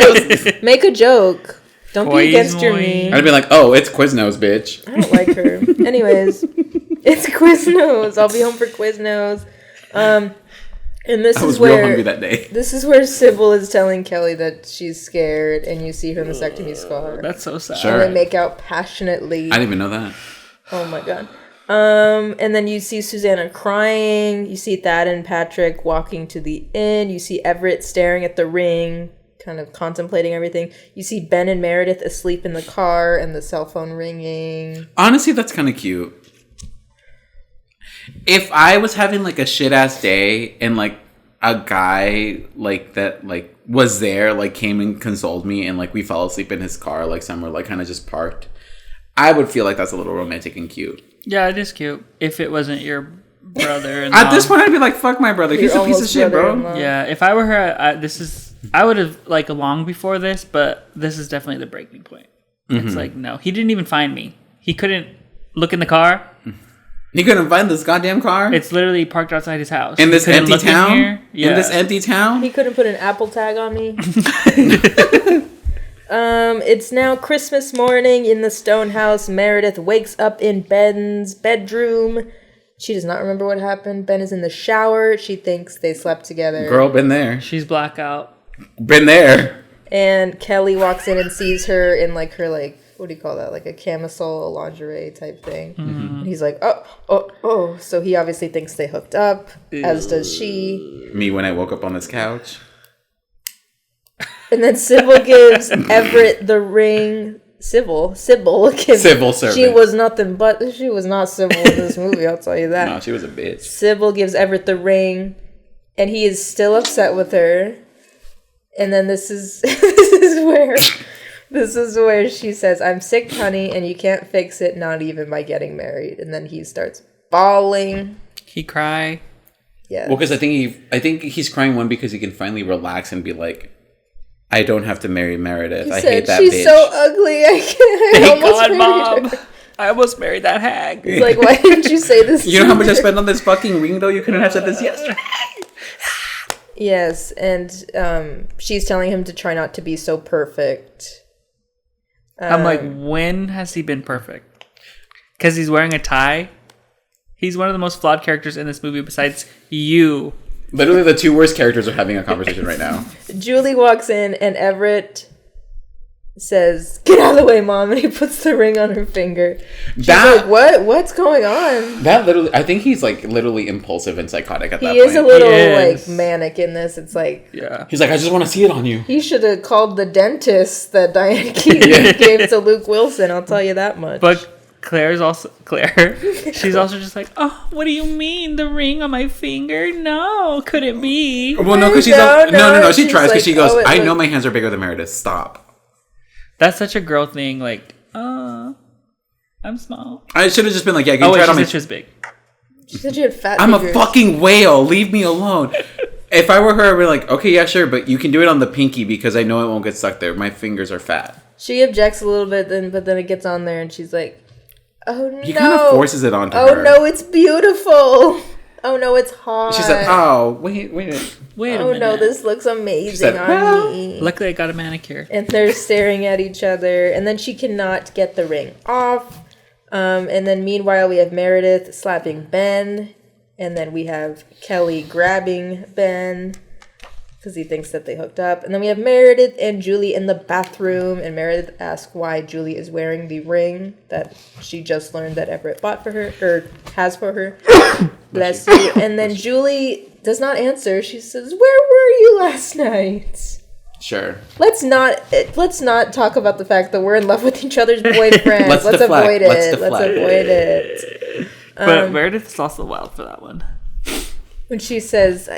make a joke. Don't be against your knee. I'd be like, oh, it's Quiznos, bitch. I don't like her. Anyways, it's Quiznos. I'll be home for Quiznos. And this is where real hungry that day. This is where Sybil is telling Kelly that she's scared, and you see her mastectomy scar. That's so sad. Sure. And they make out passionately. I didn't even know that. Oh my god. And then you see Susanna crying. You see Thad and Patrick walking to the inn. You see Everett staring at the ring, kind of contemplating everything. You see Ben and Meredith asleep in the car and the cell phone ringing. Honestly, that's kind of cute. If I was having like a shit ass day and like a guy like that like was there, like came and consoled me and like we fell asleep in his car, like somewhere like kind of just parked, I would feel like that's a little romantic and cute. Yeah, it is cute. If it wasn't your brother. At this point, I'd be like, fuck my brother. He's a piece of shit, bro. Yeah, if I were her, I would have like long before this, but this is definitely the breaking point. Mm-hmm. It's like, no, he didn't even find me. He couldn't look in the car. He couldn't find this goddamn car? It's literally parked outside his house. In this empty town? Yeah. In this empty town? He couldn't put an Apple tag on me. It's now Christmas morning in the stone house. Meredith wakes up in Ben's bedroom. She does not remember what happened. Ben is in the shower. She thinks they slept together. Girl, been there. She's blackout. Been there. And Kelly walks in and sees her in like her like, what do you call that? Like a camisole lingerie type thing. Mm-hmm. And he's like, oh. So he obviously thinks they hooked up, as does she. Me when I woke up on this couch. And then Sybil gives Everett the ring. Sybil gives. Civil servant. She was nothing but. She was not civil in this movie, I'll tell you that. No, she was a bitch. Sybil gives Everett the ring, and he is still upset with her. And then this is where she says, "I'm sick, honey, and you can't fix it, not even by getting married." And then he starts bawling. He cry. Yeah. Well, because I think he's crying one because he can finally relax and be like, I don't have to marry Meredith. He I said, hate that she's bitch. so ugly. Thank God, Mom. I almost married that hag. He's like, why didn't you say this? You know how much I spent on this fucking ring, though? You couldn't have said this yesterday. Yes, and she's telling him to try not to be so perfect. I'm like, when has he been perfect? Because he's wearing a tie? He's one of the most flawed characters in this movie besides you. Literally the two worst characters are having a conversation right now. Julie walks in and Everett says, "Get out of the way, Mom," and he puts the ring on her finger. She's like, what? What's going on? That literally, I think he's like literally impulsive and psychotic at that point. He is a little like manic in this. It's like, yeah. He's like, I just want to see it on you. He should have called the dentist that Diane gave to Luke Wilson. I'll tell you that much. But Claire, she's also just like, oh, what do you mean? The ring on my finger? No, couldn't be. Well, no, because she's no. She tries because like, she goes, I know my hands are bigger than Meredith. Stop. That's such a girl thing. Like, I'm small. I should have just been like, yeah, you tried on me. She was big. She said she had fat I'm fingers. a fucking whale. Leave me alone. If I were her, I'd be like, okay, yeah, sure, but you can do it on the pinky because I know it won't get stuck there. My fingers are fat. She objects a little bit, but then it gets on there and she's like, oh no. He kind of forces it onto her. Oh no, it's beautiful. Oh no, it's hot. She said, oh, wait a minute. Oh no, this looks amazing on me. Luckily I got a manicure. And they're staring at each other, and then she cannot get the ring off. And then meanwhile we have Meredith slapping Ben, and then we have Kelly grabbing Ben. because he thinks that they hooked up. And then we have Meredith and Julie in the bathroom, and Meredith asks why Julie is wearing the ring that she just learned that Everett bought for her, or has for her. Bless you. And then Julie does not answer. She says, "Where were you last night?" Sure. Let's not talk about the fact that we're in love with each other's boyfriends. Let's deflect. avoid it. Let's Let's avoid it. But Meredith is also wild for that one. When she says,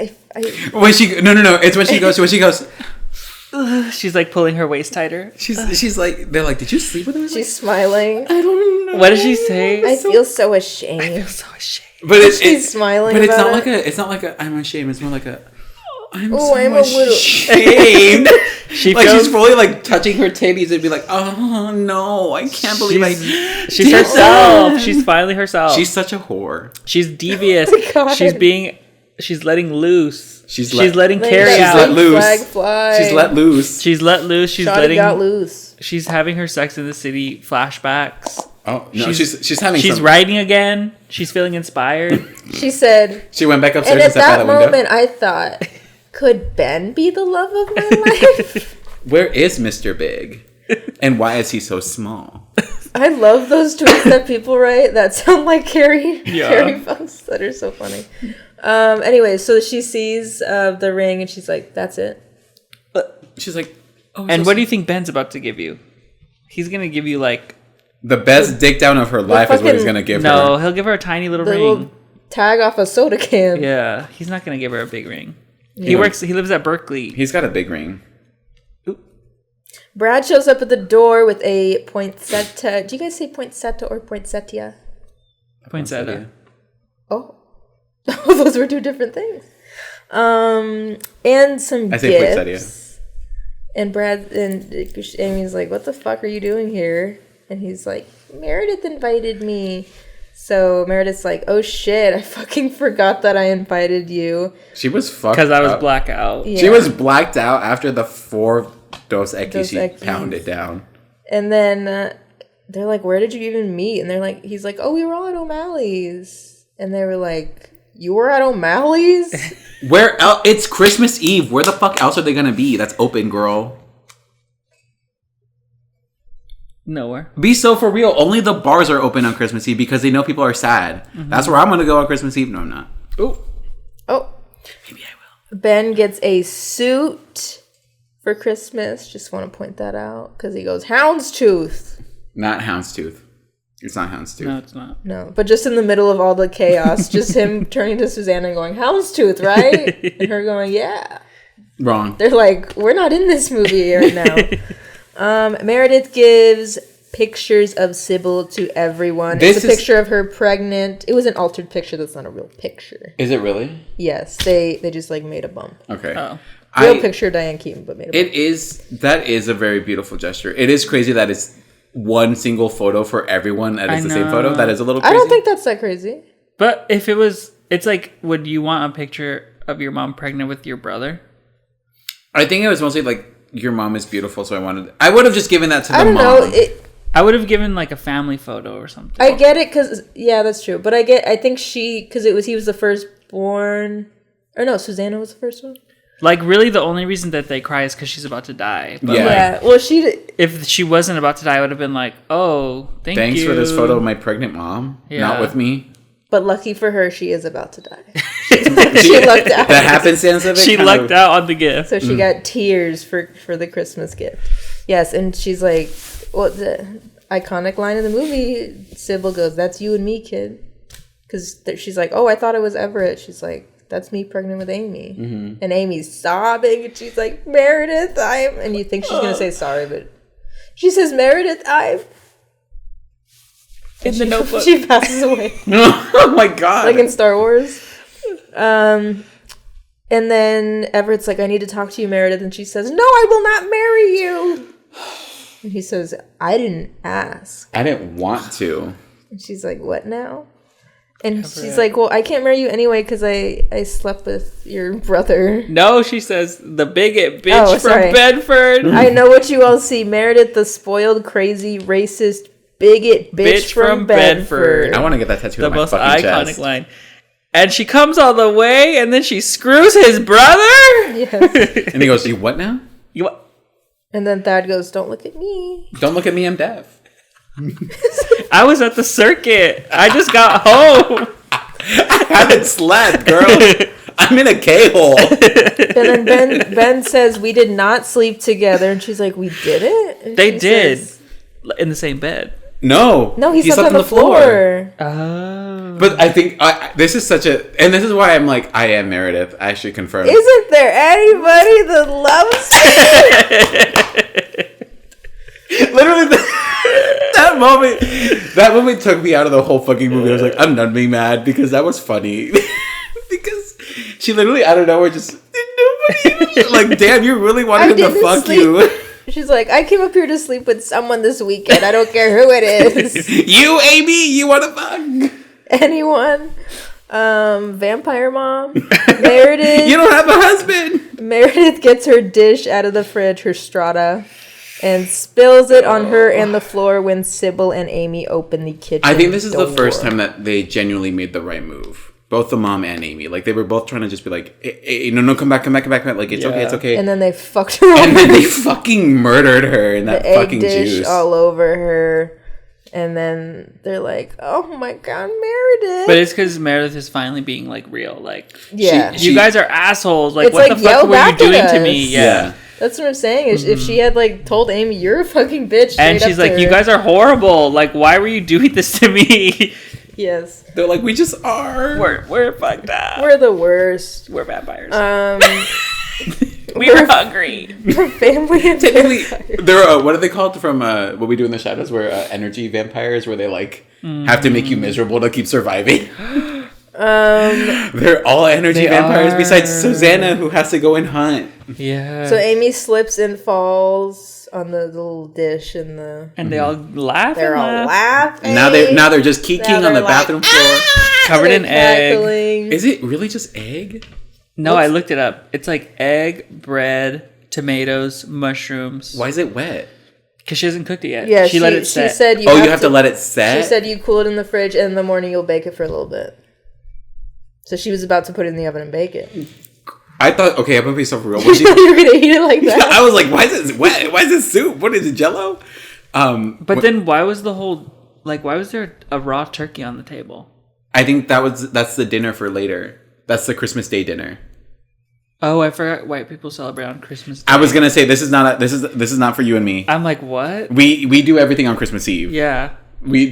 When she no, it's when she goes. She's like pulling her waist tighter. She's like, they're like, did you sleep with her? She's smiling. I don't know. What does she say? I feel so ashamed. I feel so ashamed. But She's smiling. But it's about not it. like I'm ashamed. It's more like I'm Oh, so I'm a little ashamed. She like feels, she's fully like touching her titties and be like, oh no, I can't believe she's herself. She's finally herself. She's such a whore. She's devious. God. She's letting loose. She's letting Like Carrie that out. let loose. Flag fly. She's let loose. She's let loose. She's Shawty letting. got loose. She's having her Sex in the City flashbacks. Oh no, she's having. She's some, writing again. She's feeling inspired. She said, She went back upstairs and and at sat by that the window. moment, I thought, could Ben be the love of my life? Where is Mr. Big? And why is he so small? I love those tweets that people write that sound like Carrie Funks that are so funny. Anyway, so she sees the ring and she's like, "That's it." She's like, oh. And what do you think Ben's about to give you? He's gonna give you like The best dick down of her life is what he's gonna give her. no. He'll give her a tiny little The ring. little tag off a soda can. Yeah, he's not gonna give her a big ring. He lives at Berkeley. He's got a big ring. Brad shows up at the door with a poinsettia. Do you guys say poinsettia or poinsettia? Poinsettia. Oh, those were two different things. And some I say gifts. poinsettia. And Brad and Amy's like, "What the fuck are you doing here?" And he's like, "Meredith invited me." So Meredith's like, "Oh shit, I fucking forgot that I invited you." She was fucked Because I was up. blackout. Yeah. She was blacked out after the 4 Dos Equis Dos she Equis. pounded down. And then they're like, "Where did you even meet?" And they're like, he's like, "Oh, we were all at O'Malley's." And they were like, "You were at O'Malley's?" Where else? It's Christmas Eve. Where the fuck else are they gonna be? That's open, girl. Nowhere. Be so for real. Only the bars are open on Christmas Eve because they know people are sad. That's where I'm gonna go on Christmas Eve. No, I'm not. Oh. Maybe I will. Ben gets a suit for Christmas. Just want to point that out because he goes houndstooth. Not Houndstooth. It's not Houndstooth. No, it's not. No, but just in the middle of all the chaos, just him turning to Susanna and going houndstooth, right? And her going, yeah. Wrong. They're like, we're not in this movie right now. Meredith gives pictures of Sybil to everyone. It's a picture of her pregnant. It was an altered picture. That's not a real picture. Is it really? Yes, they just like made a bump. Okay. Oh. Real picture of Diane Keaton, but made a bump. That is a very beautiful gesture. It is crazy that it's one single photo for everyone that is the same photo. That is a little crazy. I don't think that's that crazy. But if it was, it's like, would you want a picture of your mom pregnant with your brother? I think it was mostly like, your mom is beautiful, so I would have just given that to the I don't mom. know. I would have given like a family photo or something. I get it because that's true. But I think because he was the firstborn, or no, Susanna was the first one. Like really, the only reason that they cry is because she's about to die. But Yeah. Well, if she wasn't about to die, I would have been like, "Oh, thanks for this photo of my pregnant mom. Yeah. Not with me." But lucky for her, she is about to die. She lucked out. The happenstance of it. She lucked out on the gift. So she got tears for the Christmas gift. Yes, and she's like, well, the iconic line in the movie, Sybil goes, "That's you and me, kid." Because she's like, "Oh, I thought it was Everett." She's like, "That's me pregnant with Amy." Mm-hmm. And Amy's sobbing, and she's like, "Meredith, and you think she's going to say sorry, but she says, "Meredith, In the notebook. She passes away. Oh my god. Like in Star Wars. And then Everett's like, "I need to talk to you, Meredith." And she says, "No, I will not marry you." And he says, "I didn't ask." I didn't want to. And she's like, "What now?" And she's like, "Well, I can't marry you anyway because I slept with your brother." No, she says, "The bigot bitch from Bedford." I know what you all see. Meredith, the spoiled, crazy, racist, bigot bitch from Bedford. I want to get that tattooed The on my most fucking iconic chest. line. And she comes all the way, and then she screws his brother. Yes. And he goes, "You what now? You what? And then Thad goes, "Don't look at me." Don't look at me. I'm deaf." I was at the circuit. I just got home. I haven't slept, girl. I'm in a K-hole. And then Ben says, "We did not sleep together." And she's like, "We didn't?" And They she did. says- In the same bed. No, No, he slept on the floor. Oh. But I think this is such a, and this is why I'm like, I am Meredith. I should confirm. Isn't there anybody that loves me? Literally, that moment took me out of the whole fucking movie. I was like, I'm done being mad because that was funny. Because she literally, I don't know, just nobody like, damn, you really wanted him to fuck you. She's like, "I came up here to sleep with someone this weekend. I don't care who it is." You, Amy, you want to fuck? Anyone? Vampire mom. Meredith. You don't have a husband. Meredith gets her dish out of the fridge, her strata, and spills it on her and the floor when Sybil and Amy open the kitchen I think this is the door. first time that they genuinely made the right move. Both the mom and Amy. Like, they were both trying to just be like, hey, no, come back. Like, it's okay, it's okay. And then they fucked her over. And then they fucking murdered her in that the egg fucking dish juice. all over her. And then they're like, "Oh my god, Meredith." But it's because Meredith is finally being like real. Like, Yeah. you guys are assholes. Like, It's what like, the fuck yell were you back at doing to us. me? Yeah. That's what I'm saying. Is If she had like told Amy, "You're a fucking bitch," And straight she's up to like, "You her. guys are horrible. Like, why were you doing this to me?" Yes. They're like, we just are. We're fucked up. We're the worst. We're vampires. We're we're hungry. family and Technically, vampires. they're what are they called from What We Do in the Shadows? Where energy vampires, where they like have to make you miserable to keep surviving. They're all energy They vampires are. besides Susanna, who has to go and hunt. Yeah. So Amy slips and falls on the little dish, and and they all laugh. they're and all laugh. laughing. Now they're just kicking Now on they're the like, bathroom floor. Covered They're in egg. cackling. Is it really just egg? No, I looked it up. It's like egg, bread, tomatoes, mushrooms. Why is it wet? Because she hasn't cooked it yet. Yeah, she let it set. She said You have to let it set. She said you cool it in the fridge, and in the morning you'll bake it for a little bit. So she was about to put it in the oven and bake it. I thought, okay, I'm gonna be so for real. You thought you were gonna eat it like that? I was like, why is this wet? Why is this soup? What is it, Jello? But then why was there a raw turkey on the table? I think that's the dinner for later. That's the Christmas Day dinner. Oh, I forgot white people celebrate on Christmas Day. I was gonna say this is not for you and me. I'm like, what? We do everything on Christmas Eve. Yeah.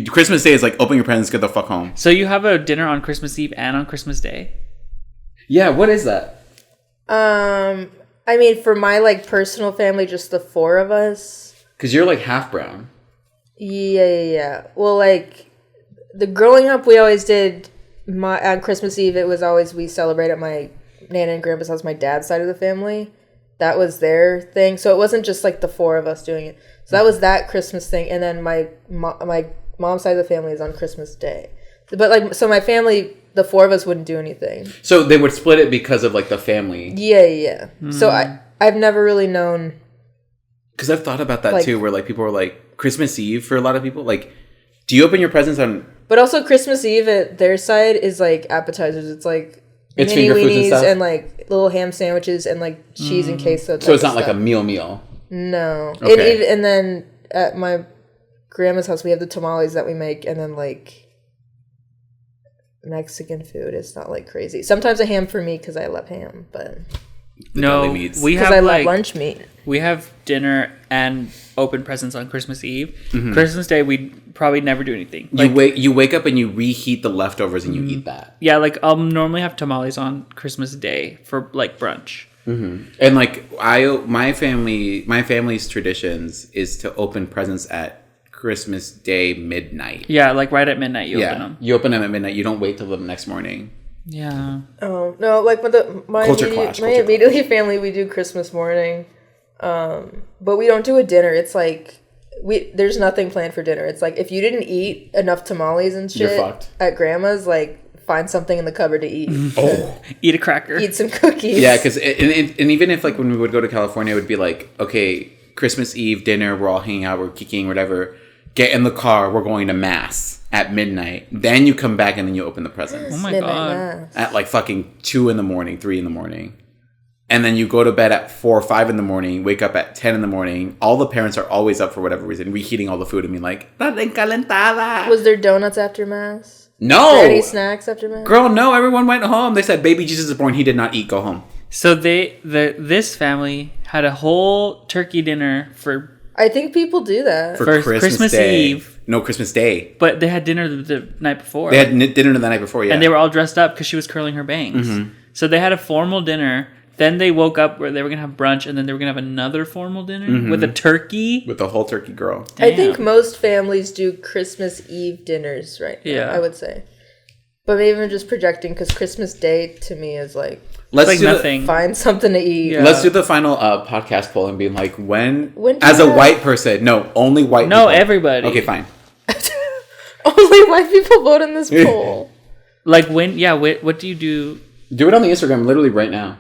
Christmas Day is like open your presents, get the fuck home. So you have a dinner on Christmas Eve and on Christmas Day? Yeah, what is that? I mean, for my like personal family, just the four of us. Because you're like half brown. Yeah. Well, like the growing up, we always did on Christmas Eve. It was always we celebrate at my Nana and Grandpa's house, my dad's side of the family. That was their thing. So it wasn't just like the four of us doing it. So that was that Christmas thing. And then my mom's side of the family is on Christmas Day. But like, so my family, the four of us wouldn't do anything. So they would split it because of like the family. Yeah. So I've never really known. Because I've thought about that Like- too, where like people are like Christmas Eve for a lot of people. Like, do you open your presents on? But also Christmas Eve at their side is like appetizers. It's like It's mini finger foods and weenies stuff? and like little ham sandwiches and like cheese and queso. So it's not like a meal. No. Okay. And then at my grandma's house, we have the tamales that we make, and then like Mexican food. It's not like crazy. Sometimes a ham for me because I love ham, but No, deli meats. we because have I love like lunch meat. we have dinner and open presents on Christmas Eve. Mm-hmm. Christmas Day we probably never do anything. You wake up and you reheat the leftovers and you eat that. Yeah, like I'll normally have tamales on Christmas Day for like brunch. And like my family's traditions is to open presents at Christmas Day midnight. Yeah, like right at midnight you open Yeah, them. you open them at midnight. You don't wait till the next morning. Yeah. Oh no! Like with my immediately family, we do Christmas morning, but we don't do a dinner. It's like there's nothing planned for dinner. It's like if you didn't eat enough tamales and shit You're fucked. at grandma's, like find something in the cupboard to eat. Eat a cracker. Eat some cookies. Yeah, because and even if like when we would go to California, it would be like, okay, Christmas Eve dinner, we're all hanging out, we're kicking, whatever. Get in the car, we're going to mass. at midnight. Then you come back and then you open the presents. Oh my Midnight god. mass. At like fucking 2 in the morning, 3 in the morning. And then you go to bed at 4 or 5 in the morning, wake up at 10 in the morning. All the parents are always up for whatever reason, reheating all the food and being like, "Dale calentada." Was there donuts after mass? No! Were there any snacks after mass? Girl, no, everyone went home. They said, "Baby Jesus is born." He did not eat. Go home. So this family had a whole turkey dinner for I think people do that. For Christmas Day. Eve. No, Christmas Day. but they had dinner the night before. They had dinner the night before, yeah. And they were all dressed up because she was curling her bangs. Mm-hmm. So they had a formal dinner. Then they woke up where they were going to have brunch, and then they were going to have another formal dinner with a turkey. With the whole turkey girl. I think Damn. most families do Christmas Eve dinners right now, Yeah. I would say. But maybe I'm just projecting because Christmas Day to me is like, Let's do nothing. find something to eat. Yeah. Let's do the final podcast poll and be like, when When do as you a have- white person, no, only white No, people. everybody. Okay, fine. Only white people vote in this poll. Like when, what do you do? Do it on the Instagram literally right now.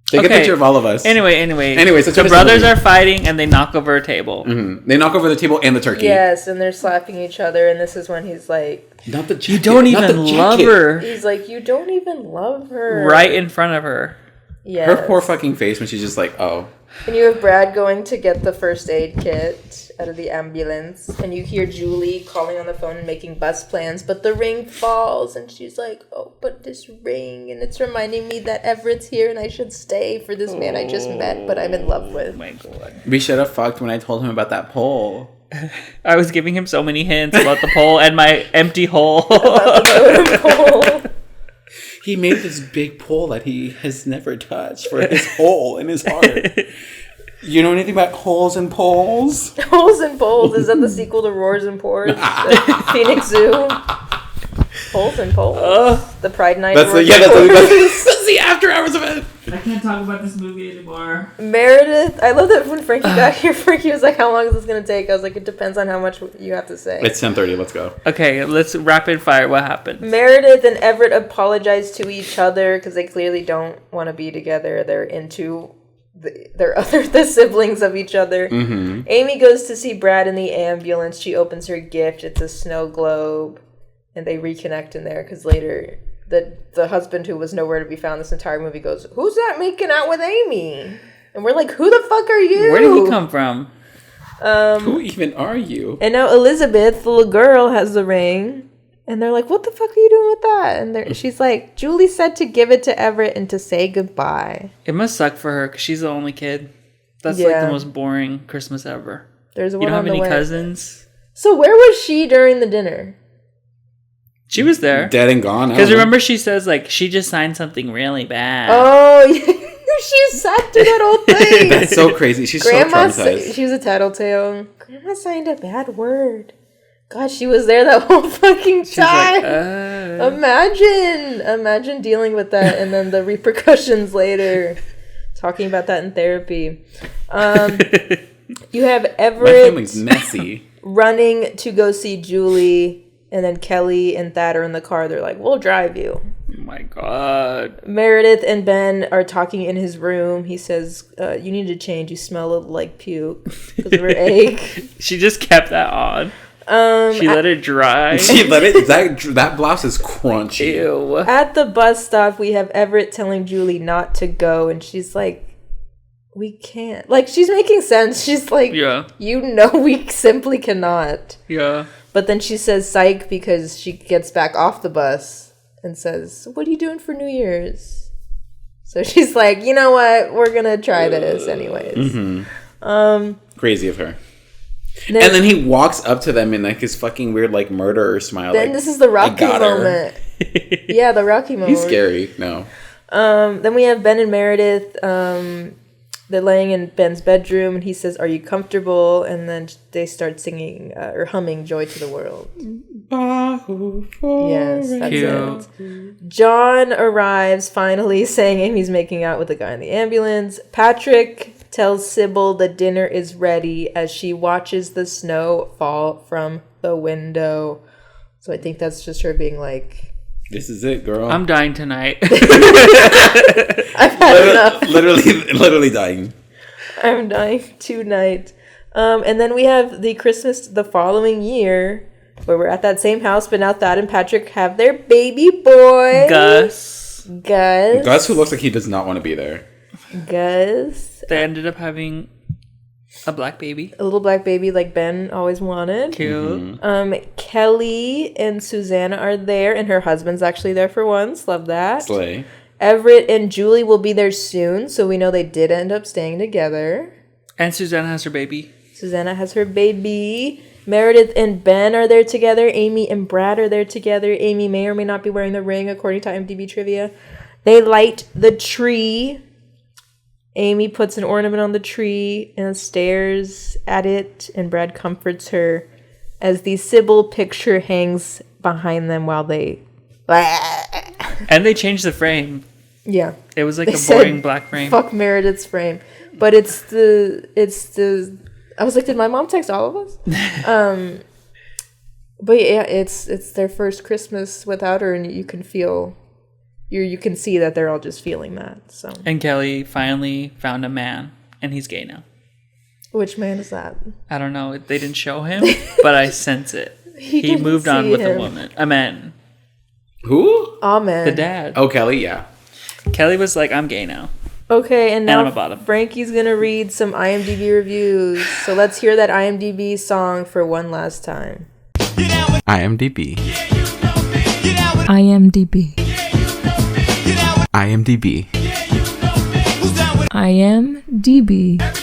Take a Okay. picture of all of us. Anyway, Anyways, let's the finish the brothers movie. are fighting and they knock over a table. Mhm. They knock over the table and the turkey. Yes, and they're slapping each other, and this is when he's like, Not the jacket. You don't not even the love jacket. her he's like, you don't even love her. right in front of her. Yes. Her poor fucking face when she's just like, oh. And you have Brad going to get the first aid kit out of the ambulance, and you hear Julie calling on the phone and making bus plans, but the ring falls, and she's like, oh, but this ring, and it's reminding me that Everett's here, and I should stay for this man I just met, but I'm in love with. Oh my god. We should have fucked when I told him about that poll. I was giving him so many hints about the pole and my empty hole. He made this big poll that he has never touched for his hole in his heart. You know anything about holes and poles? Holes and Poles, is that the sequel to Roars and Pours? At Phoenix Zoo? Holes and Poles. The Pride Night. That's the, Roars yeah, and that's Pours. that's the after hours event. I can't talk about this movie anymore. Meredith, I love that when Frankie got here, Frankie was like, how long is this going to take? I was like, it depends on how much you have to say. It's 10:30. Let's go. Okay, let's rapid fire. What happened? Meredith and Everett apologize to each other because they clearly don't want to be together. They're into the siblings of each other. Mm-hmm. Amy goes to see Brad in the ambulance. She opens her gift. It's a snow globe. And they reconnect in there because later the husband who was nowhere to be found this entire movie goes, who's that making out with Amy? And we're like, who the fuck are you? Where did he come from? Who even are you? And now Elizabeth, the little girl, has the ring. And they're like, what the fuck are you doing with that? And she's like, Julie said to give it to Everett and to say goodbye. It must suck for her because she's the only kid. That's like the most boring Christmas ever. There's one You don't on have the any way. cousins? So where was she during the dinner? She was there. Dead and gone. Because remember she says like she just signed something really bad. Oh, yeah. She sat through that whole thing. That's so crazy. She's Grandma, so traumatized. she was a tattletale. Grandma signed a bad word. God, she was there that whole fucking time. Imagine dealing with that and then the repercussions later. Talking about that in therapy. You have My Everett family's messy. running to go see Julie, and then Kelly and Thad are in the car. They're like, we'll drive you. Oh my god. Meredith and Ben are talking in his room. He says, you need to change. You smell like puke because of her ache. She just kept that on. She let it dry. She let it. That blouse is crunchy. Ew. At the bus stop, we have Everett telling Julie not to go, and she's like, we can't. Like, she's making sense. She's like, Yeah. you know we simply cannot. Yeah. But then she says psych because she gets back off the bus and says, what are you doing for New Year's? So she's like, you know what? We're going to try this anyways. Mm-hmm. Crazy of her. And then he walks up to them in like his fucking weird like murderer smile. Then like, this is the Rocky got her. moment. Yeah, the Rocky moment. He's scary. No. Then we have Ben and Meredith. They're laying in Ben's bedroom, and he says, are you comfortable? And then they start singing or humming Joy to the World. Yes, that's Cute. it. John arrives finally saying Amy's making out with the guy in the ambulance. Patrick tells Sybil the dinner is ready as she watches the snow fall from the window. So I think that's just her being like, This is it, girl. I'm dying tonight. I've had enough. Literally dying. I'm dying tonight. And then we have the Christmas the following year. But we're at that same house, but now Thad and Patrick have their baby boy. Gus. Gus, who looks like he does not want to be there. Gus. They ended up having a black baby. A little black baby like Ben always wanted. Cute. Kelly and Susanna are there, and her husband's actually there for once. Love that. Slay. Everett and Julie will be there soon, so we know they did end up staying together. And Susanna has her baby. Susanna has her baby. Meredith and Ben are there together. Amy and Brad are there together. Amy may or may not be wearing the ring, according to IMDb trivia. They light the tree. Amy puts an ornament on the tree and stares at it, and Brad comforts her as the Sybil picture hangs behind them while they... And they changed the frame. Yeah. It was like They a said, boring black frame. Fuck Meredith's frame. But it's the I was like, did my mom text all of us? But yeah, it's their first Christmas without her, and you can feel you can see that they're all just feeling that. So And Kelly finally found a man, and he's gay now. which man is that? I don't know. They didn't show him, but I sense it. He didn't moved on see with him. a woman. A man. Who? Amen. The dad. Oh, Kelly, yeah. Kelly was like, I'm gay now. Okay, and I'm now a bottom. Frankie's gonna read some IMDb reviews. So let's hear that IMDb song for one last time. IMDb. IMDb. IMDb. IMDb.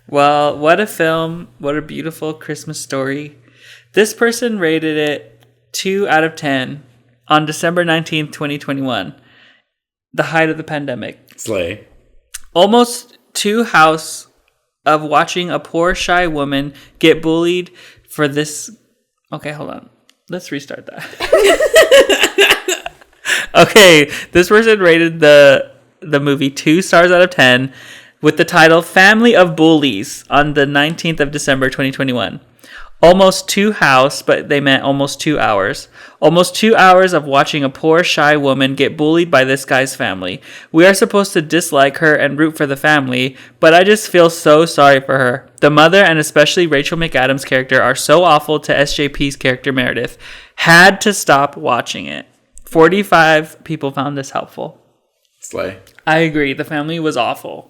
Well, what a film. What a beautiful Christmas story. This person rated it 2 out of 10 on December 19th, 2021. The height of the pandemic. Slay. Almost 2 hours of watching a poor, shy woman get bullied for this. Okay, hold on. Let's restart that. Okay, this person rated the movie 2 stars out of 10 with the title Family of Bullies on the 19th of December 2021. Almost 2 hours, but they meant almost 2 hours. Almost 2 hours of watching a poor, shy woman get bullied by this guy's family. We are supposed to dislike her and root for the family, but I just feel so sorry for her. The mother, and especially Rachel McAdams' character, are so awful to SJP's character Meredith. Had to stop watching it. 45 people found this helpful. Slay. I agree. The family was awful.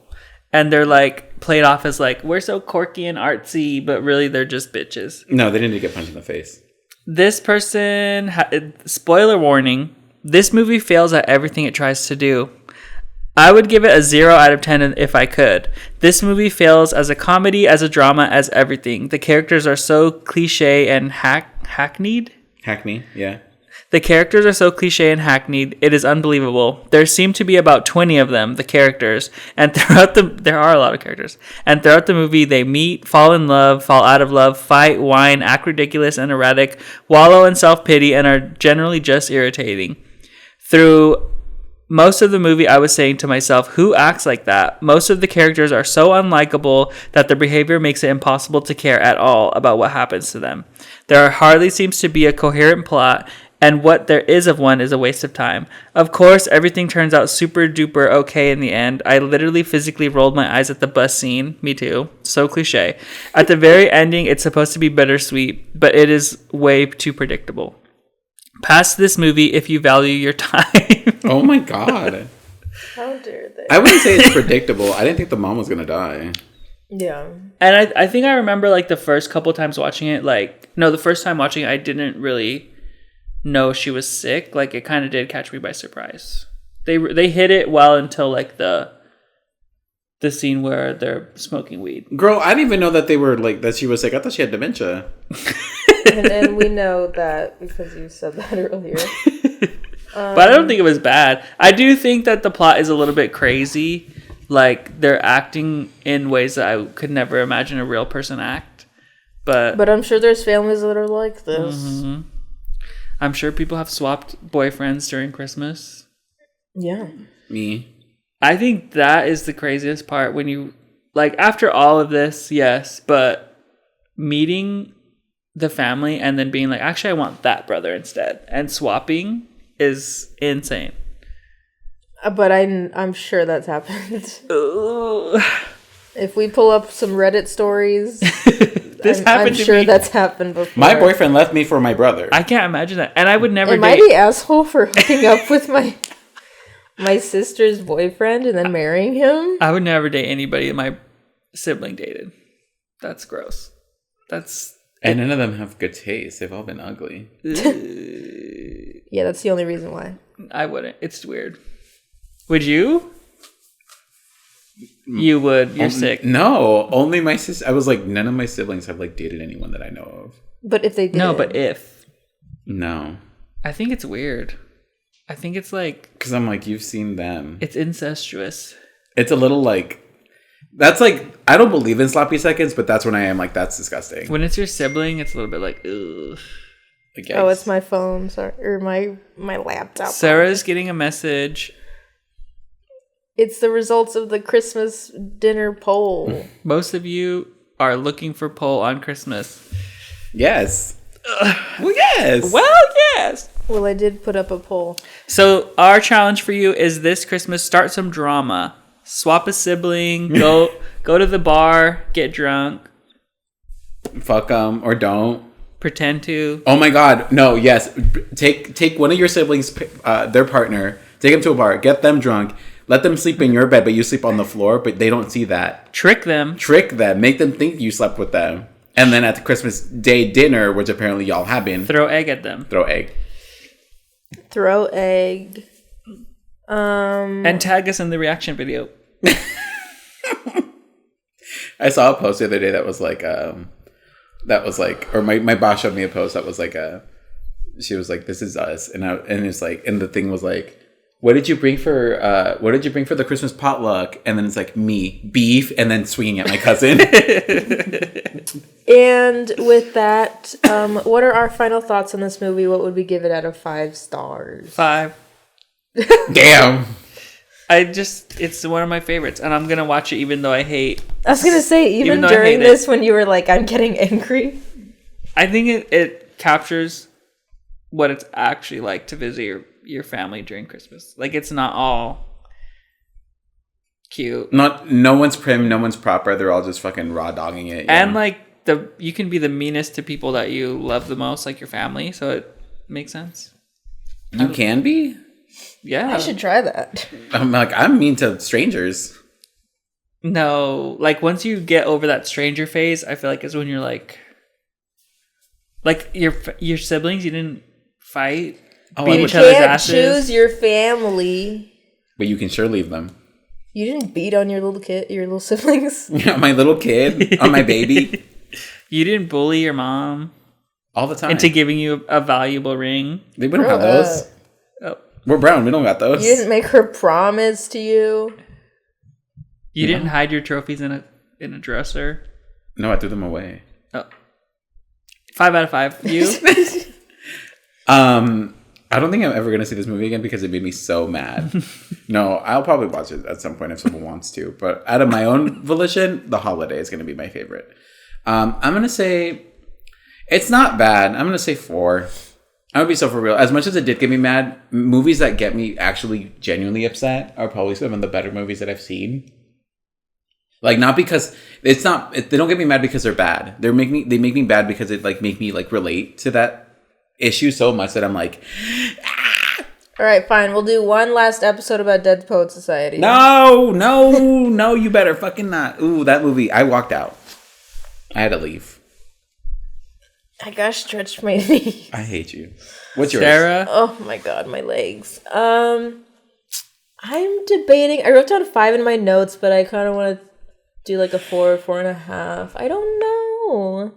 And they're like played off as like, we're so quirky and artsy, but really they're just bitches. No, they didn't get punched in the face. This person, spoiler warning, this movie fails at everything it tries to do. I would give it a 0 out of 10 if I could. This movie fails as a comedy, as a drama, as everything. The characters are so cliche and hackneyed. Hackney, yeah. The characters are so cliche and hackneyed, it is unbelievable. There seem to be about 20 of them, the characters, and there are a lot of characters. And throughout the movie, they meet, fall in love, fall out of love, fight, whine, act ridiculous and erratic, wallow in self-pity, and are generally just irritating. Through most of the movie, I was saying to myself, who acts like that? Most of the characters are so unlikable that their behavior makes it impossible to care at all about what happens to them. There hardly seems to be a coherent plot, and what there is of one is a waste of time. Of course, everything turns out super duper okay in the end. I literally physically rolled my eyes at the bus scene. Me too. So cliche. At the very ending, it's supposed to be bittersweet, but it is way too predictable. Pass this movie if you value your time. Oh my god. How dare they? I wouldn't say it's predictable. I didn't think the mom was gonna die. Yeah. And I think I remember like the first couple times watching it, the first time watching it, I didn't really know she was sick. Like, it kind of did catch me by surprise. They hit it well until like the scene where they're smoking weed. Girl, I didn't even know that they were like that she was sick. I thought she had dementia. And then we know that because you said that earlier. But I don't think it was bad. I do think that the plot is a little bit crazy. Like, they're acting in ways that I could never imagine a real person act. But I'm sure there's families that are like this. Mm-hmm. I'm sure people have swapped boyfriends during Christmas. Yeah. Me. I think that is the craziest part when you, like, after all of this, yes, but meeting the family and then being like, actually, I want that brother instead, and swapping is insane. But I'm sure that's happened. Ooh. If we pull up some Reddit stories This I'm happened to sure me. that's happened before. My boyfriend left me for my brother. I can't imagine that. And I would never Am I date. the asshole for hooking up with my sister's boyfriend and then marrying him? I would never date anybody that my sibling dated. That's gross. And none of them have good taste. They've all been ugly. Yeah, that's the only reason why. I wouldn't. It's weird. Would you? You would. You're sick. No, only my sister. I was like, none of my siblings have like dated anyone that I know of. But if they did. No, but if. No. I think it's weird. I think it's like... Because I'm like, you've seen them. It's incestuous. It's a little like... That's like... I don't believe in sloppy seconds, but that's when I am like, that's disgusting. When it's your sibling, it's a little bit like, ugh. Like, Oh, it's my phone. Sorry. Or my laptop. Sarah's getting a message. It's the results of the Christmas dinner poll. Most of you are looking for poll on Christmas. Yes. Well, yes. Well, yes. Well, I did put up a poll. So our challenge for you is this Christmas, start some drama. Swap a sibling. Go to the bar. Get drunk. Fuck them or don't. Pretend to. Oh my God. No, yes. Take one of your siblings, their partner, take them to a bar, get them drunk, let them sleep in your bed, but you sleep on the floor, but they don't see that. Trick them. Make them think you slept with them. And then at the Christmas Day dinner, which apparently y'all have been, Throw egg at them. throw egg. Throw egg. And tag us in the reaction video. I saw a post the other day that was like, or my boss showed me a post that was like, she was like, this is us. And it's like, and the thing was like, what did you bring for the Christmas potluck? And then it's like, me, beef, and then swinging at my cousin. And with that, what are our final thoughts on this movie? What would we give it out of 5 stars? 5. Damn. It's one of my favorites, and I'm gonna watch it even though I hate. I was gonna say, even though I during hate this, when you were like, I'm getting angry. I think it captures what it's actually like to visit your family during Christmas. Like, it's not all cute. No one's prim, no one's proper. They're all just fucking raw dogging it. And like you can be the meanest to people that you love the most, like your family. So it makes sense. You can be? Yeah. I should try that. I'm mean to strangers. No, like once you get over that stranger phase, I feel like is when you're like your siblings, you didn't fight, beat each other's asses. You can't choose your family. But you can sure leave them. You didn't beat on your little siblings. Yeah, my little kid, on my baby. You didn't bully your mom All the time. into giving you a valuable ring. We don't have those. Oh. We're brown. We don't got those. You didn't make her promise to you. You didn't hide your trophies in a dresser. No, I threw them away. Oh. 5 out of 5. You? I don't think I'm ever going to see this movie again because it made me so mad. No, I'll probably watch it at some point if someone wants to. But out of my own volition, The Holiday is going to be my favorite. I'm going to say it's not bad. I'm going to say 4. I would be so for real. As much as it did get me mad, movies that get me actually genuinely upset are probably some of the better movies that I've seen. Like, not because they don't get me mad because they're bad. They make me bad because it like make me like relate to that issue so much that I'm like, All right, fine. We'll do one last episode about Dead Poet Society. no, you better fucking not. Ooh, that movie, I walked out. I had to leave. I gosh, stretched my knee. I hate you. What's yours? Sarah? Oh my god, my legs. I'm debating. I wrote down 5 in my notes, but I kind of want to do like a 4 or 4.5. I don't know.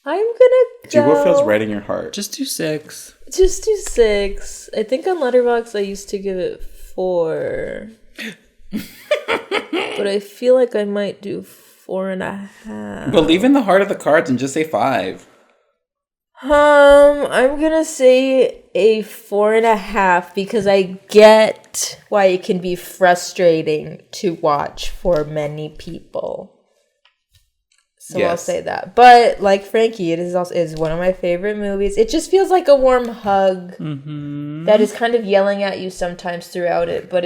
I'm gonna Do go. what feels right in your heart. Just do 6. Just do 6. I think on Letterboxd I used to give it 4, but I feel like I might do 4.5. Believe in the heart of the cards and just say 5. I'm gonna say a 4.5 because I get why it can be frustrating to watch for many people. So Yes. I'll say that. But like Frankie, it is one of my favorite movies. It just feels like a warm hug that is kind of yelling at you sometimes throughout it. But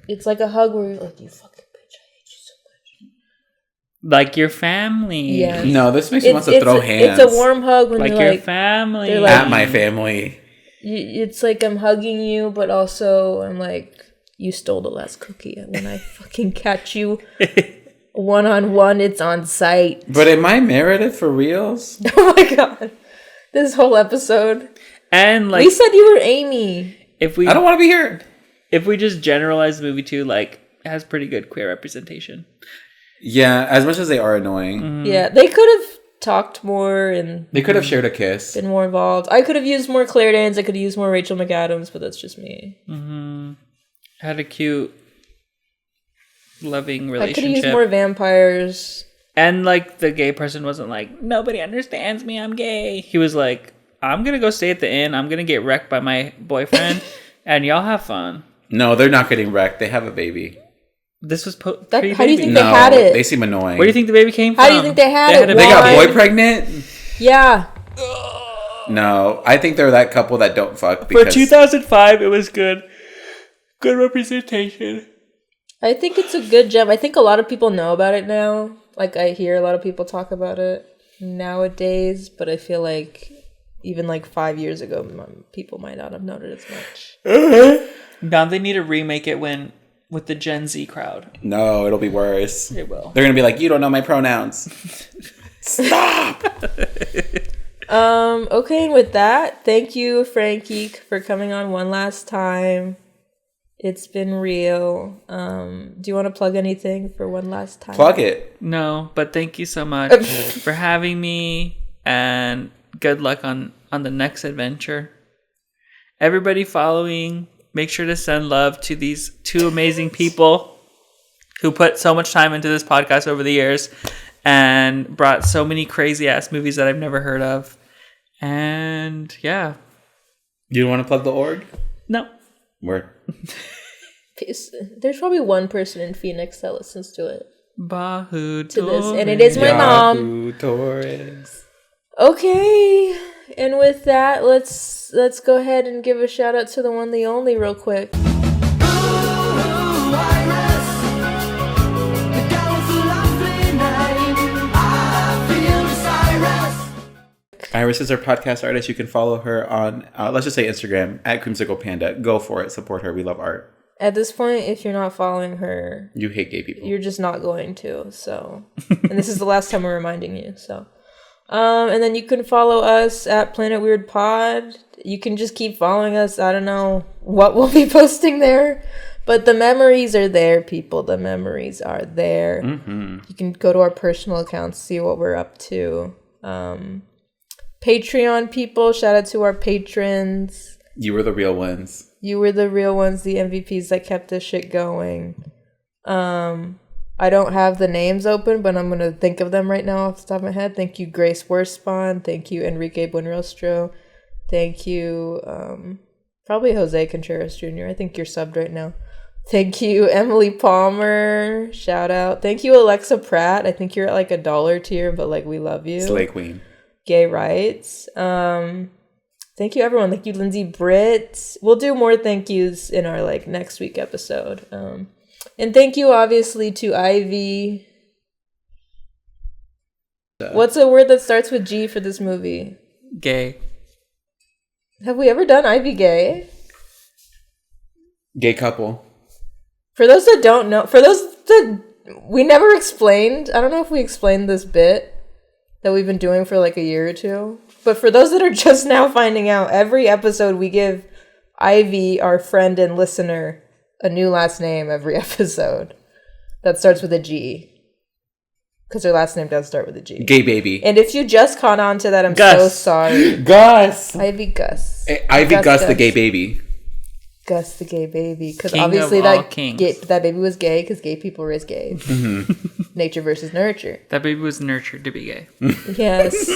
it's like a hug where you're like, you fucking bitch, I hate you so much. Like your family. Yes. No, this makes me want to throw hands. It's a warm hug when Like they're your like, family. they're like- at my family. it's like I'm hugging you, but also I'm like, you stole the last cookie, and when I fucking catch you one-on-one, it's on sight. But am I merited for reals? Oh my god, this whole episode. And like, We said you were Amy. if we I don't want to be here. if we just generalize the movie too, like, it has pretty good queer representation. Yeah, as much as they are annoying. Yeah, they could have talked more and They could have shared a kiss. been more involved. I could have used more Claire Danes. I could have used more Rachel McAdams, but that's just me. Had a cute, loving I could have relationship. used more vampires. And like, the gay person wasn't like, nobody understands me, I'm gay. He was like, I'm gonna go stay at the inn. I'm gonna get wrecked by my boyfriend, and y'all have fun. No, they're not getting wrecked. They have a baby. This was How do you pre-baby. think they had it? They seem annoying. Where do you think the baby came from? How do you think they had it? a They got Why? boy pregnant? Yeah. No, I think they're that couple that don't fuck. For Because 2005, it was good. Good representation. I think it's a good gem. I think a lot of people know about it now. Like, I hear a lot of people talk about it nowadays, but I feel like even like 5 years ago, people might not have known it as much. Now they need to remake it with the Gen Z crowd. No, it'll be worse. It will. They're gonna be like, you don't know my pronouns. Stop. Okay, and with that, thank you, Frankie, for coming on one last time. It's been real. Do you want to plug anything for one last time? Plug it. No, but thank you so much for having me, and good luck on the next adventure. Everybody following, make sure to send love to these two amazing people who put so much time into this podcast over the years and brought so many crazy ass movies that I've never heard of. And yeah. You want to plug the org? No. Word. There's probably one person in Phoenix that listens to it. Bahu To this, and it is my mom. Yahoo Torres. Okay, and with that, let's go ahead and give a shout out to the one, the only, real quick. Iris is our podcast artist. You can follow her on, let's just say Instagram, at Creamsicle Panda. Go for it. Support her. We love art. At this point, if you're not following her, You hate gay people. you're just not going to. So, and this is the last time we're reminding you. So, and then you can follow us at Planet Weird Pod. You can just keep following us. I don't know what we'll be posting there, but the memories are there, people. The memories are there. Mm-hmm. You can go to our personal accounts, see what we're up to. Patreon people, shout out to our patrons. You were the real ones. You were the real ones, the MVPs that kept this shit going. I don't have the names open, but I'm going to think of them right now off the top of my head. Thank you, Grace Worspawn. Thank you, Enrique Buenrostro. Thank you, probably Jose Contreras Jr. I think you're subbed right now. Thank you, Emily Palmer. Shout out. Thank you, Alexa Pratt. I think you're at like $1 tier, but like we love you. Slay Queen. Gay rights. Thank you, everyone. Thank you, Lindsay Britt. We'll do more thank yous in our like next week episode. And thank you, obviously, to Ivy. What's a word that starts with G for this movie? Gay. Have we ever done Ivy Gay? Gay couple. For those that don't know, for those that we never explained, I don't know if we explained this bit that we've been doing for like a year or two. But for those that are just now finding out, every episode we give Ivy, our friend and listener, a new last name every episode that starts with a G. Because her last name does start with a G. Gay baby. And if you just caught on to that, I'm Gus. so sorry. Gus. Ivy Gus. Ivy Gus, the gay baby. Gus the gay baby. Because King of obviously all that kings. that baby was gay because gay people raise gay. Nature versus nurture. That baby was nurtured to be gay. Yes.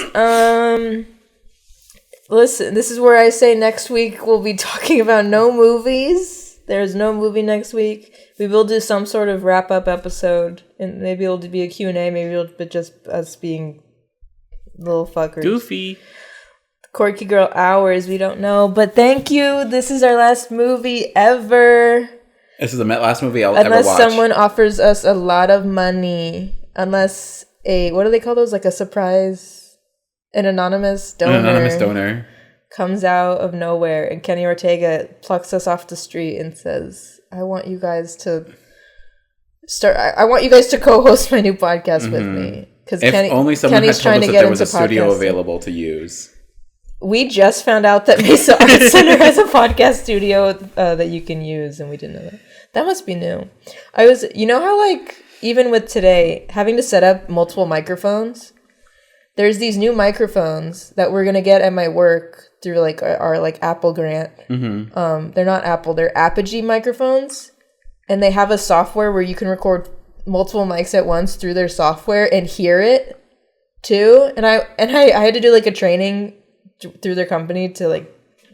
Listen, this is where I say next week we'll be talking about no movies. There's no movie next week. We will do some sort of wrap-up episode, and maybe it'll be a Q&A, maybe it'll be just us being little fuckers. Goofy. Quirky Girl Hours, we don't know. But thank you. This is our last movie ever. This is the last movie I'll ever Unless watch. someone offers us a lot of money. unless what do they call those? Like a surprise, an anonymous donor comes out of nowhere, and Kenny Ortega plucks us off the street and says, I want you guys to co-host my new podcast with me. Because only someone Kenny's had trying told us to that get there was into a studio podcasting. available to use. We just found out that Mesa Arts Center has a podcast studio that you can use, and we didn't know that. That must be new. You know how, like, even with today, having to set up multiple microphones, there's these new microphones that we're going to get at my work through, like, our like, Apple grant. Mm-hmm. They're not Apple, they're Apogee microphones, and they have a software where you can record multiple mics at once through their software and hear it, too. And I had to do, like, a training through their company to like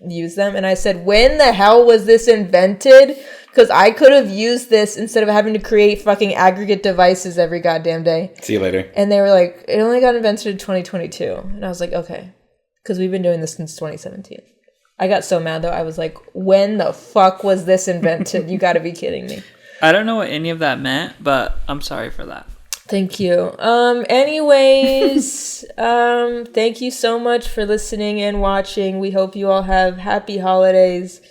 use them, and I said, when the hell was this invented? Because I could have used this instead of having to create fucking aggregate devices every goddamn day. See you later. And they were like, it only got invented in 2022. And I was like, okay, because we've been doing this since 2017. I got so mad though. I was like, when the fuck was this invented? You gotta be kidding me. I don't know what any of that meant, but I'm sorry for that. Thank you. Anyways, thank you so much for listening and watching. We hope you all have happy holidays,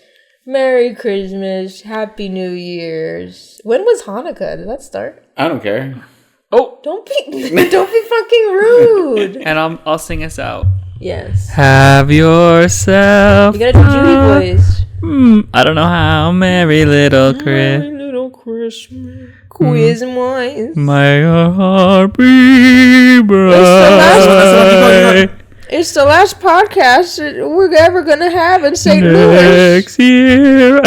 Merry Christmas, Happy New Year's. When was Hanukkah? Did that start? I don't care. Oh, Don't be fucking rude. and I'll sing us out. Yes. Have yourself. You gotta do Judy voice. I don't know how. Merry little Chris. Little Christmas. Quizmoise. May your heart be bright. It's the last podcast that we're ever gonna have in St. Louis. Next year, We're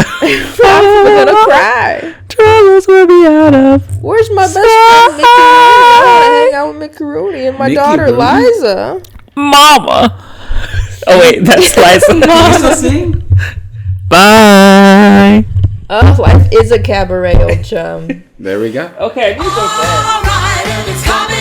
gonna cry. troubles will be out of. Where's my best friend Mickey Rooney? I wanna hang out with Mickey Rooney and my Mickey daughter Rooney? Liza. Mama. Oh wait, that's Liza. Still sing? Bye. Oh, life is a cabaret, old chum. There we go. Okay, I need to go to bed. All right, and it's coming